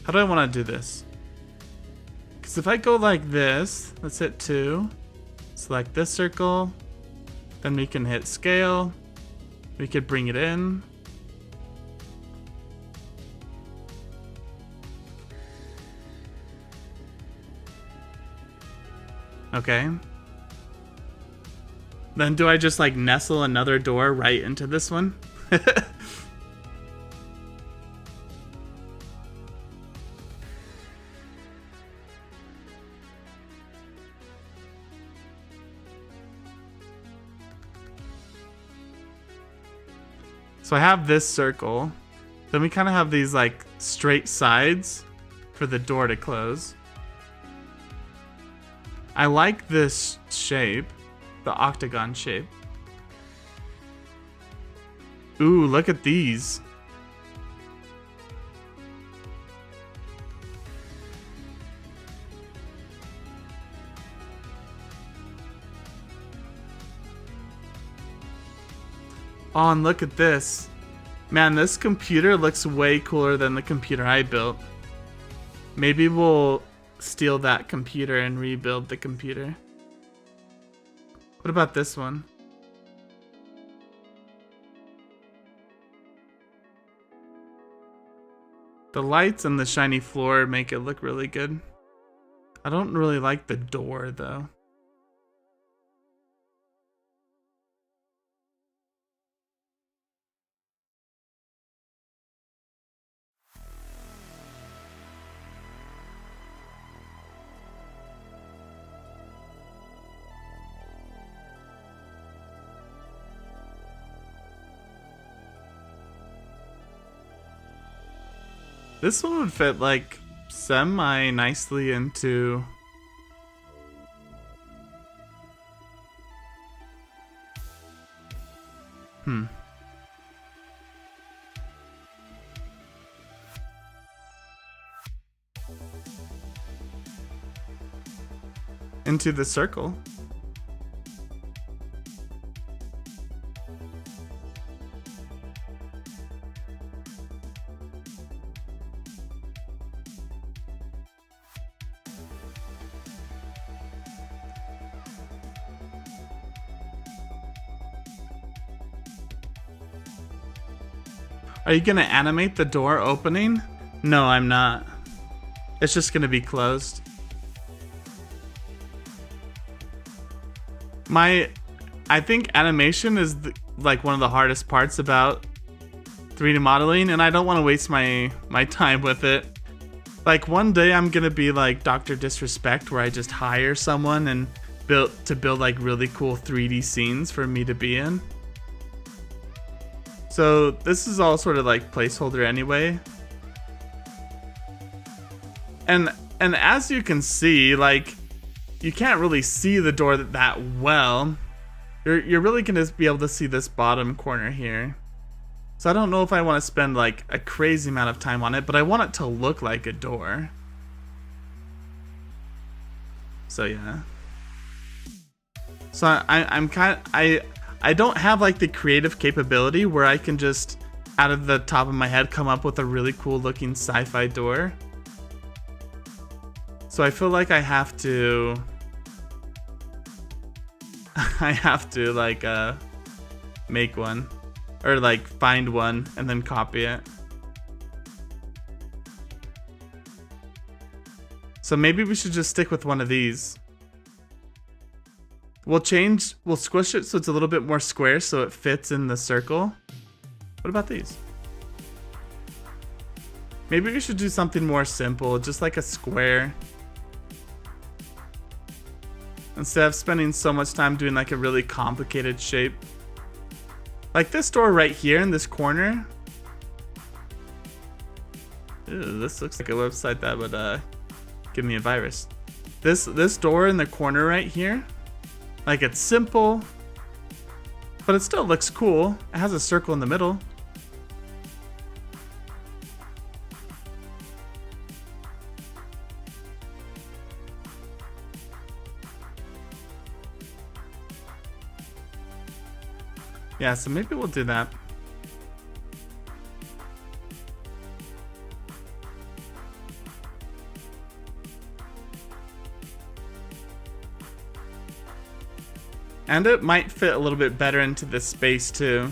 Speaker 1: How do I want to do this? Because if I go like this, let's hit 2, select this circle, then we can hit scale, we could bring it in. Okay. Then do I just like nestle another door right into this one? So I have this circle. Then we kind of have these like straight sides for the door to close. I like this shape, the octagon shape. Ooh, look at these. Oh, and look at this. Man, this computer looks way cooler than the computer I built. Maybe we'll steal that computer and rebuild the computer. What about this one? The lights and the shiny floor make it look really good. I don't really like the door though. This one would fit like semi nicely into... into the circle. Are you gonna animate the door opening? No, I'm not. It's just gonna be closed. I think animation is like one of the hardest parts about 3D modeling, and I don't want to waste my time with it. Like one day I'm gonna be like Dr. Disrespect, where I just hire someone and build like really cool 3D scenes for me to be in. So this is all sort of like placeholder anyway. And as you can see, like, you can't really see the door that well. You're really gonna be able to see this bottom corner here. So I don't know if I want to spend like a crazy amount of time on it, but I want it to look like a door. So yeah. So I don't have like the creative capability where I can just out of the top of my head come up with a really cool looking sci-fi door. So I feel like I have to like make one or like find one and then copy it. So maybe we should just stick with one of these. We'll squish it so it's a little bit more square so it fits in the circle. What about these? Maybe we should do something more simple, just like a square. Instead of spending so much time doing like a really complicated shape. Like this door right here in this corner. Ew, this looks like a website that would give me a virus. This door in the corner right here. Like it's simple, but it still looks cool. It has a circle in the middle. Yeah, so maybe we'll do that. And it might fit a little bit better into this space too.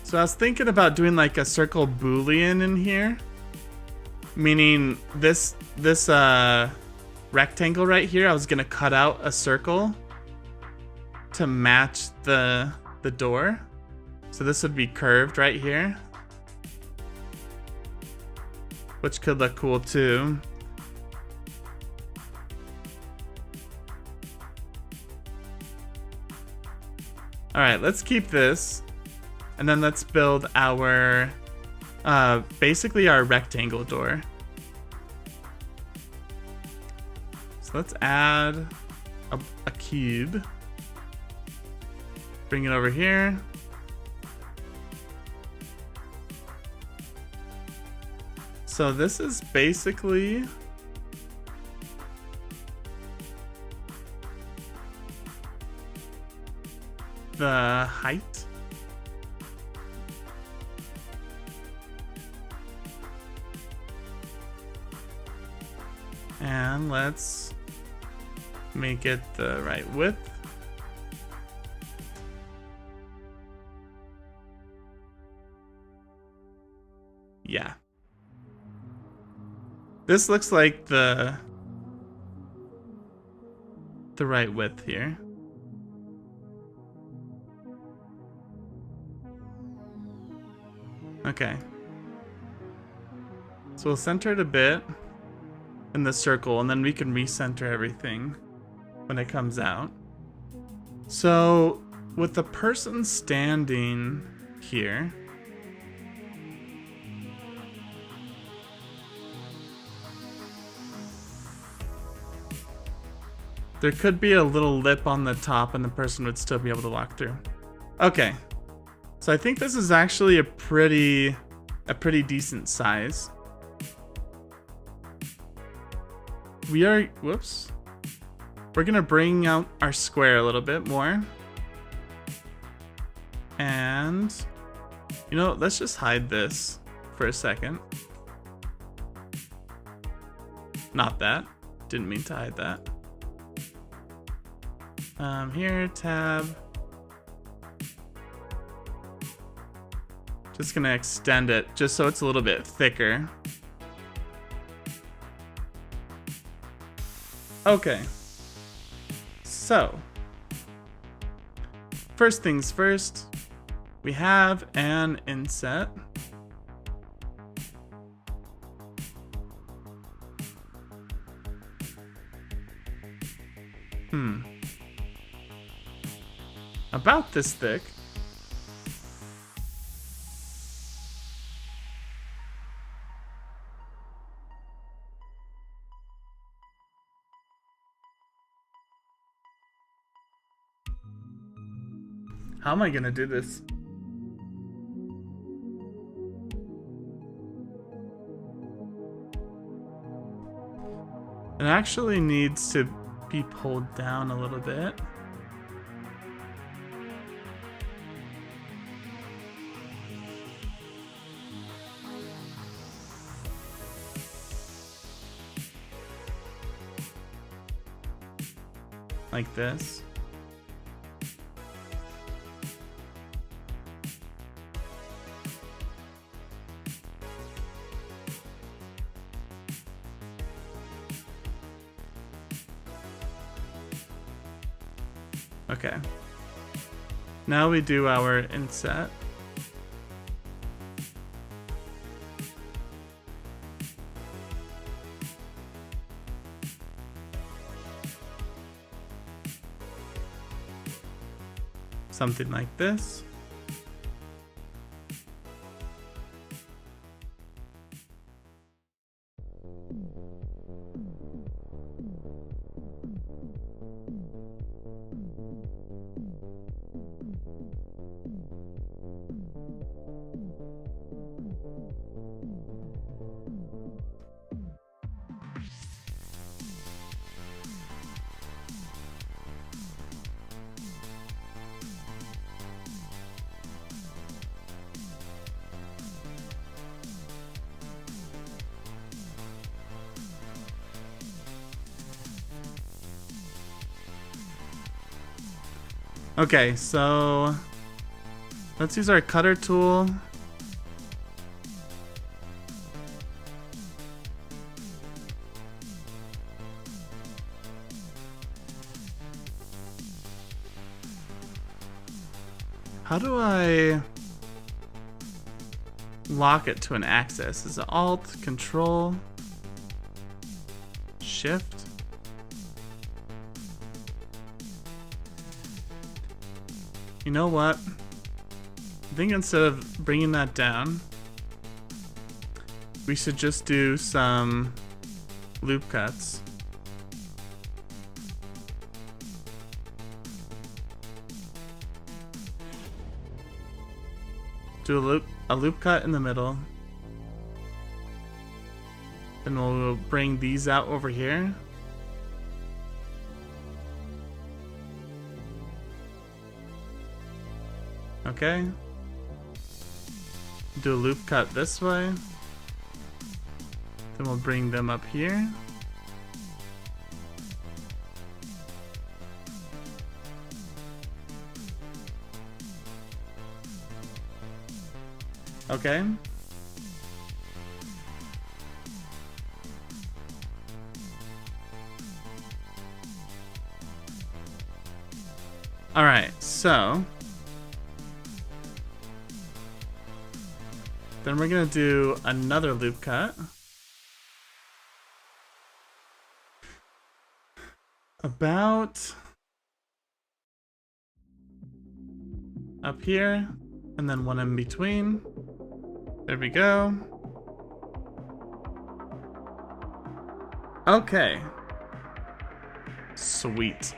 Speaker 1: So I was thinking about doing like a circle boolean in here. Meaning this rectangle right here, I was gonna cut out a circle to match the door. So this would be curved right here. Which could look cool too. Alright, let's keep this. And then let's build our, basically our rectangle door. So let's add a cube. Bring it over here. So this is basically the height. And let's make it the right width. Yeah. This looks like the right width here. Okay. So we'll center it a bit in the circle, and then we can recenter everything when it comes out. So with the person standing here, There could be a little lip on the top and the person would still be able to walk through. Okay. So I think this is actually a pretty decent size. Whoops. We're gonna bring out our square a little bit more. And, you know, let's just hide this for a second. Not that. Didn't mean to hide that. Here, tab. Just gonna extend it just so it's a little bit thicker. Okay. So, first things first, we have an inset. About this thick. How am I gonna do this? It actually needs to be pulled down a little bit. Like this. Okay. Now we do our inset. Something like this. Okay, so let's use our cutter tool. How do I lock it to an axis? Is it Alt, Control, Shift? You know what? I think instead of bringing that down, we should just do some loop cuts. Do a loop cut in the middle. Then we'll bring these out over here. Okay. Do a loop cut this way. Then we'll bring them up here. Okay. All right, so then we're gonna do another loop cut. About up here, and then one in between. There we go. Okay. Sweet.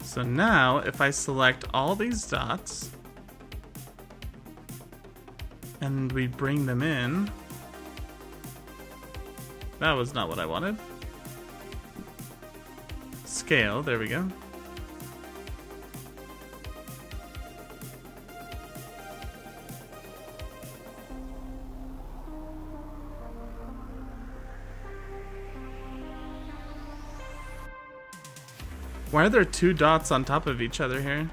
Speaker 1: So now, if I select all these dots, and we bring them in, that was not what I wanted. Scale, there we go. Why are there two dots on top of each other here?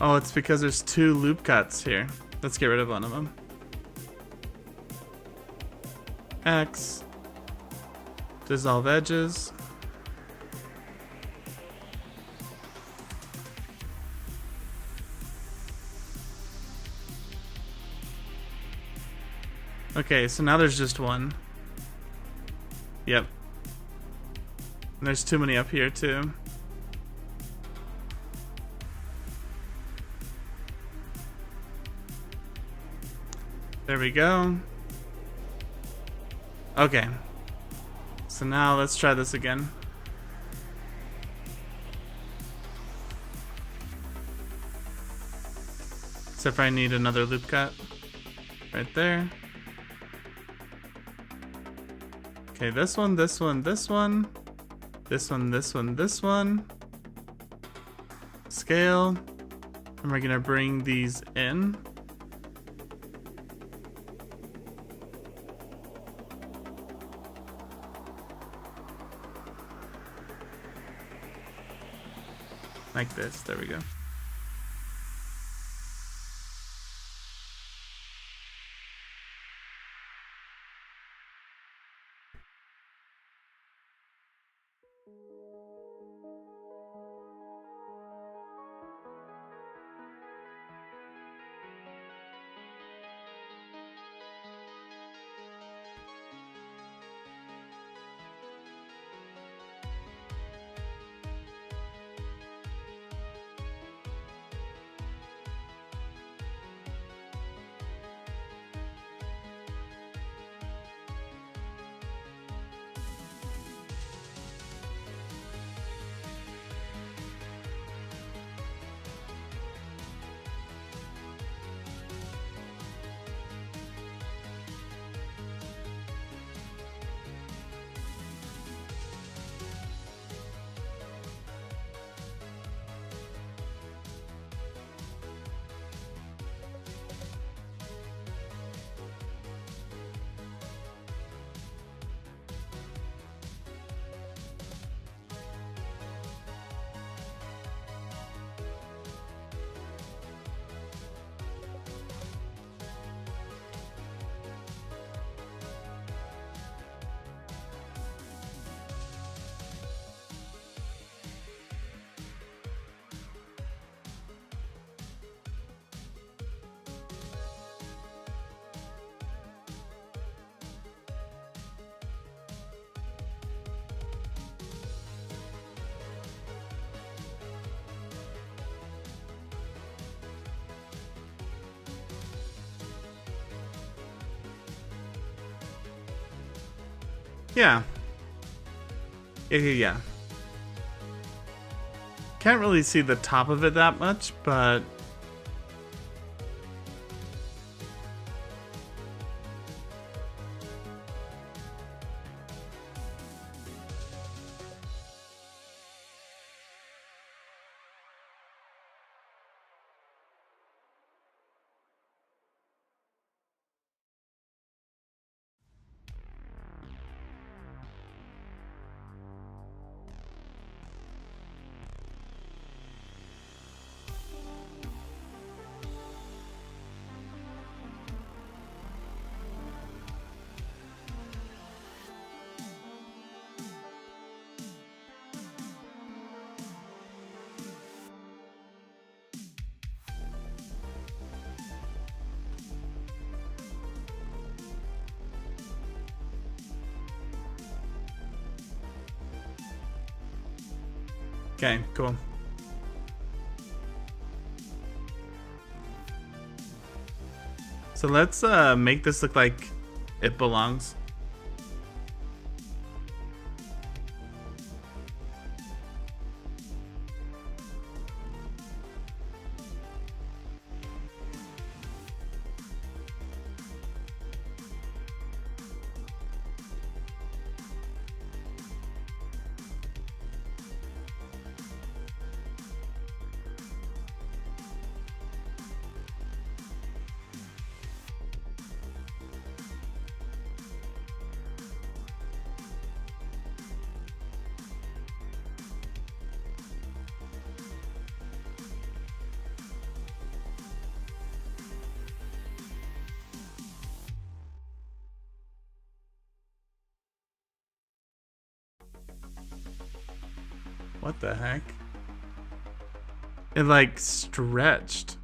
Speaker 1: Oh, it's because there's two loop cuts here. Let's get rid of one of them. X. Dissolve edges. Okay, so now there's just one. Yep. And there's too many up here too. There we go. Okay. So now let's try this again. Except for I need another loop cut. Right there. Okay, this one, this one, this one. This one, this one, this one. Scale. And we're gonna bring these in. Like this, there we go. Yeah. Yeah. Can't really see the top of it that much, but Okay, cool. So let's make this look like it belongs. What the heck? It like stretched.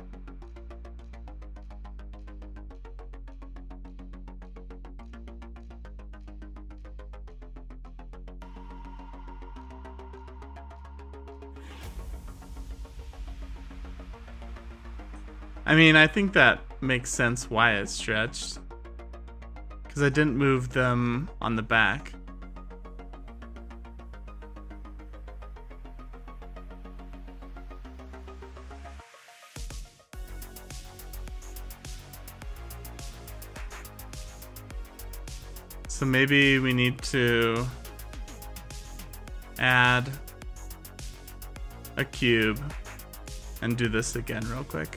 Speaker 1: I mean, I think that makes sense why it stretched. Because I didn't move them on the back. So maybe we need to add a cube and do this again real quick.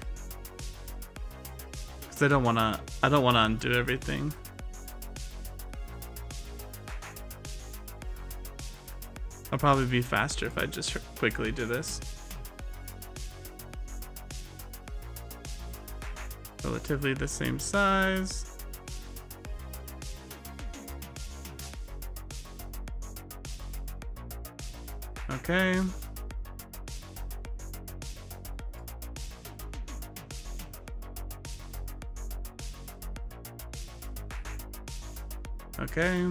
Speaker 1: Cause I don't wanna undo everything. I'll probably be faster if I just quickly do this. Relatively the same size. Okay. Okay.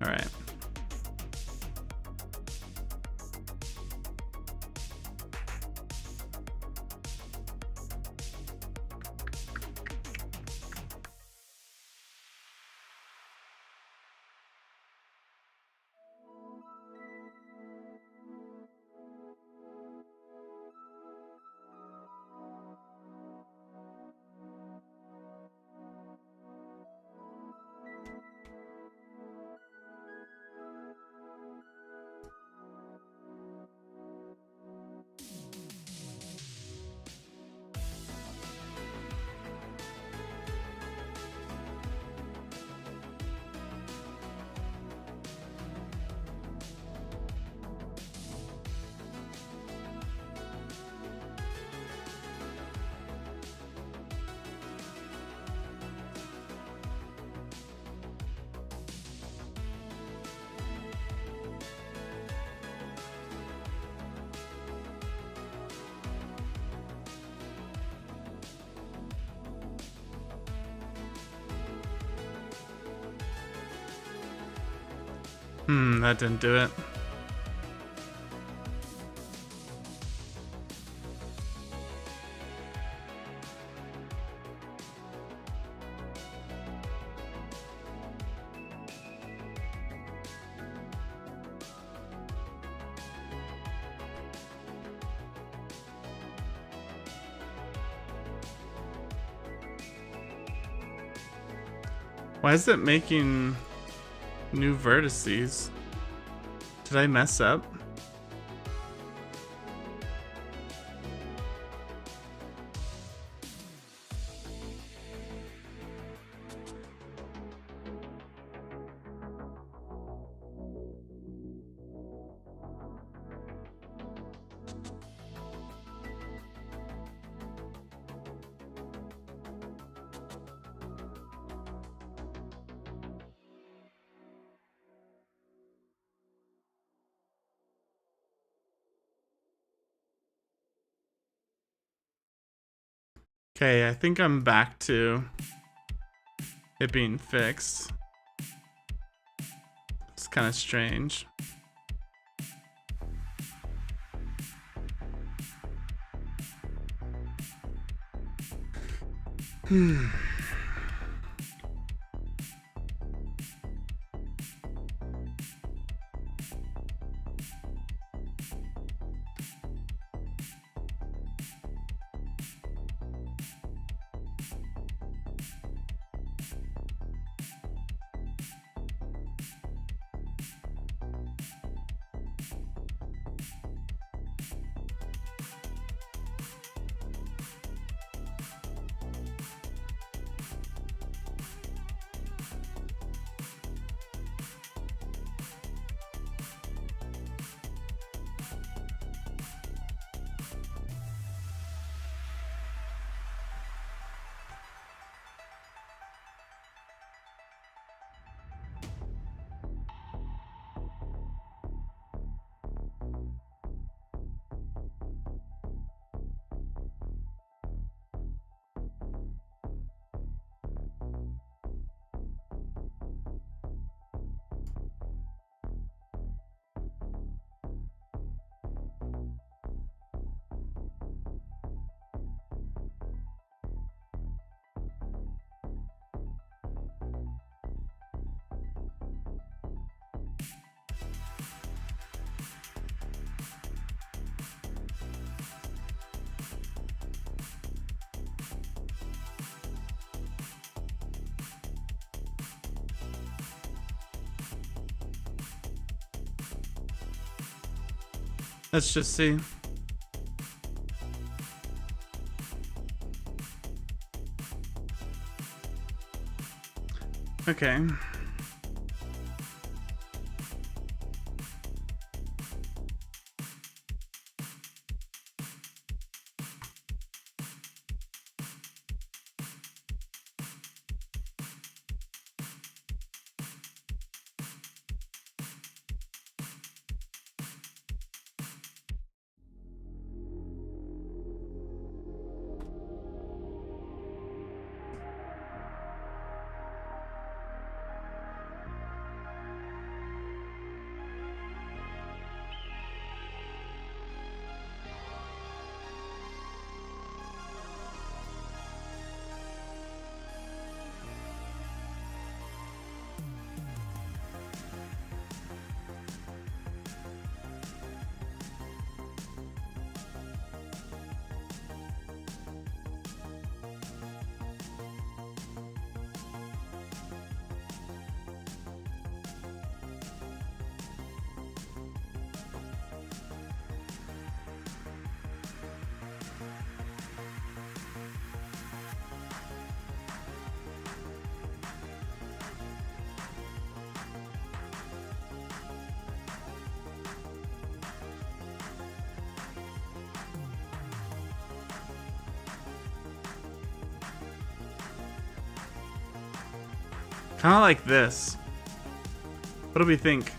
Speaker 1: All right. That didn't do it. Why is it making new vertices? Did I mess up? Okay, I think I'm back to it being fixed. It's kind of strange. Let's just see. Okay. Kind of like this. What do we think?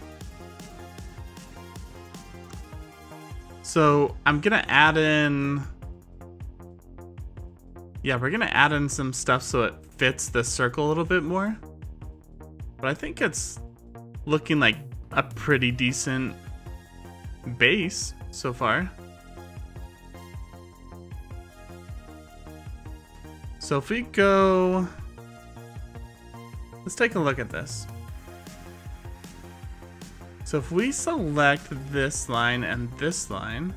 Speaker 1: So I'm gonna add in... Yeah, we're gonna add in some stuff so it fits the circle a little bit more. But I think it's looking like a pretty decent base so far. So if we go... Let's take a look at this. So if we select this line and this line,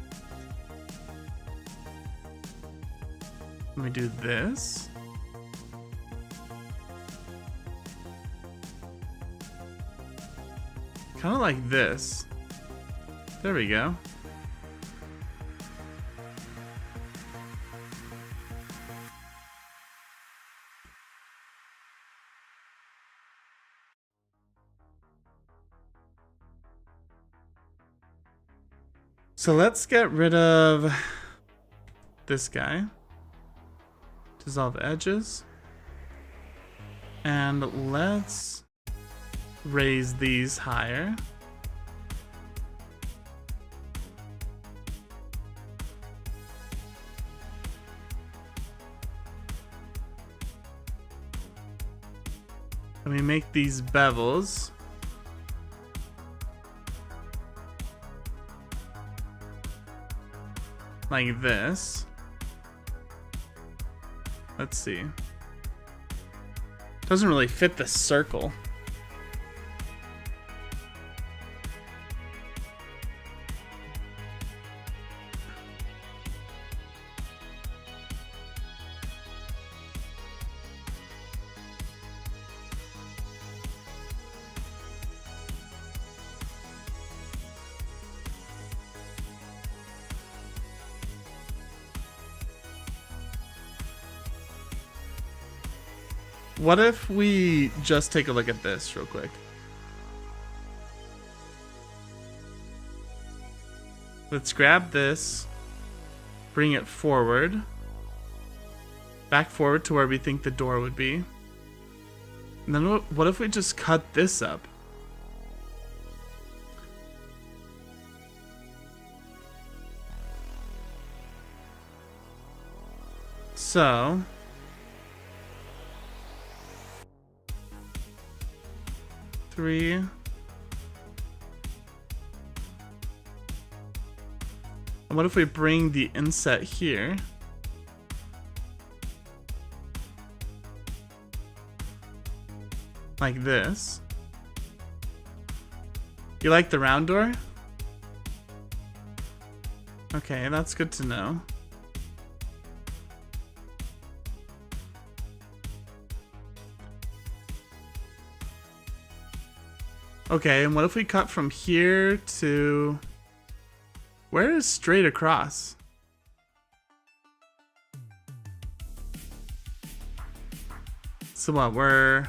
Speaker 1: let me do this. Kind of like this. There we go. So let's get rid of this guy. Dissolve edges. And let's raise these higher. Let me make these bevels. Like this. Let's see. Doesn't really fit the circle. What if we just take a look at this real quick? Let's grab this, bring it forward, back forward to where we think the door would be. And then what if we just cut this up? So three. And what if we bring the inset here? Like this. You like the round door? Okay, that's good to know. Okay, and what if we cut from here to... Where is straight across? So what, we're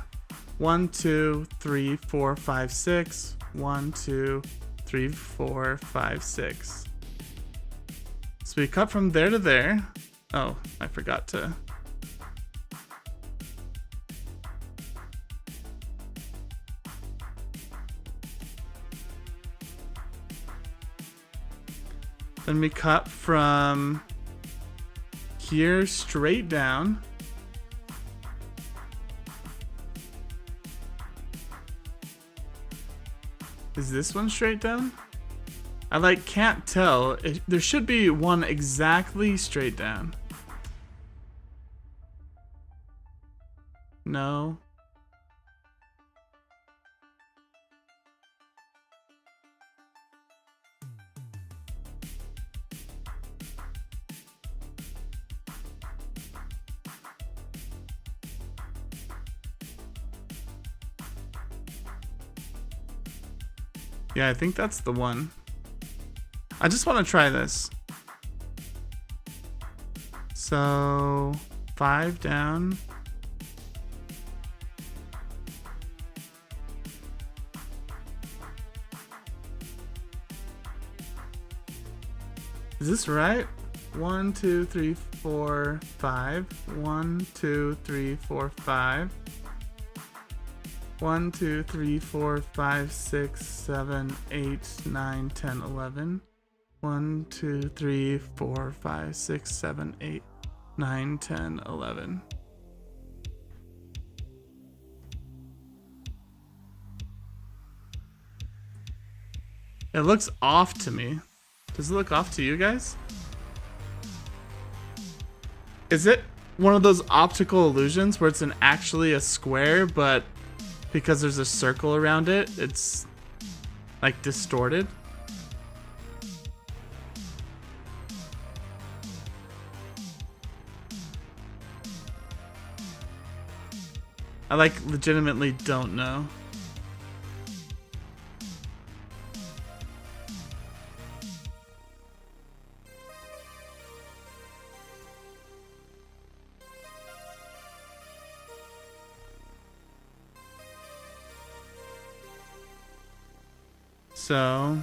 Speaker 1: 1, 2, 3, 4, 5, 6. 1, 2, 3, 4, 5, 6. So we cut from there to there. Oh, I forgot to... Then we cut from here straight down. Is this one straight down? I can't tell. There should be one exactly straight down. No. Yeah, I think that's the one. I just want to try this. So 5 down. Is this right? 1, 2, 3, 4, 5. 1, 2, 3, 4, 5. 1, 2, 3, 4, 5, 6, 7, 8, 9, 10, 11. 1, 2, 3, 4, 5, 6, 7, 8, 9, 10, 11. It looks off to me. Does it look off to you guys? Is it one of those optical illusions where it's actually a square, but because there's a circle around it, it's like distorted? I legitimately don't know. So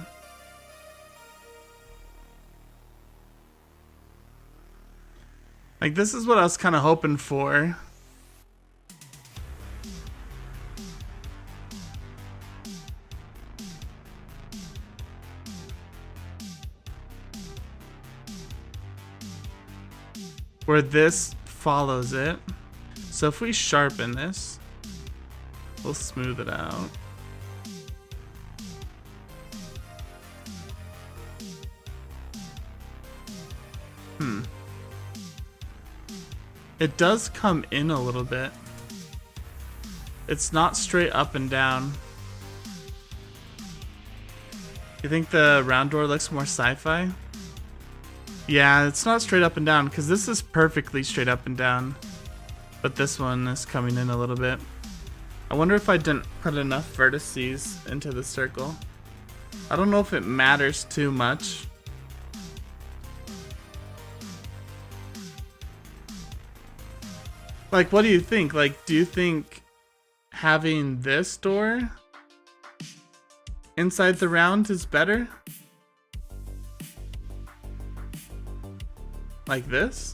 Speaker 1: like this is what I was kind of hoping for. Where this follows it. So if we sharpen this, we'll smooth it out. It does come in a little bit. It's not straight up and down. You think the round door looks more sci-fi? Yeah, it's not straight up and down because this is perfectly straight up and down. But this one is coming in a little bit. I wonder if I didn't put enough vertices into the circle. I don't know if it matters too much. Like, what do you think? Like, do you think having this door inside the round is better? Like this?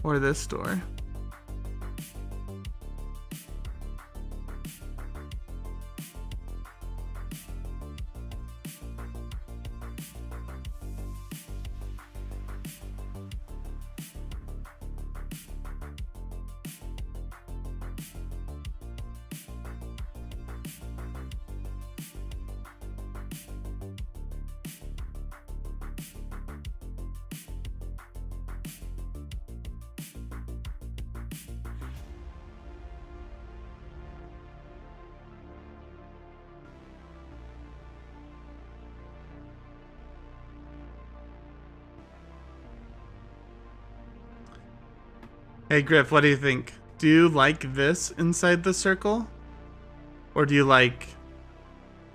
Speaker 1: Or this door? Hey Griff, what do you think? Do you like this inside the circle? Or do you like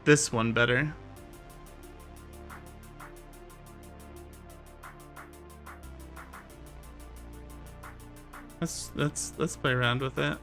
Speaker 1: this one better? Let's play around with it.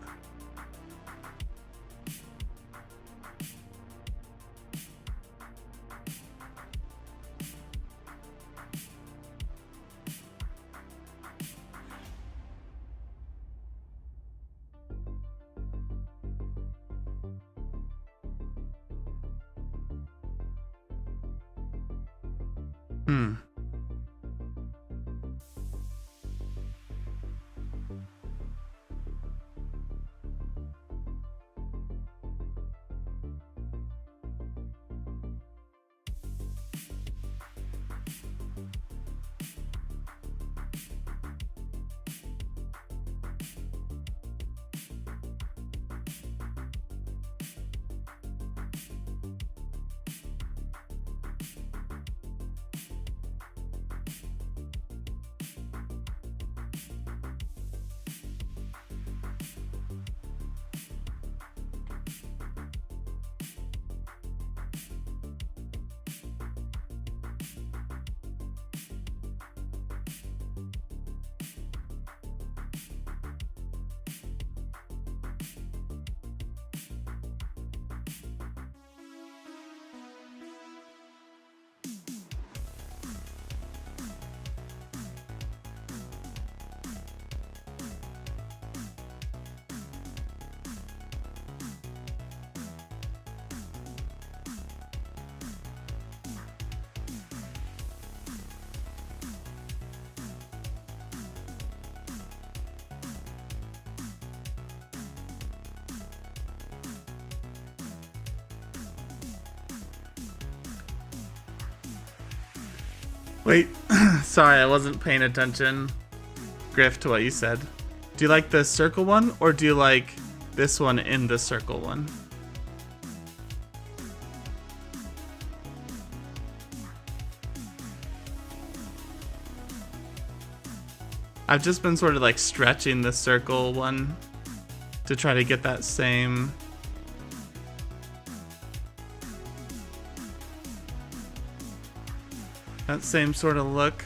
Speaker 1: Wait, sorry, I wasn't paying attention, Griff, to what you said. Do you like the circle one, or do you like this one in the circle one? I've just been sort of like stretching the circle one to try to get that same sort of look.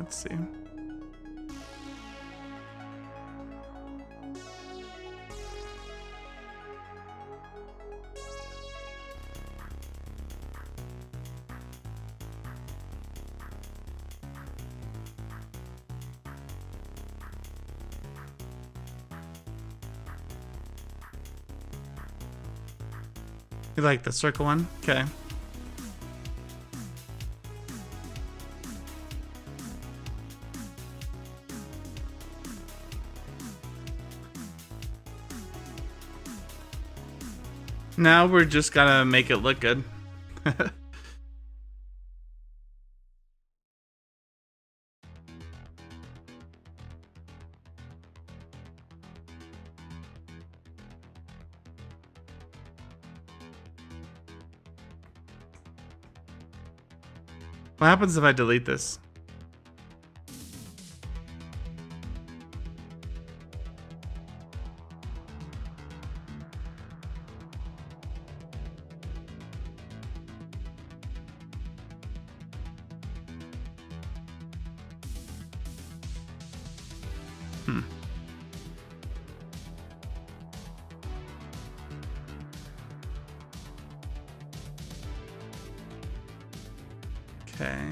Speaker 1: Let's see. You like the circle one? Okay. Now we're just gotta make it look good. What happens if I delete this? Okay.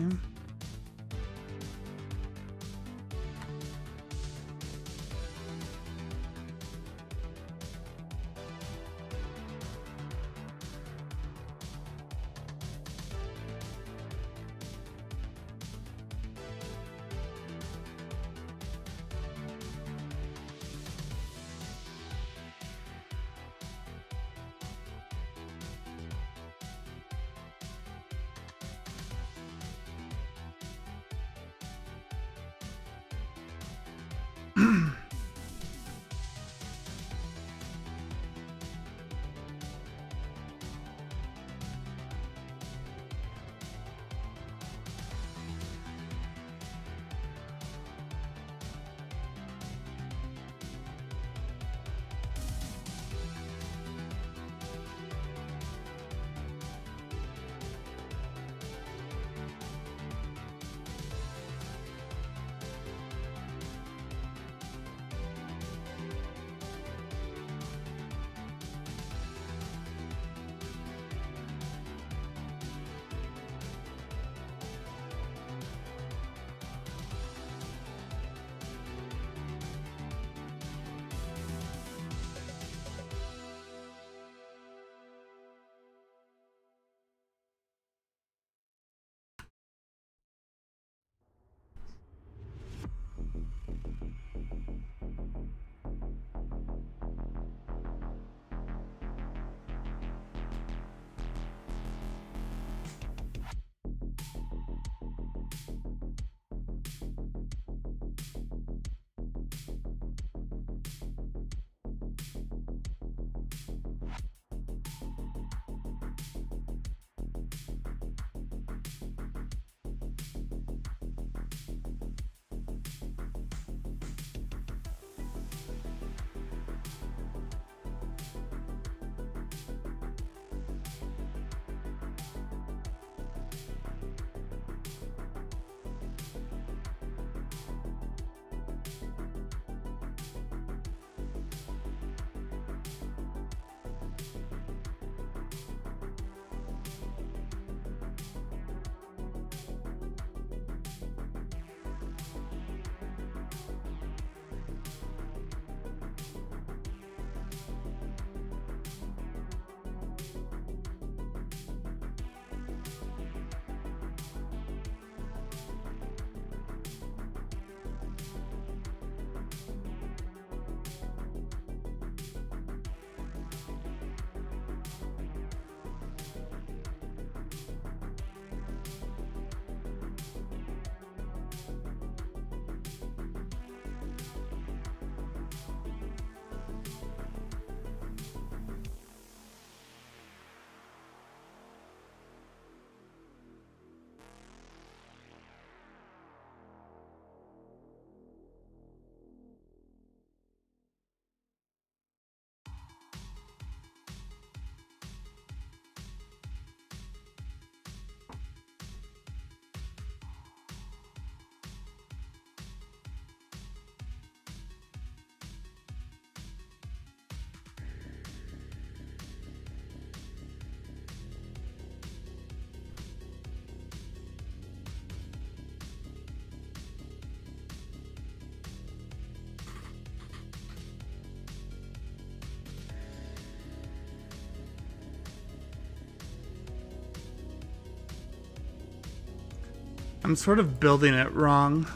Speaker 1: I'm sort of building it wrong.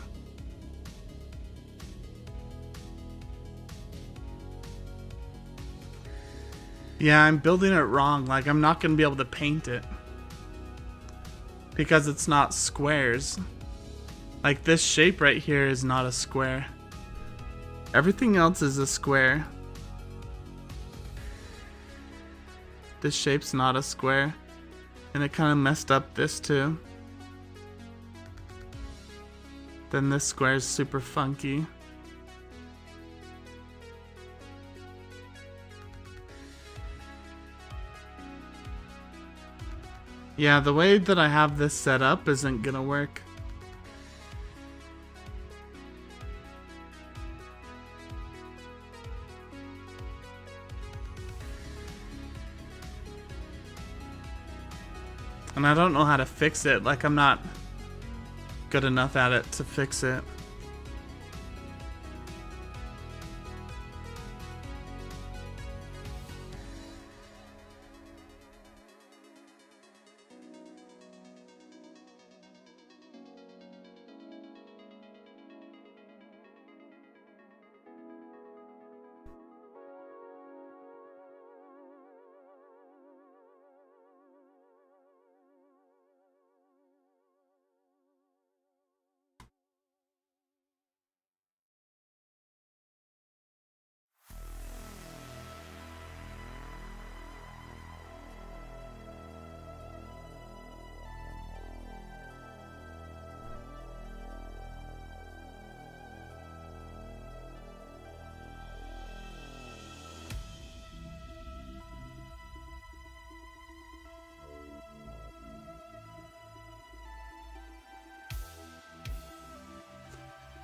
Speaker 1: Yeah, I'm building it wrong. Like, I'm not going to be able to paint it. Because it's not squares. Like, this shape right here is not a square. Everything else is a square. This shape's not a square. And it kind of messed up this too. Then this square is super funky. Yeah, the way that I have this set up isn't gonna work. And I don't know how to fix it. Like, I'm not good enough at it to fix it.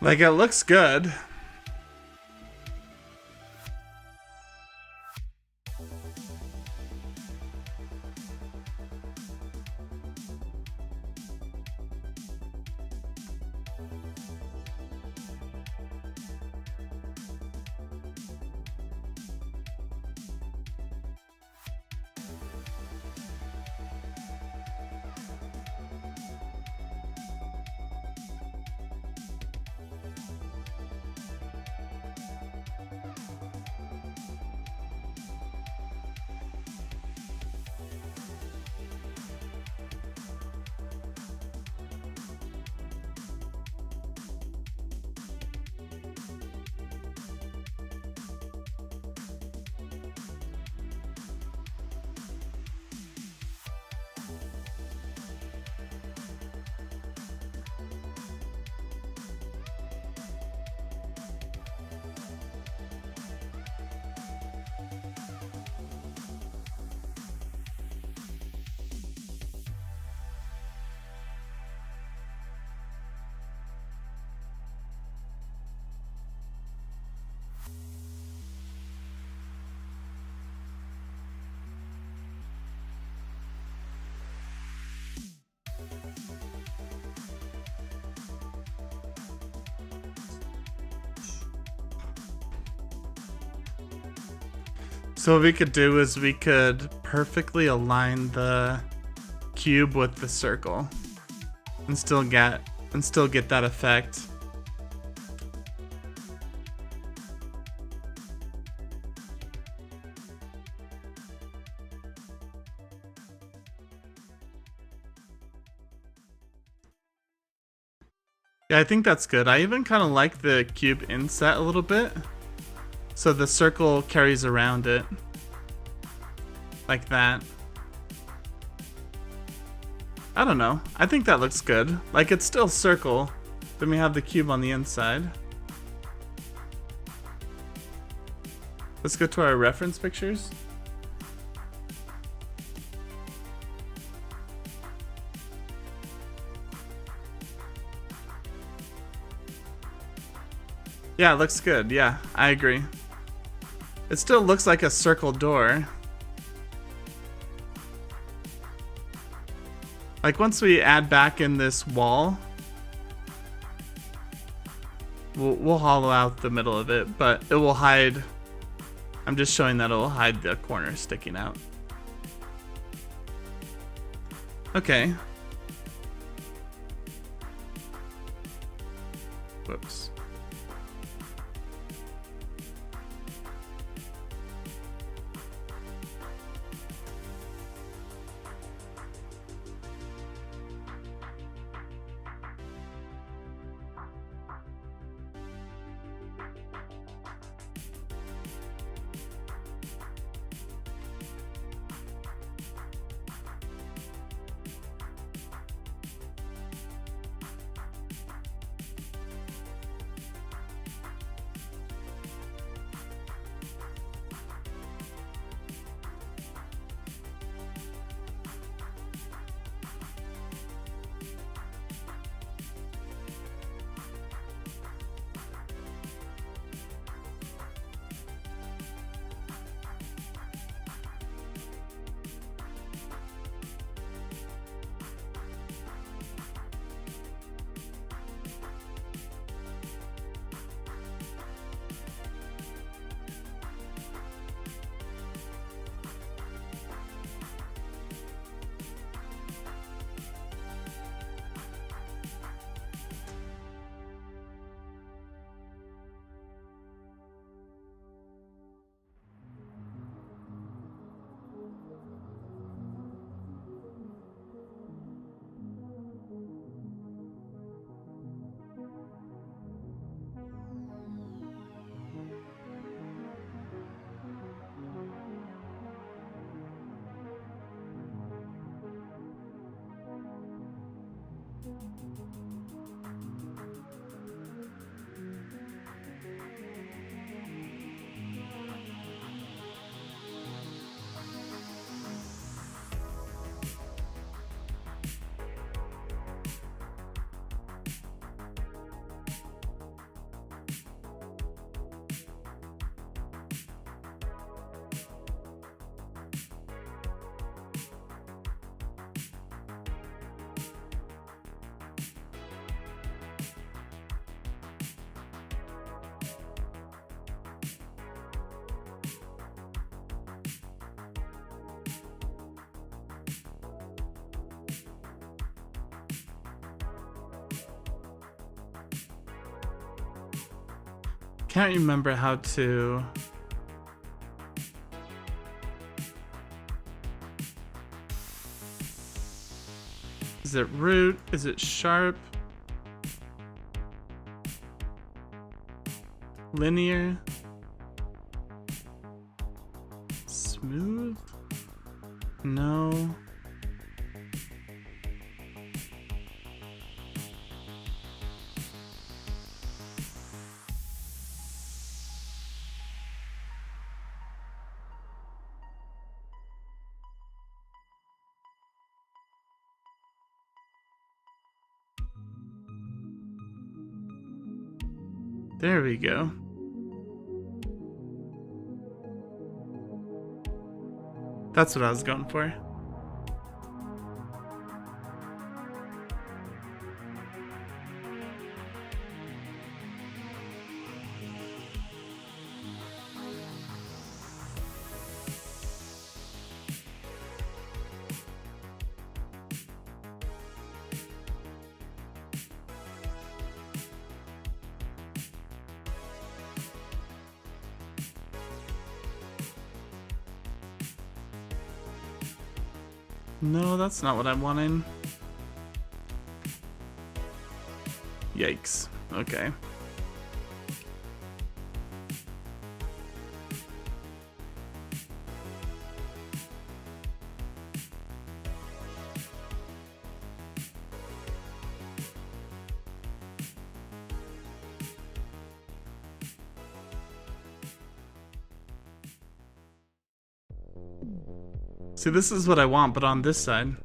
Speaker 1: Like, it looks good. So what we could do is we could perfectly align the cube with the circle and still get that effect. Yeah, I think that's good. I even kind of like the cube inset a little bit. So the circle carries around it. Like that. I don't know. I think that looks good. Like, it's still circle. Then we have the cube on the inside. Let's go to our reference pictures. Yeah, it looks good. Yeah, I agree. It still looks like a circle door. Like, once we add back in this wall, we'll hollow out the middle of it, but it will hide. I'm just showing that it will hide the corner sticking out. Whoops. Can't remember how to... Is it root? Is it sharp? Linear? Smooth? No. There we go. That's what I was going for. No, that's not what I'm wanting. Yikes. Okay. See, this is what I want, but on this side.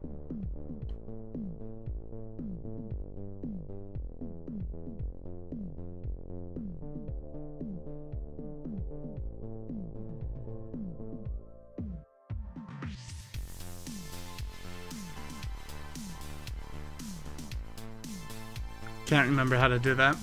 Speaker 1: Can't remember how to do that.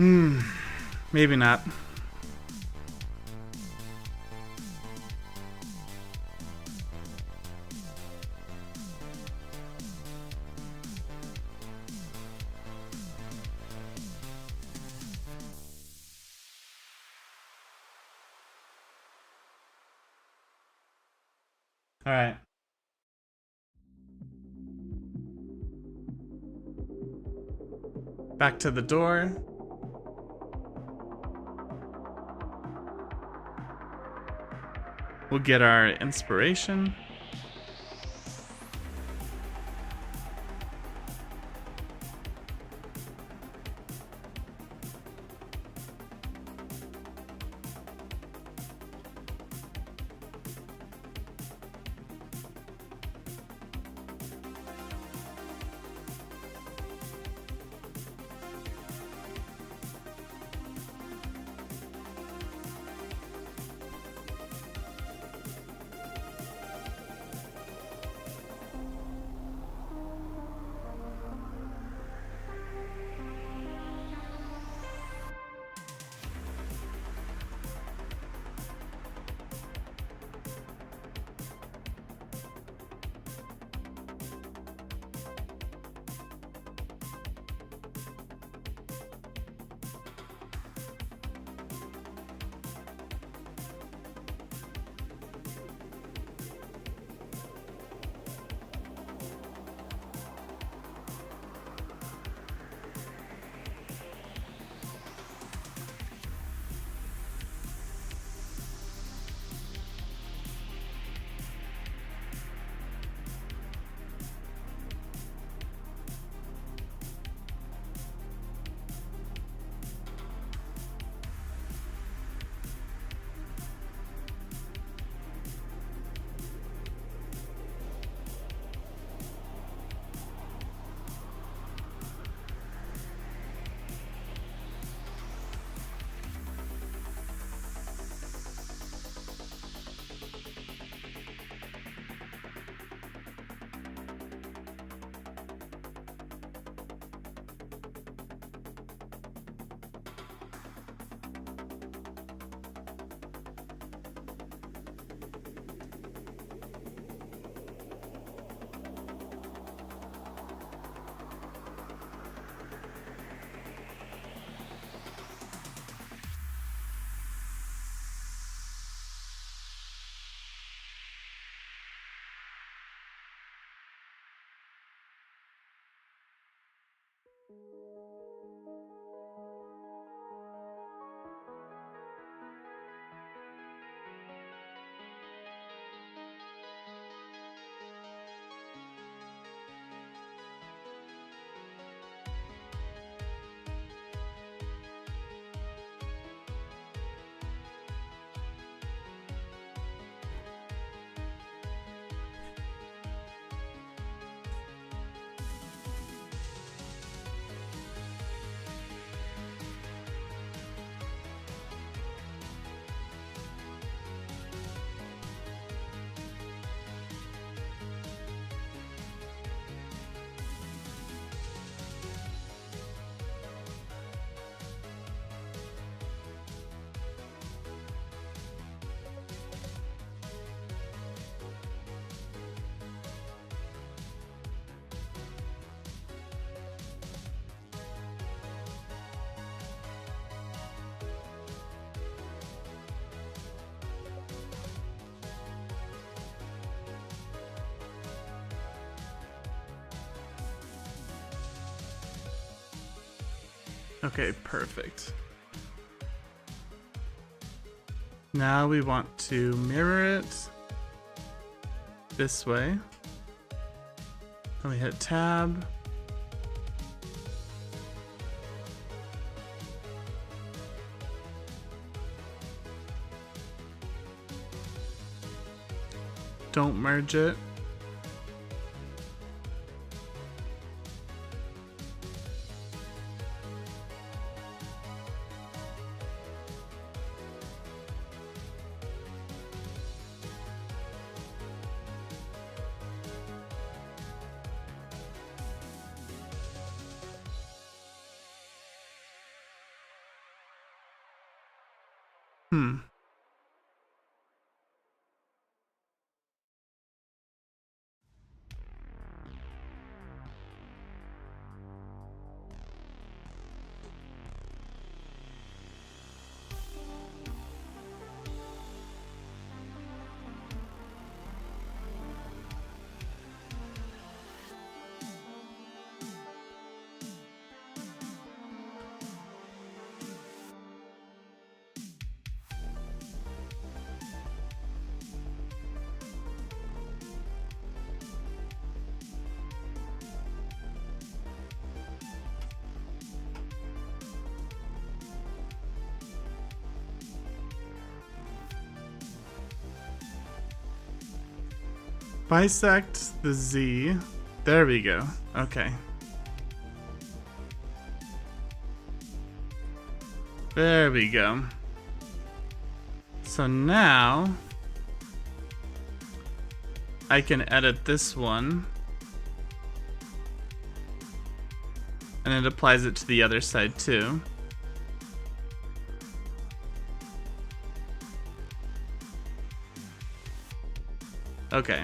Speaker 1: Maybe not. All right. Back to the door. We'll get our inspiration. Okay, perfect. Now we want to mirror it this way. Then we hit tab. Don't merge it. Hmm. Bisect the Z. There we go. Okay. There we go. So now I can edit this one. And it applies it to the other side too. Okay.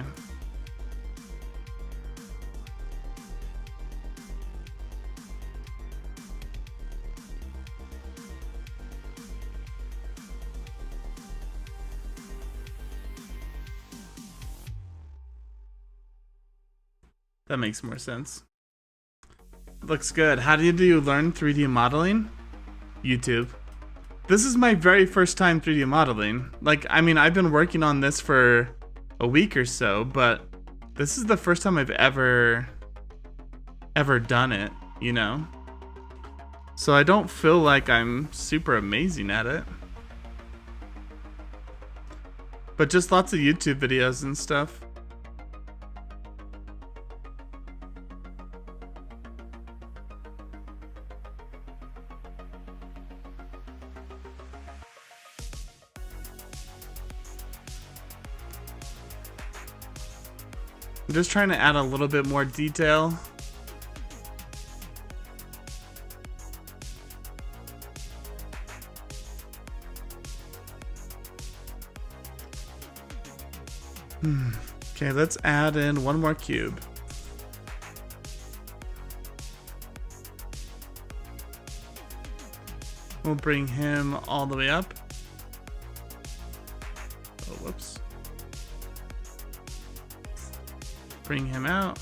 Speaker 1: That makes more sense. Looks good. How do you learn 3D modeling? YouTube. This is my very first time 3D modeling. Like, I mean, I've been working on this for a week or so, but this is the first time I've ever done it, you know? So I don't feel like I'm super amazing at it. But just lots of YouTube videos and stuff. I'm just trying to add a little bit more detail. Okay, let's add in one more cube. We'll bring him all the way up. Oh, whoops. Bring him out.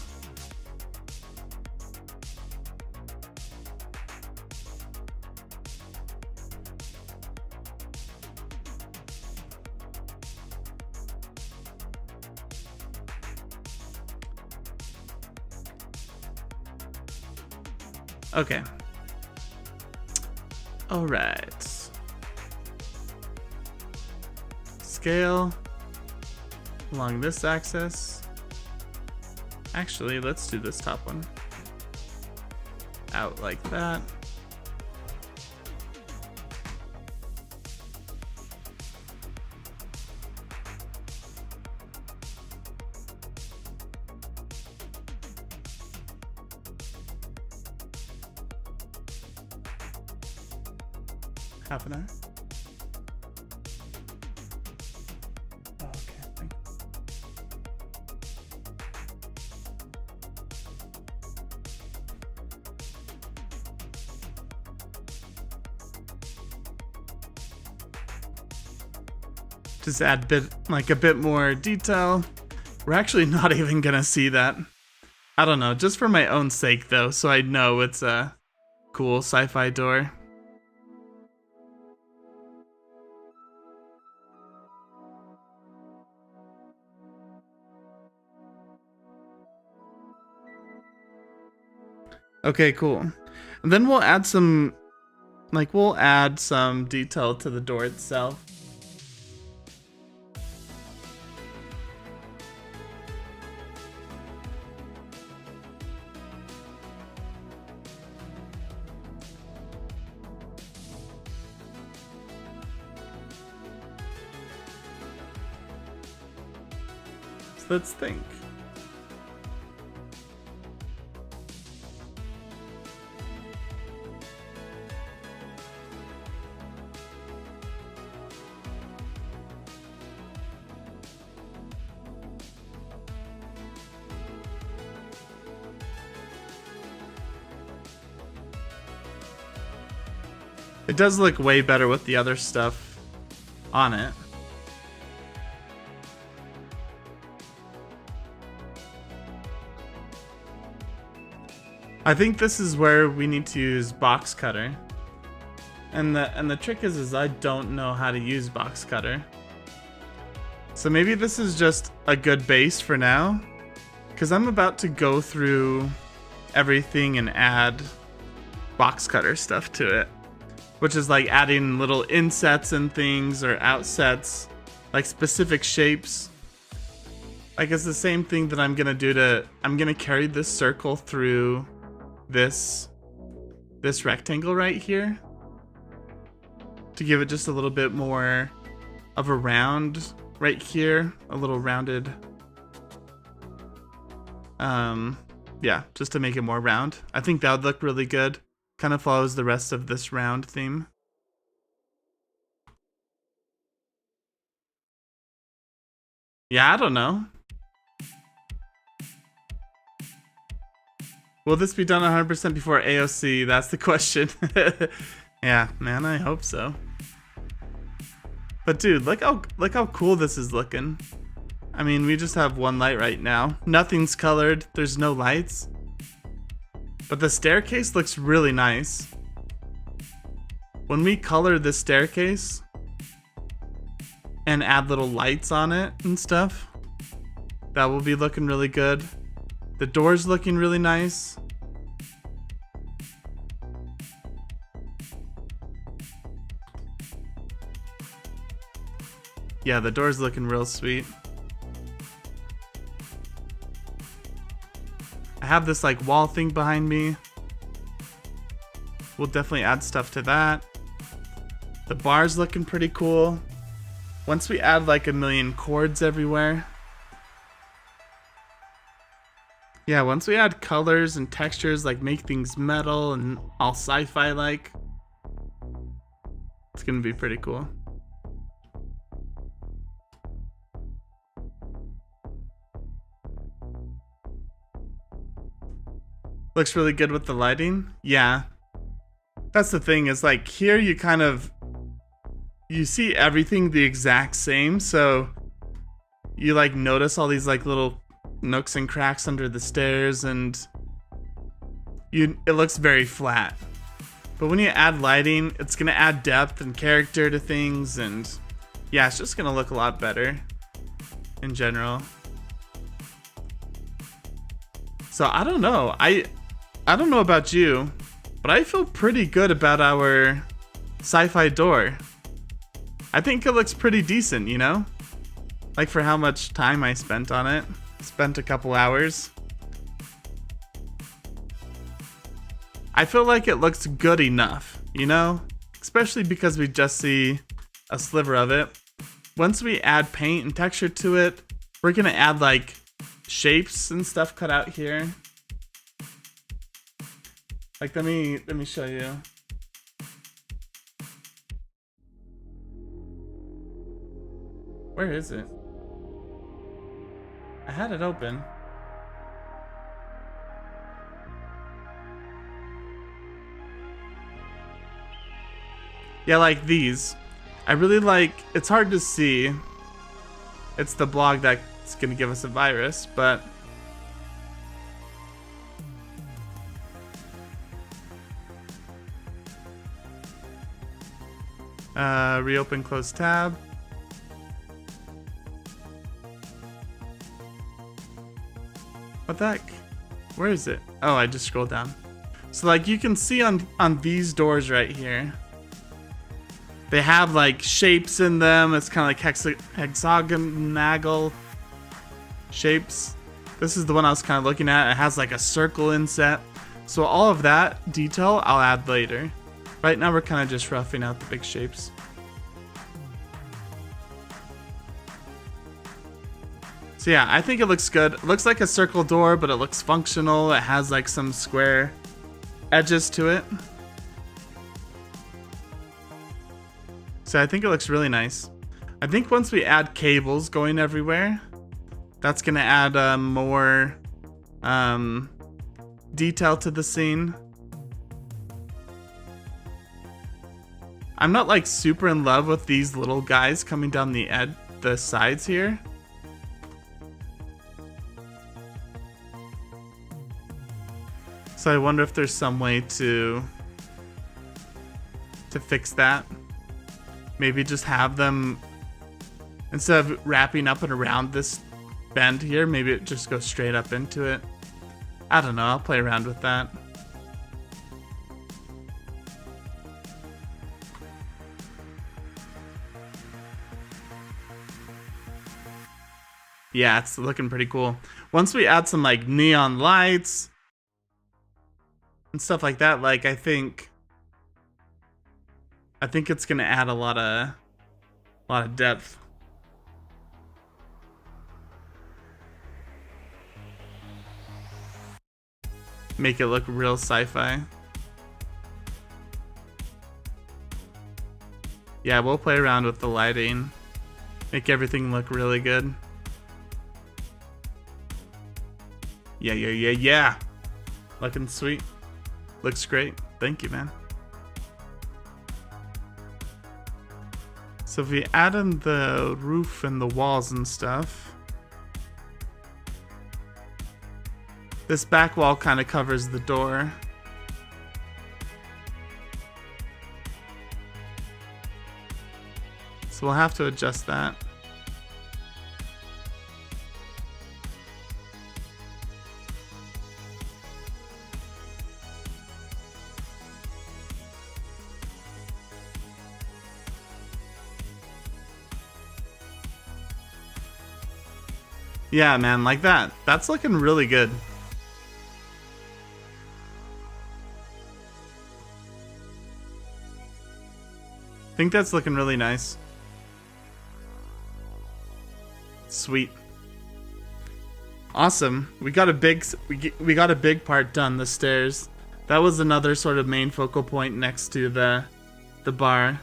Speaker 1: Okay. All right. Scale along this axis. Actually, let's do this top one. Out like that. Half an hour. Oh, okay. Just add a bit more detail. We're actually not even gonna see that. I don't know, just for my own sake though, so I know it's a cool sci-fi door. Okay, cool. And then we'll add some detail to the door itself. So let's think. It does look way better with the other stuff on it. I think this is where we need to use box cutter. And the trick is I don't know how to use box cutter. So maybe this is just a good base for now, because I'm about to go through everything and add box cutter stuff to it, which is like adding little insets and things or outsets, like specific shapes. Like it's the same thing that I'm gonna carry this circle through this rectangle right here to give it just a little bit more of a round right here, a little rounded, yeah, just to make it more round. I think that would look really good. Kind of follows the rest of this round theme. Yeah, I don't know. Will this be done 100% before AOC? That's the question. Yeah, man, I hope so. But dude, look how cool this is looking. I mean, we just have one light right now. Nothing's colored. There's no lights. But the staircase looks really nice. When we color this staircase and add little lights on it and stuff, that will be looking really good. The door's looking really nice. Yeah, the door's looking real sweet. I have this like wall thing behind me. We'll definitely add stuff to that. The bar's looking pretty cool. Once we add like a million cords everywhere. Yeah, once we add colors and textures, like make things metal and all sci-fi like, it's gonna be pretty cool. Looks really good with the lighting. Yeah. That's the thing, is like here you kind of, you see everything the exact same, so you like notice all these like little nooks and cracks under the stairs, and it looks very flat. But when you add lighting, it's gonna add depth and character to things, and yeah, it's just gonna look a lot better in general. So I don't know. I don't know about you, but I feel pretty good about our sci-fi door. I think it looks pretty decent, you know? Like for how much time I spent on it. Spent a couple hours. I feel like it looks good enough, you know? Especially because we just see a sliver of it. Once we add paint and texture to it, we're gonna add like shapes and stuff cut out here. Like let me show you. Where is it? I had it open. Yeah, like these. I really like, it's hard to see. It's the blog that's gonna give us a virus, but reopen, close tab. What the heck? Where is it? Oh, I just scrolled down. So like you can see on these doors right here, they have like shapes in them. It's kind of like hexagonal shapes. This is the one I was kind of looking at. It has like a circle inset. So all of that detail I'll add later. Right now we're kind of just roughing out the big shapes. So yeah, I think it looks good. It looks like a circle door, but it looks functional. It has like some square edges to it. So I think it looks really nice. I think once we add cables going everywhere, that's gonna add more detail to the scene. I'm not like super in love with these little guys coming down the sides here. So I wonder if there's some way to fix that. Maybe just have them, instead of wrapping up and around this bend here, maybe it just goes straight up into it. I don't know, I'll play around with that. Yeah, it's looking pretty cool. Once we add some like neon lights and stuff like that, like I think it's gonna add a lot of depth. Make it look real sci-fi. Yeah, we'll play around with the lighting. Make everything look really good. Yeah. Looking sweet. Looks great. Thank you, man. So if we add in the roof and the walls and stuff, this back wall kind of covers the door. So we'll have to adjust that. Yeah, man, like that. That's looking really good. I think that's looking really nice. Sweet. Awesome. We got a big part done, the stairs. That was another sort of main focal point next to the bar.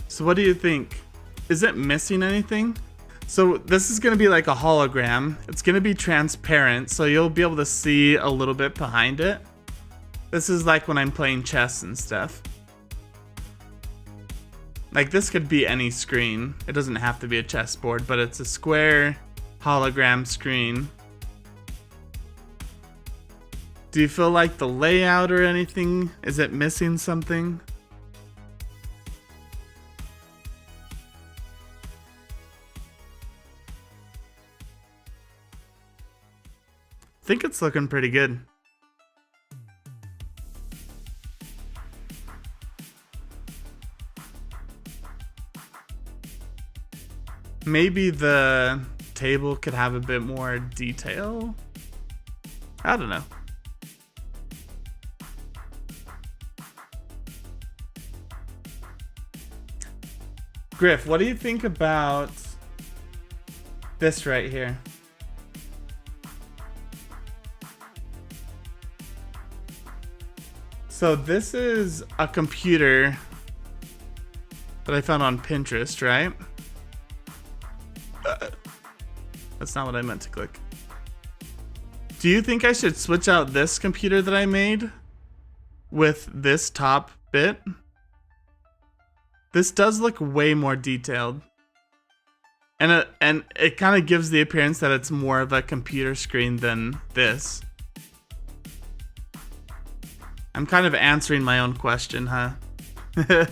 Speaker 1: So what do you think? Is it missing anything? So this is going to be like a hologram. It's going to be transparent, so you'll be able to see a little bit behind it. This is like when I'm playing chess and stuff. Like this could be any screen. It doesn't have to be a chessboard, but it's a square hologram screen. Do you feel like the layout or anything, is it missing something? I think it's looking pretty good. Maybe the table could have a bit more detail. I don't know. Griff, what do you think about this right here? So this is a computer that I found on Pinterest, right? That's not what I meant to click. Do you think I should switch out this computer that I made with this top bit? This does look way more detailed. And it kind of gives the appearance that it's more of a computer screen than this. I'm kind of answering my own question, huh? The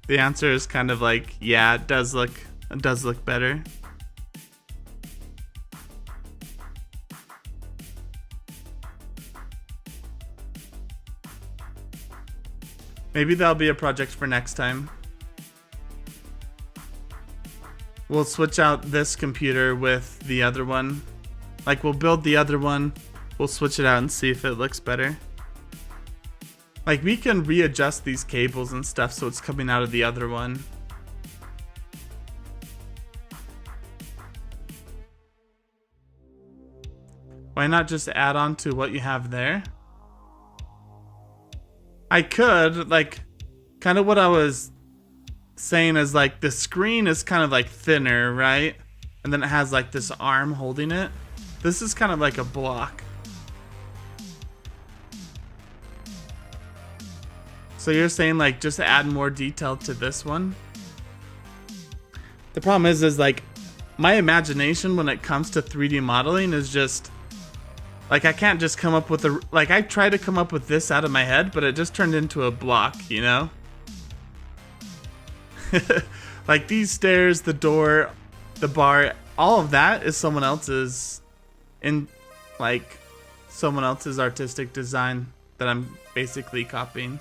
Speaker 1: answer is kind of like, yeah, it does look better. Maybe that'll be a project for next time. We'll switch out this computer with the other one. Like, we'll build the other one, we'll switch it out and see if it looks better. Like, we can readjust these cables and stuff so it's coming out of the other one. Why not just add on to what you have there? I could, like, kind of what I was saying is like the screen is kind of like thinner, right? and then it has like this arm holding it. This is kind of like a block. So you're saying like just add more detail to this one? The problem is like my imagination when it comes to 3D modeling is just like I can't just come up with a like I tried to come up with this out of my head, but it just turned into a block, you know? Like these stairs, the door, the bar, all of that is someone else's someone else's artistic design that I'm basically copying.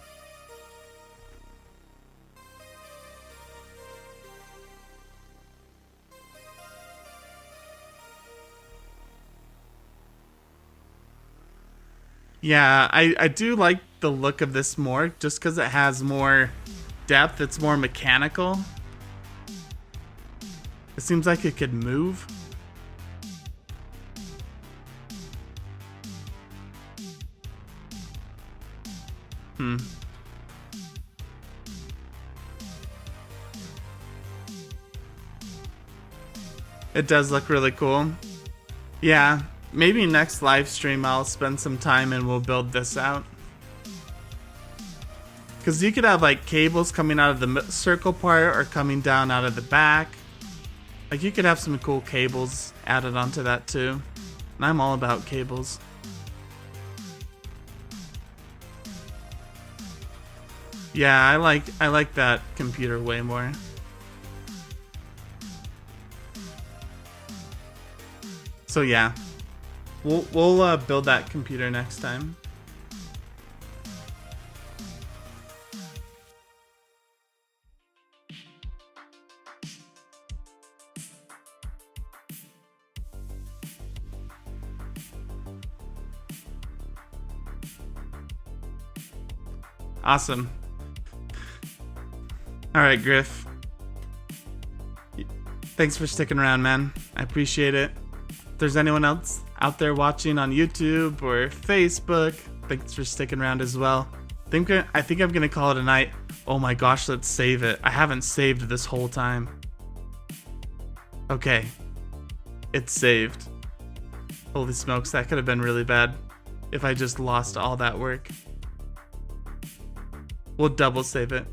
Speaker 1: Yeah, I do like the look of this more, just because it has more depth. It's more mechanical. It seems like it could move. It does look really cool. Yeah. Maybe next live stream I'll spend some time and we'll build this out. Because you could have like cables coming out of the circle part or coming down out of the back. Like you could have some cool cables added onto that too. And I'm all about cables. Yeah, I like that computer way more. So yeah. We'll build that computer next time. Awesome. All right, Griff. Thanks for sticking around, man. I appreciate it. If there's anyone else out there watching on YouTube or Facebook, thanks for sticking around as well. I think I'm gonna call it a night. Oh my gosh, let's save it. I haven't saved this whole time. Okay, it's saved. Holy smokes, that could have been really bad if I just lost all that work. We'll double save it.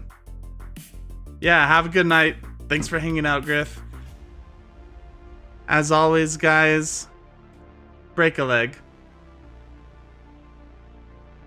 Speaker 1: Yeah, have a good night. Thanks for hanging out, Griff. As always, guys, break a leg.